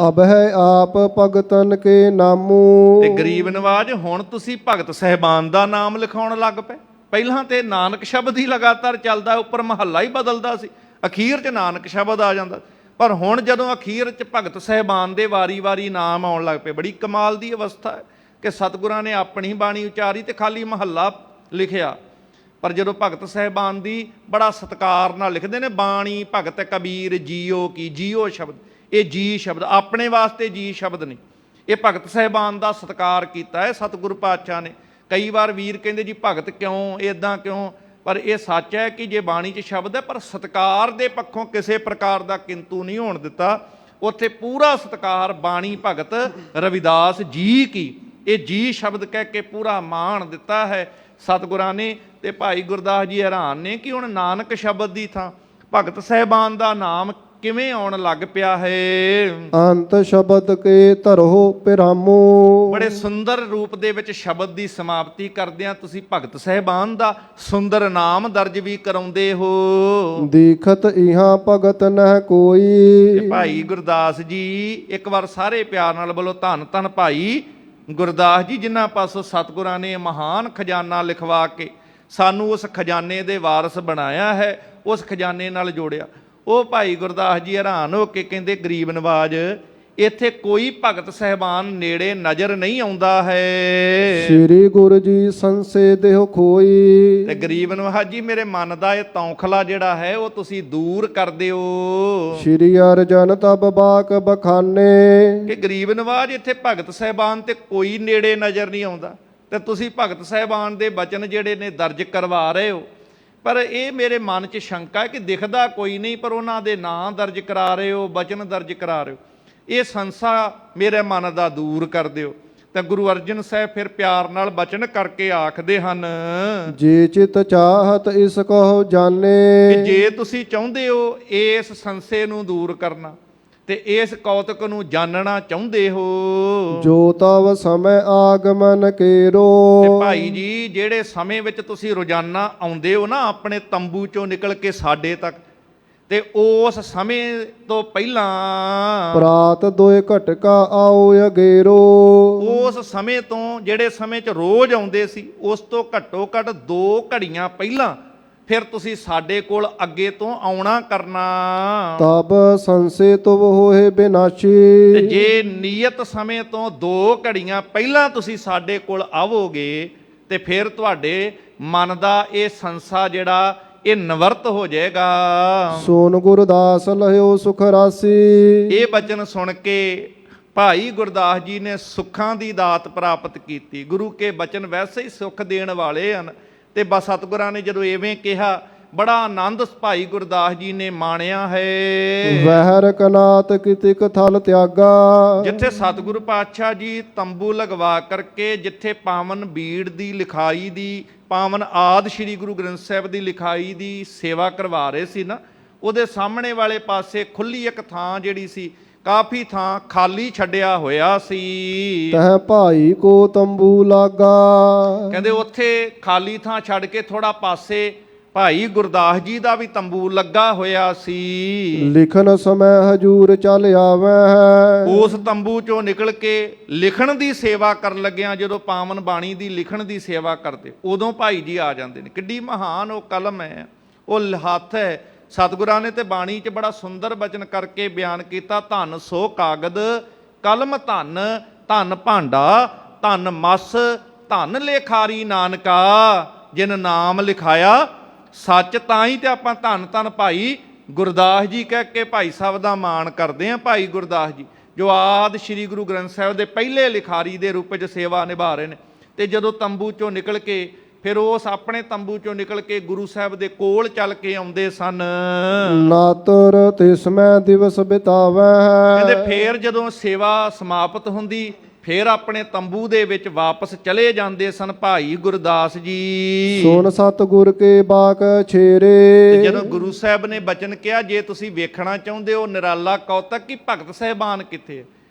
ਅਬ ਹੈ ਆਪ ਭਗਤਨ ਕੇ ਨਾਮੂ। ਤੇ ਗਰੀਬ ਨਵਾਜ ਹੁਣ ਤੁਸੀਂ ਭਗਤ ਸਹਿਬਾਨ ਦਾ ਨਾਮ ਲਿਖਾਉਣ ਲੱਗ ਪਏ। ਪਹਿਲਾਂ ਤੇ ਨਾਨਕ ਸ਼ਬਦ ਹੀ ਲਗਾਤਾਰ ਚੱਲਦਾ, ਉੱਪਰ ਮਹੱਲਾ ਹੀ ਬਦਲਦਾ ਸੀ, ਅਖੀਰ 'ਚ ਨਾਨਕ ਸ਼ਬਦ ਆ ਜਾਂਦਾ। ਪਰ ਹੁਣ ਜਦੋਂ ਅਖੀਰ 'ਚ ਭਗਤ ਸਹਿਬਾਨ ਦੇ ਵਾਰੀ-ਵਾਰੀ ਨਾਮ ਆਉਣ ਲੱਗ ਪਏ, ਬੜੀ ਕਮਾਲ ਦੀ ਅਵਸਥਾ ਹੈ ਕਿ ਸਤਿਗੁਰਾਂ ਨੇ ਆਪਣੀ ਬਾਣੀ ਉਚਾਰੀ ਤੇ ਖਾਲੀ ਮਹੱਲਾ ਲਿਖਿਆ, ਪਰ ਜਦੋਂ ਭਗਤ ਸਾਹਿਬਾਨ ਦੀ ਬੜਾ ਸਤਿਕਾਰ ਨਾਲ ਲਿਖਦੇ ਨੇ ਬਾਣੀ ਭਗਤ ਕਬੀਰ ਜੀਓ ਕੀ। ਜੀਓ ਸ਼ਬਦ ਇਹ ਜੀ ਸ਼ਬਦ ਆਪਣੇ ਵਾਸਤੇ ਜੀ ਸ਼ਬਦ ਨਹੀਂ, ਇਹ ਭਗਤ ਸਾਹਿਬਾਨ ਦਾ ਸਤਿਕਾਰ ਕੀਤਾ ਹੈ ਸਤਿਗੁਰੂ ਪਾਤਸ਼ਾਹ ਨੇ। ਕਈ ਵਾਰ ਵੀਰ ਕਹਿੰਦੇ ਜੀ ਭਗਤ ਕਿਉਂ ਇਦਾਂ ਕਿਉਂ, ਪਰ ਇਹ ਸੱਚ ਹੈ ਕਿ ਜੇ ਬਾਣੀ 'ਚ ਸ਼ਬਦ ਹੈ ਪਰ ਸਤਿਕਾਰ ਦੇ ਪੱਖੋਂ ਕਿਸੇ ਪ੍ਰਕਾਰ ਦਾ ਕਿੰਤੂ ਨਹੀਂ ਹੋਣ ਦਿੱਤਾ। ਉੱਥੇ ਪੂਰਾ ਸਤਿਕਾਰ ਬਾਣੀ ਭਗਤ ਰਵਿਦਾਸ ਜੀ ਕੀ, ਇਹ ਜੀ ਸ਼ਬਦ ਕਹਿ ਕੇ ਪੂਰਾ ਮਾਣ ਦਿੱਤਾ ਹੈ ਸਤਿਗੁਰਾਂ ਨੇ। ਤੇ ਭਾਈ ਗੁਰਦਾਸ ਜੀ ਹੈਰਾਨ ਨੇ ਕਿ ਹੁਣ ਨਾਨਕ ਸ਼ਬਦ ਦੀ ਥਾਂ ਭਗਤ ਸਾਹਿਬਾਨ ਦਾ ਨਾਮ ਕਿਵੇਂ ਆਉਣ ਲੱਗ ਪਿਆ ਹੈ। ਅੰਤ ਸ਼ਬਦ ਕੇ ਧਰੋ ਪਿਰਾਮੋ। ਬੜੇ ਸੁੰਦਰ ਰੂਪ ਦੇ ਵਿੱਚ ਸ਼ਬਦ ਦੀ ਸਮਾਪਤੀ ਕਰਦਿਆਂ ਤੁਸੀਂ ਭਗਤ ਸਾਹਿਬਾਨ ਦਾ ਸੁੰਦਰ ਨਾਮ ਦਰਜ ਵੀ ਕਰਾਉਂਦੇ ਹੋ। ਦੀਖਤ ਇਹਾਂ ਭਗਤ ਨਹਿ ਕੋਈ। ਤੇ ਭਾਈ ਗੁਰਦਾਸ ਜੀ ਇੱਕ ਵਾਰ ਸਾਰੇ ਪਿਆਰ ਨਾਲ ਬੋਲੋ ਧੰਨ ਧੰਨ ਭਾਈ ਗੁਰਦਾਸ ਜੀ, ਜਿਨ੍ਹਾਂ ਪਾਸੋਂ ਸਤਿਗੁਰਾਂ ਨੇ ਮਹਾਨ ਖਜ਼ਾਨਾ ਲਿਖਵਾ ਕੇ ਸਾਨੂੰ ਉਸ ਖਜ਼ਾਨੇ ਦੇ ਵਾਰਸ ਬਣਾਇਆ ਹੈ, ਉਸ ਖਜ਼ਾਨੇ ਨਾਲ ਜੋੜਿਆ। ਉਹ ਭਾਈ ਗੁਰਦਾਸ ਜੀ ਹੈਰਾਨ ਹੋ ਕੇ ਕਹਿੰਦੇ ਗਰੀਬ ਨਵਾਜ ਇੱਥੇ ਕੋਈ ਭਗਤ ਸਹਿਬਾਨ ਨੇੜੇ ਨਜ਼ਰ ਨਹੀਂ ਆਉਂਦਾ ਹੈ। ਸ੍ਰੀ ਗੁਰੂ ਜੀ ਸੰਸੇ ਦੇਹੁ ਖੋਈ। ਤੇ ਗਰੀਬ ਨਵਾਜ ਜੀ ਮੇਰੇ ਮਨ ਦਾ ਇਹ ਤੌਖਲਾ ਜਿਹੜਾ ਹੈ ਉਹ ਤੁਸੀਂ ਦੂਰ ਕਰ ਦਿਓ। ਸ੍ਰੀ ਅਰਜਨ ਤਬ ਬਾਕ ਬਖਾਨੇ। ਕਿ ਗਰੀਬ ਨਵਾਜ ਇੱਥੇ ਭਗਤ ਸਹਿਬਾਨ ਤੇ ਕੋਈ ਨੇੜੇ ਨਜ਼ਰ ਨਹੀਂ ਆਉਂਦਾ ਤੇ ਤੁਸੀਂ ਭਗਤ ਸਹਿਬਾਨ ਦੇ ਬਚਨ ਜਿਹੜੇ ਨੇ ਦਰਜ ਕਰਵਾ ਰਹੇ ਹੋ, ਪਰ ਇਹ ਮੇਰੇ ਮਨ 'ਚ ਸ਼ੰਕਾ ਹੈ ਕਿ ਦਿਖਦਾ ਕੋਈ ਨਹੀਂ, ਪਰ ਉਹਨਾਂ ਦੇ ਨਾਂ ਦਰਜ ਕਰਾ ਰਹੇ ਹੋ, ਬਚਨ ਦਰਜ ਕਰਾ ਰਹੇ ਹੋ। ਇਹ ਸੰਸਾ ਮੇਰੇ ਮਨ ਦਾ ਦੂਰ ਕਰ ਦਿਓ। ਤਾਂ ਗੁਰੂ ਅਰਜਨ ਸਾਹਿਬ ਫਿਰ ਪਿਆਰ ਨਾਲ ਬਚਨ ਕਰਕੇ ਆਖਦੇ ਹਨ, ਜੇ ਚਿਤ ਚਾਹਤ ਇਸ ਕੋ ਜਾਣੇ। ਕਿ ਜੇ ਤੁਸੀਂ ਚਾਹੁੰਦੇ ਹੋ ਇਸ ਸੰਸੇ ਨੂੰ ਦੂਰ ਕਰਨਾ ਤੇ ਇਸ ਕੌਤਕ ਨੂੰ ਜਾਣਨਾ ਚਾਹੁੰਦੇ ਹੋ, ਜੋ ਤਵ ਸਮੇਂ ਆਗਮਨ ਕੇਰੋ। ਤੇ ਭਾਈ ਜੀ ਜਿਹੜੇ ਸਮੇਂ ਵਿੱਚ ਤੁਸੀਂ ਰੋਜ਼ਾਨਾ ਆਉਂਦੇ ਹੋ ਨਾ ਆਪਣੇ ਤੰਬੂ ਚੋਂ ਨਿਕਲ ਕੇ ਸਾਡੇ ਤੱਕ, ਤੇ ਉਸ ਸਮੇਂ ਤੋਂ ਪਹਿਲਾਂ ਪ੍ਰਾਤ ਦੋਏ ਘਟਕਾ ਆਓ ਅਗੇਰੋ। ਉਸ ਸਮੇਂ ਤੋਂ ਜਿਹੜੇ ਸਮੇਂ 'ਚ ਰੋਜ਼ ਆਉਂਦੇ ਸੀ ਉਸ ਤੋਂ ਘੱਟੋ ਘੱਟ 2 ਘੜੀਆਂ ਪਹਿਲਾਂ ਫਿਰ ਤੁਸੀਂ ਸਾਡੇ ਕੋਲ ਅੱਗੇ ਤੋਂ ਆਉਣਾ ਕਰਨਾ। ਤਬ ਸੰਸੇ ਤੁਵ ਹੋਏ ਬਿਨਾਸ਼ੀ। ਤੇ ਜੇ ਨਿਯਤ ਸਮੇਂ ਤੋਂ 2 ਘੜੀਆਂ ਪਹਿਲਾਂ ਤੁਸੀਂ ਸਾਡੇ ਕੋਲ ਆਵੋਗੇ ਤੇ ਫਿਰ ਤੁਹਾਡੇ ਮਨ ਦਾ ਇਹ ਸੰਸਾ ਜਿਹੜਾ ਇਹ ਨਿਵਰਤ ਹੋ ਜਾਏਗਾ। ਸੋਨ ਗੁਰਦਾਸ ਲਹਿਓ ਸੁਖ ਰਾਸੀ। ਇਹ ਬਚਨ ਸੁਣ ਕੇ ਭਾਈ ਗੁਰਦਾਸ ਜੀ ਨੇ ਸੁੱਖਾਂ ਦੀ ਦਾਤ ਪ੍ਰਾਪਤ ਕੀਤੀ। ਗੁਰੂ ਕੇ ਬਚਨ ਵੈਸੇ ਹੀ ਸੁੱਖ ਦੇਣ ਵਾਲੇ ਹਨ। ਤੇ ਬਸ ਸਤਿਗੁਰਾਂ ਨੇ ਜਦੋਂ ਐਵੇਂ ਕਿਹਾ, ਬੜਾ ਆਨੰਦ ਭਾਈ ਗੁਰਦਾਸ ਜੀ ਨੇ ਮਾਣਿਆ ਹੈ। ਵਹਿਰ ਕਨਾਤ ਕਿਤਿਕ ਥਲ ਤਿਆਗਾ। ਜਿੱਥੇ ਸਤਿਗੁਰੂ ਪਾਤਸ਼ਾਹ ਜੀ ਤੰਬੂ ਲਗਵਾ ਕਰਕੇ ਜਿੱਥੇ ਪਾਵਨ ਬੀੜ ਦੀ ਲਿਖਾਈ ਦੀ, ਪਾਵਨ ਆਦਿ ਸ੍ਰੀ ਗੁਰੂ ਗ੍ਰੰਥ ਸਾਹਿਬ ਦੀ ਲਿਖਾਈ ਦੀ ਸੇਵਾ ਕਰਵਾ ਰਹੇ ਸੀ ਨਾ, ਉਹਦੇ ਸਾਹਮਣੇ ਵਾਲੇ ਪਾਸੇ ਖੁੱਲੀ ਇੱਕ ਥਾਂ ਜਿਹੜੀ ਸੀ, ਕਾਫੀ ਥਾਂ ਖਾਲੀ ਛੱਡਿਆ ਹੋਇਆ ਸੀ। ਤਹ ਭਾਈ ਕੋ ਤੰਬੂ ਲਾਗਾ। ਕਹਿੰਦੇ ਉੱਥੇ ਖਾਲੀ ਥਾਂ ਛੱਡ ਕੇ ਥੋੜਾ ਪਾਸੇ ਭਾਈ ਗੁਰਦਾਸ ਜੀ ਦਾ ਵੀ ਤੰਬੂ ਲੱਗਾ ਹੋਇਆ ਸੀ। ਲਿਖਣ ਸਮੈ ਹਜੂਰ ਚੱਲ ਆਵੈ। ਉਸ ਤੰਬੂ ਚੋਂ ਨਿਕਲ ਕੇ ਲਿਖਣ ਦੀ ਸੇਵਾ ਕਰਨ ਲੱਗਿਆਂ, ਜਦੋਂ ਪਾਵਨ ਬਾਣੀ ਦੀ ਲਿਖਣ ਦੀ ਸੇਵਾ ਕਰਦੇ, ਉਦੋਂ ਭਾਈ ਜੀ ਆ ਜਾਂਦੇ ਨੇ। ਕਿੱਡੀ ਮਹਾਨ ਉਹ ਕਲਮ ਹੈ, ਉਹ ਹੱਥ ਹੈ। ਸਤਿਗੁਰਾਂ ਨੇ ਤੇ ਬਾਣੀ 'ਚ ਬੜਾ ਸੁੰਦਰ ਬਚਨ ਕਰਕੇ ਬਿਆਨ ਕੀਤਾ, ਧੰਨ ਸੋ ਕਾਗਦ ਕਲਮ ਧੰਨ, ਧੰਨ ਭਾਂਡਾ ਧੰਨ ਮਸ, ਧੰਨ ਲੇਖਾਰੀ ਨਾਨਕਾ, ਜਿਨ ਨਾਮ ਲਿਖਾਇਆ ਸੱਚ। ਤਾਂ ਹੀ ਤੇ ਆਪਾਂ ਧੰਨ ਧੰਨ ਭਾਈ ਗੁਰਦਾਸ ਜੀ ਕਹਿ ਕੇ ਭਾਈ ਸਾਹਿਬ ਦਾ ਮਾਣ ਕਰਦੇ ਹਾਂ। ਭਾਈ ਗੁਰਦਾਸ ਜੀ ਜੋ ਆਦਿ ਸ੍ਰੀ ਗੁਰੂ ਗ੍ਰੰਥ ਸਾਹਿਬ ਦੇ ਪਹਿਲੇ ਲਿਖਾਰੀ ਦੇ ਰੂਪ ਵਿੱਚ ਸੇਵਾ ਨਿਭਾ ਰਹੇ ਨੇ। ਤੇ ਜਦੋਂ ਤੰਬੂ ਚੋਂ ਨਿਕਲ ਕੇ ਫਿਰ ਉਸ ਆਪਣੇ ਤੰਬੂ ਚੋਂ ਨਿਕਲ ਕੇ ਗੁਰੂ ਸਾਹਿਬ ਦੇ ਕੋਲ ਚੱਲ ਕੇ ਆਉਂਦੇ ਸਨ। ਨਾਤਰ ਤਿਸਮੈ ਦਿਵਸ ਬਿਤਾਵੈ। ਕਹਿੰਦੇ ਫੇਰ ਜਦੋਂ ਸੇਵਾ ਸਮਾਪਤ ਹੁੰਦੀ, ਫੇਰ ਆਪਣੇ ਤੰਬੂ ਦੇ ਵਿੱਚ ਵਾਪਸ ਚਲੇ ਜਾਂਦੇ ਸਨ ਭਾਈ ਗੁਰਦਾਸ ਜੀ। ਸੁਨ ਸਤਿਗੁਰ ਕੇ ਬਾਕ ਛੇਰੇ। ਤੇ ਜਦੋਂ ਗੁਰੂ ਸਾਹਿਬ ਨੇ ਬਚਨ ਕਿਹਾ, ਜੇ ਤੁਸੀਂ ਵੇਖਣਾ ਚਾਹੁੰਦੇ ਹੋ ਨਿਰਾਲਾ ਕੌਤਕ ਕਿ ਭਗਤ ਸਾਹਿਬਾਨ ਕਿੱਥੇ,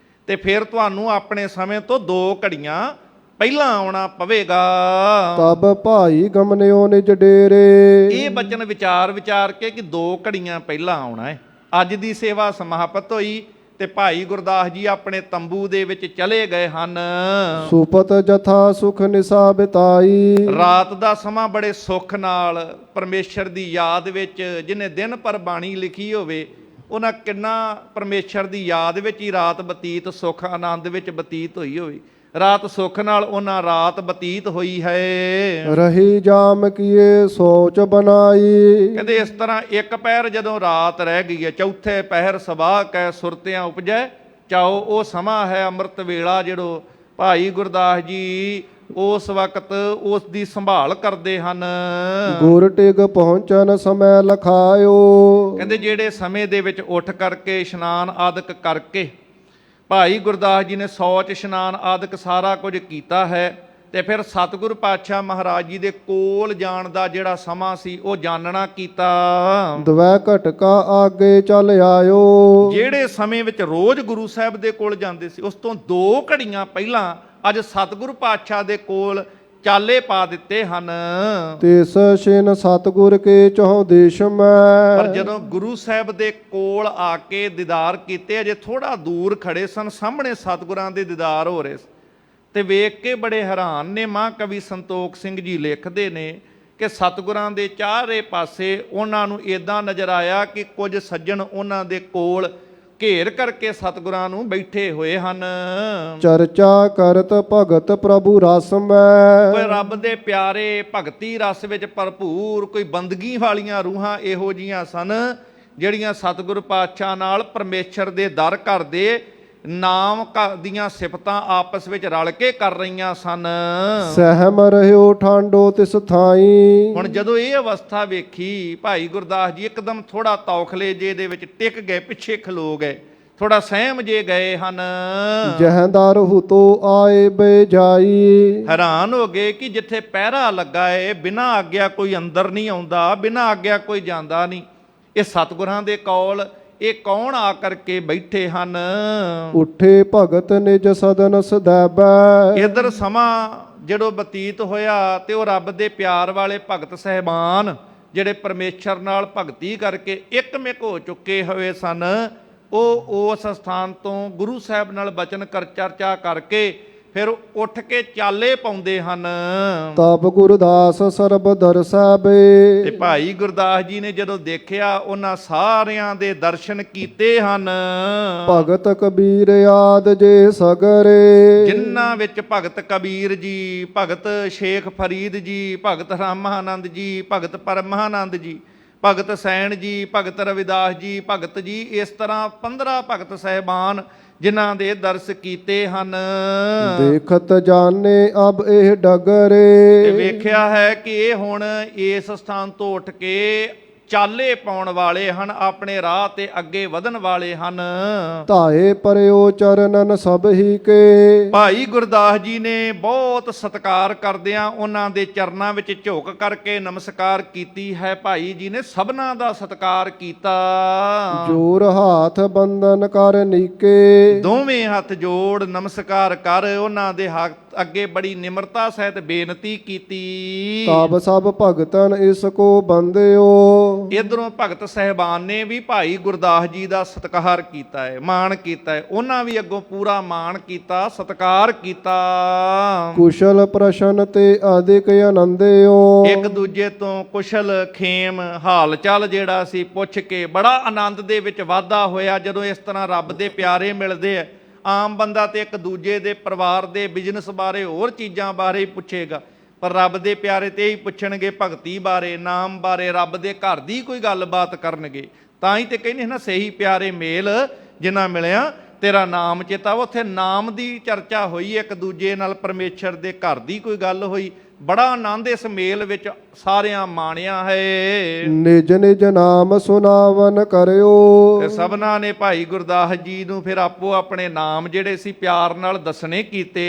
ਤੇ ਫਿਰ ਤੁਹਾਨੂੰ ਆਪਣੇ ਸਮੇਂ ਤੋਂ 2 ਘੜੀਆਂ ਪਹਿਲਾਂ ਆਉਣਾ ਪਵੇਗਾ। ਤਬ ਭਾਈ ਗਮਨਿਓ ਨਿਜ ਡੇਰੇ। ਇਹ ਬਚਨ ਵਿਚਾਰ ਕੇ ਕਿ 2 ਘੜੀਆਂ ਪਹਿਲਾਂ ਆਉਣਾ ਹੈ। ਅੱਜ ਦੀ ਸੇਵਾ ਸਮਾਪਤ ਹੋਈ ਤੇ ਭਾਈ ਗੁਰਦਾਸ ਜੀ ਆਪਣੇ ਤੰਬੂ ਦੇ ਵਿੱਚ ਚਲੇ ਗਏ ਹਨ। ਸੁਪਤ ਜਥਾ ਸੁਖ ਨਿਸਾ ਬਿਤਾਈ। ਰਾਤ ਦਾ ਸਮਾਂ ਬੜੇ ਸੁੱਖ ਨਾਲ ਪਰਮੇਸ਼ਰ ਦੀ ਯਾਦ ਵਿੱਚ, ਜਿਹਨੇ ਦਿਨ ਪਰ ਬਾਣੀ ਲਿਖੀ ਹੋਵੇ, ਉਹਨਾਂ ਕਿੰਨਾ ਪਰਮੇਸ਼ਰ ਦੀ ਯਾਦ ਵਿੱਚ ਹੀ ਰਾਤ ਬਤੀਤ, ਸੁੱਖ ਆਨੰਦ ਵਿੱਚ ਬਤੀਤ ਹੋਈ ਹੋਵੇ। ਰਾਤ ਸੁੱਖ ਨਾਲ ਉਹਨਾਂ ਰਾਤ ਬਤੀਤ ਹੋਈ ਹੈ। ਰਹੀ ਜਾਮ ਕੀਏ ਸੋਚ ਬਨਾਈ। ਕਹਿੰਦੇ ਇਸ ਤਰ੍ਹਾਂ ਇੱਕ ਪਹਿਰ ਜਦੋਂ ਰਾਤ ਰਹਿ ਗਈ ਹੈ, ਚੌਥੇ ਪਹਿਰ ਸਬਾਹ ਕੈ ਸੁਰਤਿਆਂ ਉਪਜੈ ਚਾਓ। ਉਹ ਸਮਾਂ ਹੈ ਅੰਮ੍ਰਿਤ ਵੇਲਾ, ਜਿਹੜੋ ਭਾਈ ਗੁਰਦਾਸ ਜੀ ਉਸ ਵਕਤ ਉਸ ਦੀ ਸੰਭਾਲ ਕਰਦੇ ਹਨ। ਗੁਰ ਟਿਗ ਪਹੁੰਚਨ ਸਮੈ ਲਖਾਇਓ। ਕਹਿੰਦੇ ਜਿਹੜੇ ਸਮੇਂ ਦੇ ਵਿੱਚ ਉੱਠ ਕਰਕੇ ਇਸ਼ਨਾਨ ਆਦਿਕ ਕਰਕੇ ਭਾਈ ਗੁਰਦਾਸ ਜੀ ਨੇ ਸੌਚ ਇਸ਼ਨਾਨ ਆਦਿਕ ਸਾਰਾ ਕੁਝ ਕੀਤਾ ਹੈ, ਤੇ ਫਿਰ ਸਤਿਗੁਰੂ ਪਾਤਸ਼ਾਹ ਮਹਾਰਾਜ ਜੀ ਦੇ ਕੋਲ ਜਾਣ ਦਾ ਜਿਹੜਾ ਸਮਾਂ ਸੀ ਉਹ ਜਾਣਨਾ ਕੀਤਾ। ਦਵੈ ਘਟਕਾ ਆਗੇ ਚੱਲ ਆਇਓ। ਜਿਹੜੇ ਸਮੇਂ ਵਿੱਚ ਰੋਜ਼ ਗੁਰੂ ਸਾਹਿਬ ਦੇ ਕੋਲ ਜਾਂਦੇ ਸੀ, ਉਸ ਤੋਂ 2 ਘੜੀਆਂ ਪਹਿਲਾਂ ਅੱਜ ਸਤਿਗੁਰੂ ਪਾਤਸ਼ਾਹ ਦੇ ਕੋਲ ਚਾਲੇ ਪਾ ਦਿੱਤੇ ਹਨ। ਤਿਸ ਛਿਨ ਸਤਿਗੁਰ ਕੇ ਚਹੁ ਦੇਸ਼ ਮੈਂ। ਪਰ ਜਦੋਂ ਗੁਰੂ ਸਾਹਿਬ ਦੇ ਕੋਲ ਆ ਕੇ ਦੀਦਾਰ ਕੀਤੇ, ਅਜੇ ਥੋੜਾ ਦੂਰ ਖੜੇ ਸਨ, ਸਾਹਮਣੇ ਸਤਿਗੁਰਾਂ ਦੇ ਦੀਦਾਰ ਹੋ ਰਹੇ, ਤੇ ਵੇਖ ਕੇ ਬੜੇ ਹੈਰਾਨ ਨੇ। ਮਹਾਂਕਵੀ ਸੰਤੋਖ ਸਿੰਘ ਜੀ ਲਿਖਦੇ ਨੇ ਕਿ ਸਤਿਗੁਰਾਂ ਦੇ ਚਾਰੇ ਪਾਸੇ ਉਹਨਾਂ ਨੂੰ ਇਦਾਂ ਨਜ਼ਰ ਆਇਆ ਕਿ ਕੁਝ ਸੱਜਣ ਉਹਨਾਂ ਦੇ ਕੋਲ ਘੇਰ ਕਰਕੇ ਸਤਿਗੁਰਾਂ ਨੂੰ ਬੈਠੇ ਹੋਏ ਹਨ। ਚਰਚਾ ਕਰਤ ਭਗਤ ਪ੍ਰਭੂ ਰਸ ਮੈਂ। ਕੋਈ ਰੱਬ ਦੇ ਪਿਆਰੇ ਭਗਤੀ ਰਸ ਵਿੱਚ ਭਰਪੂਰ, ਕੋਈ ਬੰਦਗੀ ਵਾਲੀਆਂ ਰੂਹਾਂ ਇਹੋ ਜੀਆਂ ਸਨ ਜਿਹੜੀਆਂ ਸਤਿਗੁਰੂ ਪਾਤਸ਼ਾਹ ਨਾਲ ਪਰਮੇਸ਼ਰ ਦੇ ਦਰ ਘਰ ਦੇ ਨਾਮ ਦੀਆਂ ਸਿਫਤਾਂ ਆਪਸ ਵਿੱਚ ਰਲ ਕੇ ਕਰ ਰਹੀਆਂ ਸਨ। ਸਹਿਮ ਰਹਿਓ ਠਾਂਡੋ ਤਿਸ ਥਾਈ। ਹੁਣ ਜਦੋਂ ਇਹ ਅਵਸਥਾ ਵੇਖੀ, ਭਾਈ ਗੁਰਦਾਸ ਜੀ ਇੱਕਦਮ ਥੋੜਾ ਤੌਖਲੇ ਜੇ ਦੇ ਵਿੱਚ ਟਿਕ ਗਏ, ਪਿੱਛੇ ਖਲੋ ਗਏ, ਥੋੜਾ ਸਹਿਮ ਜੇ ਗਏ ਹਨ। ਜਹਦਾਰ ਹੁਤੋ ਆਏ ਬੇ ਜਾਈ। ਹੈਰਾਨ ਹੋ ਗਏ ਕਿ ਜਿੱਥੇ ਪਹਿਰਾ ਲੱਗਾ ਏ, ਬਿਨਾਂ ਆਗਿਆ ਕੋਈ ਅੰਦਰ ਨਹੀਂ ਆਉਂਦਾ, ਬਿਨਾਂ ਆਗਿਆ ਕੋਈ ਜਾਂਦਾ ਨਹੀਂ। ਇਹ ਸਤਿਗੁਰਾਂ ਦੇ ਕੋਲ ਇਹ ਕੌਣ ਆ ਕਰਕੇ ਬੈਠੇ ਹਨ? ਉੱਠੇ ਭਗਤ ਨਿਜ ਸਦਨ ਸਦੈਬੈ। ਇਧਰ ਸਮਾਂ ਜਦੋਂ ਬਤੀਤ ਹੋਇਆ ਤੇ ਉਹ ਰੱਬ ਦੇ ਪਿਆਰ ਵਾਲੇ ਭਗਤ ਸਹਿਬਾਨ ਜਿਹੜੇ ਪਰਮੇਸ਼ਰ ਨਾਲ ਭਗਤੀ ਕਰਕੇ ਇੱਕਮਿਕ ਹੋ ਚੁੱਕੇ ਹੋਏ ਸਨ, ਉਹ ਉਸ ਸਥਾਨ ਤੋਂ ਗੁਰੂ ਸਾਹਿਬ ਨਾਲ ਬਚਨ ਕਰ ਚਰਚਾ ਕਰਕੇ ਫਿਰ ਉੱਠ ਕੇ ਚਾਲੇ ਪਾਉਂਦੇ ਹਨ। ਤਬ ਗੁਰਦਾਸ ਸਰਬ ਦਰਸੈ ਬੇ। ਤੇ ਭਾਈ ਗੁਰਦਾਸ ਜੀ ਨੇ ਜਦੋਂ ਦੇਖਿਆ, ਉਹਨਾਂ ਸਾਰਿਆਂ ਦੇ ਦਰਸ਼ਨ ਕੀਤੇ ਹਨ। ਭਗਤ ਕਬੀਰ ਆਦ ਜੇ ਸਗਰੇ। ਜਿਨ੍ਹਾਂ ਵਿੱਚ ਭਗਤ ਕਬੀਰ ਜੀ, ਭਗਤ ਸ਼ੇਖ ਫਰੀਦ ਜੀ, ਭਗਤ ਰਾਮਾਨੰਦ ਜੀ, ਭਗਤ ਪਰਮਾਨੰਦ ਜੀ, ਭਗਤ ਸੈਣ ਜੀ, ਭਗਤ ਰਵਿਦਾਸ ਜੀ, ਭਗਤ ਜੀ, ਇਸ ਤਰ੍ਹਾਂ 15 ਭਗਤ ਸਹਿਬਾਨ ਜਿਨ੍ਹਾਂ ਦੇ ਦਰਸ ਕੀਤੇ ਹਨ। ਦੇਖਤ ਜਾਣੇ ਅਬ ਇਹ ਤੇ ਡਗਰੇ, ਵੇਖਿਆ ਹੈ ਕਿ ਇਹ ਹੁਣ ਇਸ ਸਥਾਨ ਤੋਂ ਉੱਠ ਕੇ ਚਾਲੇ ਪਾਉਣ ਵਾਲੇ ਹਨ, ਆਪਣੇ ਰਾਹ ਤੇ ਅੱਗੇ ਵਧਣ ਵਾਲੇ ਹਨ। ਧਾਏ ਪਰਿਓ ਚਰਨਨ ਸਭ ਹੀ ਕੇ, ਭਾਈ ਗੁਰਦਾਸ ਜੀ ਨੇ ਬਹੁਤ ਸਤਿਕਾਰ ਕਰਦਿਆਂ ਉਹਨਾਂ ਦੇ ਚਰਨਾਂ ਵਿੱਚ ਝੁਕ ਕਰਕੇ ਨਮਸਕਾਰ ਕੀਤੀ ਹੈ। ਭਾਈ ਜੀ ਨੇ ਸਭਨਾਂ ਦਾ ਸਤਿਕਾਰ ਕੀਤਾ। ਜੋਰ ਹਾਥ ਬੰਦਨ ਕਰ ਨੀਕੇ, ਦੋਵੇਂ ਹੱਥ ਜੋੜ ਨਮਸਕਾਰ ਕਰ ਉਹਨਾਂ ਦੇ ਹੱਥ ਅੱਗੇ ਬੜੀ ਨਿਮਰਤਾ ਸਹਿਤ ਬੇਨਤੀ ਕੀਤੀ। ਤਬ ਸਭ ਭਗਤਨ ਇਸ ਕੋ ਬੰਦਿਓ, ਇਧਰੋਂ ਭਗਤ ਸਹਿਬਾਨ ਨੇ ਵੀ ਭਾਈ ਗੁਰਦਾਸ ਜੀ ਦਾ ਸਤਿਕਾਰ ਕੀਤਾ ਹੈ, ਮਾਣ ਕੀਤਾ ਹੈ। ਉਹਨਾਂ ਵੀ ਅੱਗੋਂ ਪੂਰਾ ਮਾਣ ਕੀਤਾ, ਸਤਿਕਾਰ ਕੀਤਾ। ਕੁਸ਼ਲ ਪ੍ਰਸ਼ਨ ਤੇ ਅਧਿਕ ਆਨੰਦਿਓ, ਇੱਕ ਦੂਜੇ ਤੋਂ ਕੁਸ਼ਲ ਖੇਮ ਹਾਲ ਚਾਲ ਜਿਹੜਾ ਸੀ ਪੁੱਛ ਕੇ ਬੜਾ ਆਨੰਦ ਦੇ ਵਿੱਚ ਵਾਧਾ ਹੋਇਆ। ਜਦੋਂ ਇਸ ਤਰ੍ਹਾਂ ਰੱਬ ਦੇ ਪਿਆਰੇ ਮਿਲਦੇ ਆ, ਆਮ ਬੰਦਾ ਤੇ ਇੱਕ ਦੂਜੇ ਦੇ ਪਰਿਵਾਰ ਦੇ ਬਿਜ਼ਨਸ ਬਾਰੇ ਹੋਰ ਚੀਜ਼ਾਂ ਬਾਰੇ ਹੀ ਪੁੱਛੇਗਾ, ਪਰ ਰੱਬ ਦੇ ਪਿਆਰੇ ਤੇ ਹੀ ਪੁੱਛਣਗੇ, ਭਗਤੀ ਬਾਰੇ, ਨਾਮ ਬਾਰੇ, ਰੱਬ ਦੇ ਘਰ ਦੀ ਕੋਈ ਗੱਲਬਾਤ ਕਰਨਗੇ। ਤਾਂ ਹੀ ਤੇ ਕਹਿੰਦੇ ਨਾ, ਸਹੀ ਪਿਆਰੇ ਮੇਲ ਜਿਨ੍ਹਾਂ ਮਿਲਿਆ ਤੇਰਾ ਨਾਮ ਚੇਤਾ। ਉੱਥੇ ਨਾਮ ਦੀ ਚਰਚਾ ਹੋਈ, ਇੱਕ ਦੂਜੇ ਨਾਲ ਪਰਮੇਸ਼ਰ ਦੇ ਘਰ ਦੀ ਕੋਈ ਗੱਲ ਹੋਈ। ਬੜਾ ਆਨੰਦ ਇਸ ਮੇਲ ਵਿੱਚ ਸਾਰਿਆਂ ਮਾਣਿਆ ਹੈ। ਨਿਜ ਨਿਜ ਨਾਮ ਸੁਨਾਵਨ ਕਰਿਓ, ਤੇ ਸਭਨਾਂ ਨੇ ਭਾਈ ਗੁਰਦਾਸ ਜੀ ਨੂੰ ਫਿਰ ਆਪੋ ਆਪਣੇ ਨਾਮ ਜਿਹੜੇ ਸੀ ਪਿਆਰ ਨਾਲ ਦੱਸਣੇ ਕੀਤੇ।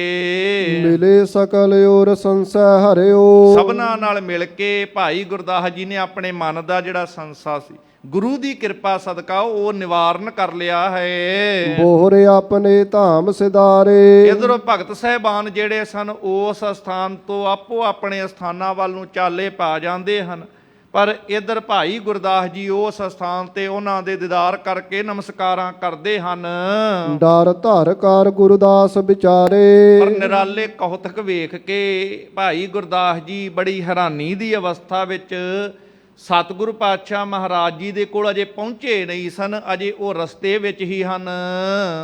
ਮਿਲੇ ਸਕਲ ਔਰ ਸੰਸੈ ਹਰਿਓ, ਸਭਨਾਂ ਨਾਲ ਮਿਲ ਕੇ ਭਾਈ ਗੁਰਦਾਸ ਜੀ ਨੇ ਆਪਣੇ ਮਨ ਦਾ ਜਿਹੜਾ ਸੰਸਾ ਸੀ, ਗੁਰੂ ਦੀ ਕਿਰਪਾ ਸਦਕਾ ਉਹ ਨਿਵਾਰਨ ਕਰ ਲਿਆ ਹੈ। ਬੋਹਰੇ ਆਪਣੇ ਧਾਮ ਸਿਦਾਰੇ, ਇਧਰੋਂ ਭਗਤ ਸਹਿਬਾਨ ਜਿਹੜੇ ਸਨ ਉਸ ਸਥਾਨ ਤੋਂ ਆਪੋ ਆਪਣੇ ਸਥਾਨਾਂ ਵੱਲ ਨੂੰ ਚਾਲੇ ਪਾ ਜਾਂਦੇ ਹਨ, ਪਰ ਇਧਰ ਭਾਈ ਗੁਰਦਾਸ ਜੀ ਉਸ ਸਥਾਨ ਤੇ ਉਹਨਾਂ ਦੇ ਦੀਦਾਰ ਕਰਕੇ ਨਮਸਕਾਰਾਂ ਕਰਦੇ ਹਨ। ਡਰ ਧਰ ਕਰ ਗੁਰਦਾਸ ਵਿਚਾਰੇ, ਪਰ ਨਿਰਾਲੇ ਕੌਤਕ ਵੇਖ ਕੇ ਭਾਈ ਗੁਰਦਾਸ ਜੀ ਬੜੀ ਹੈਰਾਨੀ ਦੀ ਅਵਸਥਾ ਵਿੱਚ ਸਤਿਗੁਰੂ ਪਾਤਸ਼ਾਹ ਮਹਾਰਾਜ ਜੀ ਦੇ ਕੋਲ ਅਜੇ ਪਹੁੰਚੇ ਨਹੀਂ ਸਨ, ਅਜੇ ਉਹ ਰਸਤੇ ਵਿੱਚ ਹੀ ਹਨ।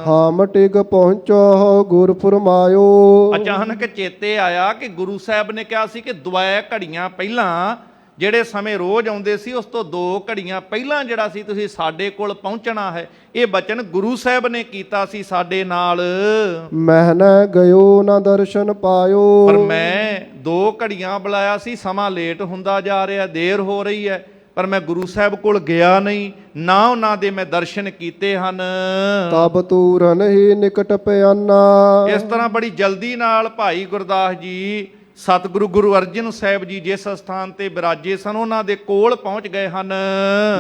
ਹਾਮ ਟਿਕ ਪਹੁੰਚੋ ਗੁਰ ਫਰਮਾਇਓ, ਅਚਾਨਕ ਚੇਤੇ ਆਇਆ ਕਿ ਗੁਰੂ ਸਾਹਿਬ ਨੇ ਕਿਹਾ ਸੀ ਕਿ ਦੁਆਏ ਘੜੀਆਂ ਪਹਿਲਾਂ, ਜਿਹੜੇ ਸਮੇਂ ਰੋਜ਼ ਆਉਂਦੇ ਸੀ ਉਸ ਤੋਂ 2 ਘੜੀਆਂ ਪਹਿਲਾਂ ਜਿਹੜਾ ਸੀ ਤੁਸੀਂ ਸਾਡੇ ਕੋਲ ਪਹੁੰਚਣਾ ਹੈ। ਇਹ ਬਚਨ ਗੁਰੂ ਸਾਹਿਬ ਨੇ ਕੀਤਾ ਸੀ ਸਾਡੇ ਨਾਲ। ਮਹਿ ਨ ਗਇਓ ਨਾ ਦਰਸ਼ਨ ਪਾਇਓ, ਪਰ ਮੈਂ 2 ਘੜੀਆਂ ਬੁਲਾਇਆ ਸੀ, ਸਮਾਂ ਲੇਟ ਹੁੰਦਾ ਜਾ ਰਿਹਾ, ਦੇਰ ਹੋ ਰਹੀ ਹੈ, ਪਰ ਮੈਂ ਗੁਰੂ ਸਾਹਿਬ ਕੋਲ ਗਿਆ ਨਹੀਂ, ਨਾ ਉਹਨਾਂ ਦੇ ਮੈਂ ਦਰਸ਼ਨ ਕੀਤੇ ਹਨ। ਤਬ ਤੂਰਨ ਹੀ ਨਿਕਟ ਪਿਆਨਾ, ਇਸ ਤਰ੍ਹਾਂ ਬੜੀ ਜਲਦੀ ਨਾਲ ਭਾਈ ਗੁਰਦਾਸ ਜੀ ਸਤਿਗੁਰੂ ਗੁਰੂ ਅਰਜਨ ਸਾਹਿਬ ਜੀ ਜਿਸ ਸਥਾਨ ਤੇ ਬਿਰਾਜੇ ਸਨ ਉਹਨਾਂ ਦੇ ਕੋਲ ਪਹੁੰਚ ਗਏ ਹਨ।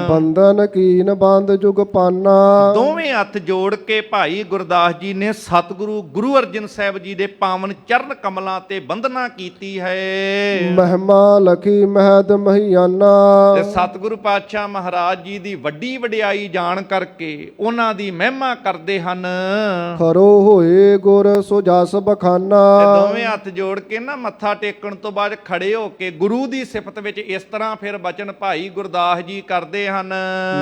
ਬੰਧਨ ਕੀਨ ਬੰਦ ਜੁਗ ਪਾਨਾ, ਦੋਵੇਂ ਹੱਥ ਜੋੜ ਕੇ ਭਾਈ ਗੁਰਦਾਸ ਜੀ ਨੇ ਸਤਿਗੁਰੂ ਗੁਰੂ ਅਰਜਨ ਸਾਹਿਬ ਜੀ ਦੇ ਪਾਵਨ ਚਰਨ ਕਮਲਾਂ ਤੇ ਬੰਦਨਾ ਕੀਤੀ ਹੈ। ਮਹਿਮਾ ਲਖੀ ਮਹਿਦ ਮਹੀਆਨਾ, ਤੇ ਸਤਿਗੁਰੂ ਪਾਤਸ਼ਾਹ ਮਹਾਰਾਜ ਜੀ ਦੀ ਵੱਡੀ ਵਡਿਆਈ ਜਾਣ ਕਰਕੇ ਉਹਨਾਂ ਦੀ ਮਹਿਮਾ ਕਰਦੇ ਹਨ। ਖਰੋ ਹੋਏ ਗੁਰ ਸੋ ਜਸ ਬਖਾਨਾ, ਤੇ ਦੋਵੇਂ ਹੱਥ ਜੋੜ ਕੇ ਨਾ ਮੱਥਾ ਟੇਕਣ ਤੋਂ ਬਾਅਦ ਖੜੇ ਹੋ ਕੇ ਗੁਰੂ ਦੀ ਸਿਫਤ ਵਿੱਚ ਇਸ ਤਰ੍ਹਾਂ ਫਿਰ ਬਚਨ ਭਾਈ ਗੁਰਦਾਸ ਜੀ ਕਰਦੇ ਹਨ।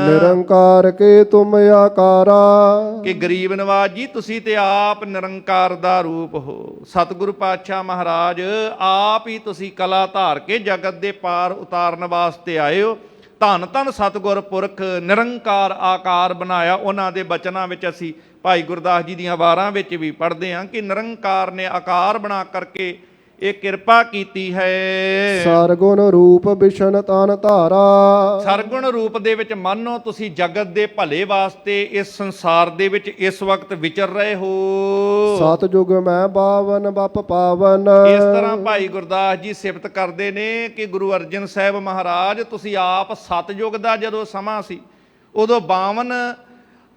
ਨਿਰੰਕਾਰ ਕੇ ਤੁਮ ਆਕਾਰਾ, ਕਿ ਗਰੀਬ ਨਵਾਜ ਜੀ ਤੁਸੀਂ ਤੇ ਆਪ ਨਿਰੰਕਾਰ ਦਾ ਰੂਪ ਹੋ। ਸਤਿਗੁਰੂ ਪਾਤਸ਼ਾਹ ਮਹਾਰਾਜ ਆਪ ਹੀ ਤੁਸੀਂ ਕਲਾ ਧਾਰ ਕੇ ਜਗਤ ਦੇ ਪਾਰ ਉਤਾਰਨ ਵਾਸਤੇ ਆਏ ਹੋ। ਧੰਨ ਧੰਨ ਸਤਿਗੁਰ ਪੁਰਖ ਨਿਰੰਕਾਰ ਆਕਾਰ ਬਣਾਇਆ। ਉਹਨਾਂ ਦੇ ਬਚਨਾਂ ਵਿੱਚ ਅਸੀਂ ਭਾਈ ਗੁਰਦਾਸ ਜੀ ਦੀਆਂ ਵਾਰਾਂ ਵਿੱਚ ਵੀ ਪੜ੍ਹਦੇ ਹਾਂ ਕਿ ਨਿਰੰਕਾਰ ਨੇ ਆਕਾਰ ਬਣਾ ਕਰਕੇ ਇਹ ਕਿਰਪਾ ਕੀਤੀ ਹੈ। ਸਰਗੁਣ ਰੂਪ ਬਿਸ਼ਨ ਤਨ ਧਾਰਾ, ਸਰਗੁਣ ਰੂਪ ਦੇ ਵਿੱਚ ਮੰਨੋ ਤੁਸੀਂ ਜਗਤ ਦੇ ਭਲੇ ਵਾਸਤੇ ਇਸ ਸੰਸਾਰ ਦੇ ਵਿੱਚ ਇਸ ਵਕਤ ਵਿਚਰ ਰਹੇ ਹੋ। ਸਤਿਯੁਗ ਮੈਂ ਬਾਵਨ ਬਪ ਪਾਵਨ, ਇਸ ਤਰ੍ਹਾਂ ਭਾਈ ਗੁਰਦਾਸ ਜੀ ਸਿਫਤ ਕਰਦੇ ਨੇ ਕਿ ਗੁਰੂ ਅਰਜਨ ਸਾਹਿਬ ਮਹਾਰਾਜ ਤੁਸੀਂ ਆਪ ਸਤਿਯੁਗ ਦਾ ਜਦੋਂ ਸਮਾਂ ਸੀ ਉਦੋਂ 52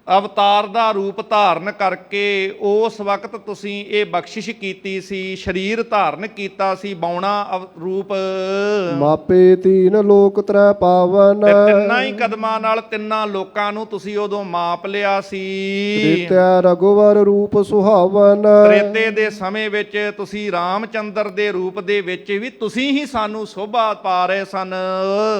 ਅਵਤਾਰ ਦਾ ਰੂਪ ਧਾਰਨ ਕਰਕੇ ਉਸ ਵਕਤ ਤੁਸੀਂ ਇਹ ਬਖਸ਼ਿਸ਼ ਕੀਤੀ ਸੀ, ਸਰੀਰ ਧਾਰਨ ਕੀਤਾ ਸੀ 52 ਰੂਪ। ਮਾਪੇ ਤੀਨ ਲੋਕ ਤ੍ਰੈ ਪਾਵਨ, ਤੇ ਤਿੰਨਾਂ ਹੀ ਕਦਮਾਂ ਨਾਲ ਤਿੰਨਾਂ ਲੋਕਾਂ ਨੂੰ ਤੁਸੀਂ ਉਦੋਂ ਮਾਪ ਲਿਆ ਸੀ। ਤ੍ਰਿਤਿਆ ਰਘੁਵਰ ਰੂਪ ਸੁਹਾਵਨ, ਤ੍ਰੇਤੇ ਦੇ ਸਮੇਂ ਵਿੱਚ ਤੁਸੀਂ ਰਾਮਚੰਦਰ ਦੇ ਰੂਪ ਦੇ ਵਿੱਚ ਵੀ ਤੁਸੀਂ ਹੀ ਸਾਨੂੰ ਸ਼ੋਭਾ ਪਾ ਰਹੇ ਸਨ।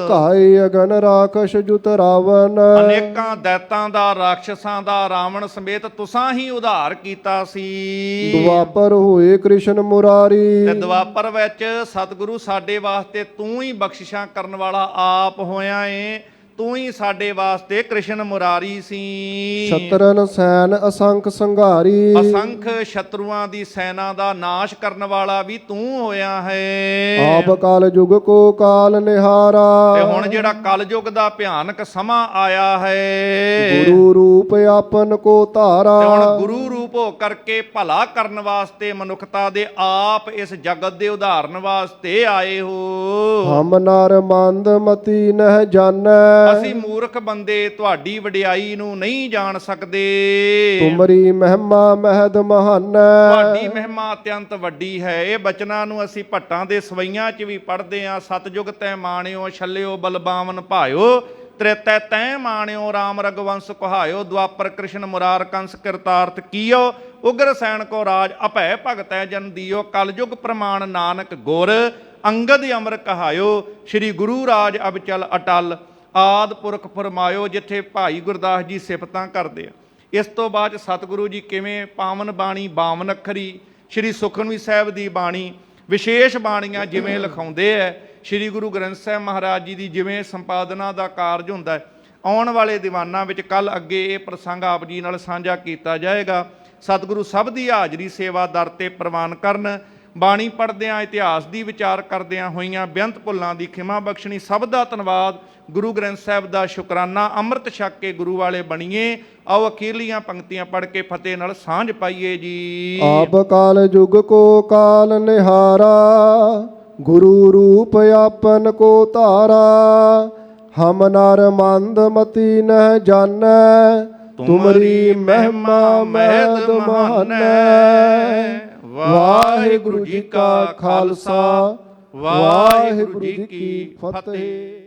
ਕਾਇ ਅਗਨ ਰਾਖਸ਼ ਜੁਤ ਰਾਵਨ, ਅਨੇਕਾਂ ਦੈਤਾਂ ਦਾ ਰਾਖਸ਼ਾਂ ਦਾ ਰਾਵਣ ਸਮੇਤ ਤੁਸਾਂ ਹੀ ਉਧਾਰ ਕੀਤਾ ਸੀ। ਦੁਆਪਰ ਹੋਏ ਕ੍ਰਿਸ਼ਨ ਮੁਰਾਰੀ, ਤੇ ਦੁਆਪਰ ਵਿੱਚ ਸਤਿਗੁਰੂ ਸਾਡੇ ਵਾਸਤੇ ਤੂੰ ਹੀ ਬਖਸ਼ਿਸ਼ਾਂ ਕਰਨ ਵਾਲਾ ਆਪ ਹੋਇਆ ਏ। ਤੂੰ ਹੀ ਸਾਡੇ ਵਾਸਤੇ ਕ੍ਰਿਸ਼ਨ ਮੁਰਾਰੀ ਸੀ। ਸ਼ਤਰਨ ਸੈਨ ਅਸੰਖ ਸੰਘਾਰੀ, ਅਸੰਖ ਸ਼ਤਰੂਆਂ ਦੀ ਸੈਨਾ ਦਾ ਨਾਸ਼ ਕਰਨ ਵਾਲਾ ਵੀ ਤੂੰ ਹੋਇਆ ਹੈ। ਆਪ ਕਾਲ ਜੁਗ ਕੋ ਕਾਲ ਨਿਹਾਰਾ, ਤੇ ਹੁਣ ਜਿਹੜਾ ਕਲਯੁਗ ਦਾ ਭਿਆਨਕ ਸਮਾਂ ਆਇਆ ਹੈ, ਗੁਰੂ ਰੂਪ ਆਪਨ ਕੋ ਧਾਰਾ, ਤੇ ਹੁਣ ਗੁਰੂ ਰੂਪ ਹੋ ਕਰਕੇ ਭਲਾ ਕਰਨ ਵਾਸਤੇ ਮਨੁੱਖਤਾ ਦੇ ਆਪ ਇਸ ਜਗਤ ਦੇ ਉਦਾਹਰਨ ਵਾਸਤੇ ਆਏ ਹੋ। ਹਮ ਨਰ ਮੰਦ ਮਤੀ ਨਹਿ ਜਾਣੈ, ਅਸੀਂ ਮੂਰਖ ਬੰਦੇ ਤੁਹਾਡੀ ਵਡਿਆਈ ਨੂੰ ਨਹੀਂ ਜਾਣ ਸਕਦੇ। ਤੁਮਰੀ ਮਹਿਮਾ ਮਹਿਦ ਮਹਾਨੈ, ਤੁਹਾਡੀ ਮਹਿਮਾ ਅਤਿਅੰਤ ਵੱਡੀ ਹੈ। ਇਹ ਬਚਨਾਂ ਨੂੰ ਅਸੀਂ ਭੱਟਾਂ ਦੇ ਸਵਈਆਂ 'ਚ ਵੀ ਪੜ੍ਹਦੇ ਹਾਂ। ਸਤਜੁਗ ਤੈ ਮਾਣਿਓ ਛੱਲਿਓ ਬਲਬਾਵਨ ਭਾਇਓ, ਤ੍ਰੇਤੈ ਤੈ ਮਾਣਿਓ ਰਾਮ ਰਗਵੰਸ ਕਹਾਇਓ, ਦੁਆਪਰ ਕ੍ਰਿਸ਼ਨ ਮੁਰਾਰ ਕੰਸ ਕਿਰਤਾਰਥ ਕੀਓ, ਉਗਰ ਸੈਨ ਕੋ ਰਾਜ ਅਭੈ ਭਗਤੈ ਜਨ ਦੀਓ, ਕਲਯੁਗ ਪ੍ਰਮਾਣ ਨਾਨਕ ਗੁਰ ਅੰਗਦ ਅਮਰ ਕਹਾਇਓ, ਸ੍ਰੀ ਗੁਰੂ ਰਾਜ ਅਬਚਲ ਅਟਲ ਆਦ ਪੁਰਖ ਫਰਮਾਇਓ। ਜਿੱਥੇ ਭਾਈ ਗੁਰਦਾਸ ਜੀ ਸਿਫਤਾਂ ਕਰਦੇ ਆ, ਇਸ ਤੋਂ ਬਾਅਦ ਸਤਿਗੁਰੂ ਜੀ ਕਿਵੇਂ ਪਾਵਨ ਬਾਣੀ 52 ਅੱਖਰੀ ਸ੍ਰੀ ਸੁਖਮਨੀ ਸਾਹਿਬ ਦੀ ਬਾਣੀ ਵਿਸ਼ੇਸ਼ ਬਾਣੀਆਂ ਜਿਵੇਂ ਲਿਖਾਉਂਦੇ ਹੈ, ਸ੍ਰੀ ਗੁਰੂ ਗ੍ਰੰਥ ਸਾਹਿਬ ਮਹਾਰਾਜ ਜੀ ਦੀ ਜਿਵੇਂ ਸੰਪਾਦਨਾ ਦਾ ਕਾਰਜ ਹੁੰਦਾ ਹੈ, ਆਉਣ ਵਾਲੇ ਦੀਵਾਨਾਂ ਵਿੱਚ ਕੱਲ ਅੱਗੇ ਇਹ ਪ੍ਰਸੰਗ ਆਪ ਜੀ ਨਾਲ ਸਾਂਝਾ ਕੀਤਾ ਜਾਏਗਾ। ਸਤਿਗੁਰੂ ਸਭ ਦੀ ਹਾਜ਼ਰੀ ਸੇਵਾ ਦਰ ਤੇ ਪ੍ਰਵਾਨ ਕਰਨ। ਬਾਣੀ ਪੜ੍ਹਦਿਆਂ ਇਤਿਹਾਸ ਦੀ ਵਿਚਾਰ ਕਰਦਿਆਂ ਹੋਈਆਂ ਬੇਅੰਤ ਭੁੱਲਾਂ ਦੀ ਖਿਮਾ ਬਖਸ਼ਣੀ। ਸਭ ਦਾ ਧੰਨਵਾਦ। ਗੁਰੂ ਗ੍ਰੰਥ ਸਾਹਿਬ ਦਾ ਸ਼ੁਕਰਾਨਾ। ਅੰਮ੍ਰਿਤ ਛਕ ਕੇ ਗੁਰੂ ਵਾਲੇ ਬਣੀਏ। ਆਓ ਅਖੀਰਲੀਆਂ ਪੰਕਤੀਆਂ ਪੜ੍ਹ ਕੇ ਫਤਿਹ ਨਾਲ ਸਾਂਝ ਪਾਈਏ ਜੀ। ਆਪ ਕਾਲ ਜੁਗ ਕੋ ਕਾਲ ਨਿਹਾਰਾ, ਗੁਰੂ ਰੂਪ ਆਪਨ ਕੋ ਧਾਰਾ, ਹਮ ਨਰ ਮੰਦ ਮਤੀ ਨਹਿ ਜਾਣੈ, ਤੁਮਰੀ ਮਹਿਮਾ ਮਹਿਦ ਮਹਾਨੈ। ਵਾਹਿਗੁਰੂ ਜੀ ਕਾ ਖਾਲਸਾ, ਵਾਹਿਗੁਰੂ ਜੀ ਕੀ ਫਤਿਹ।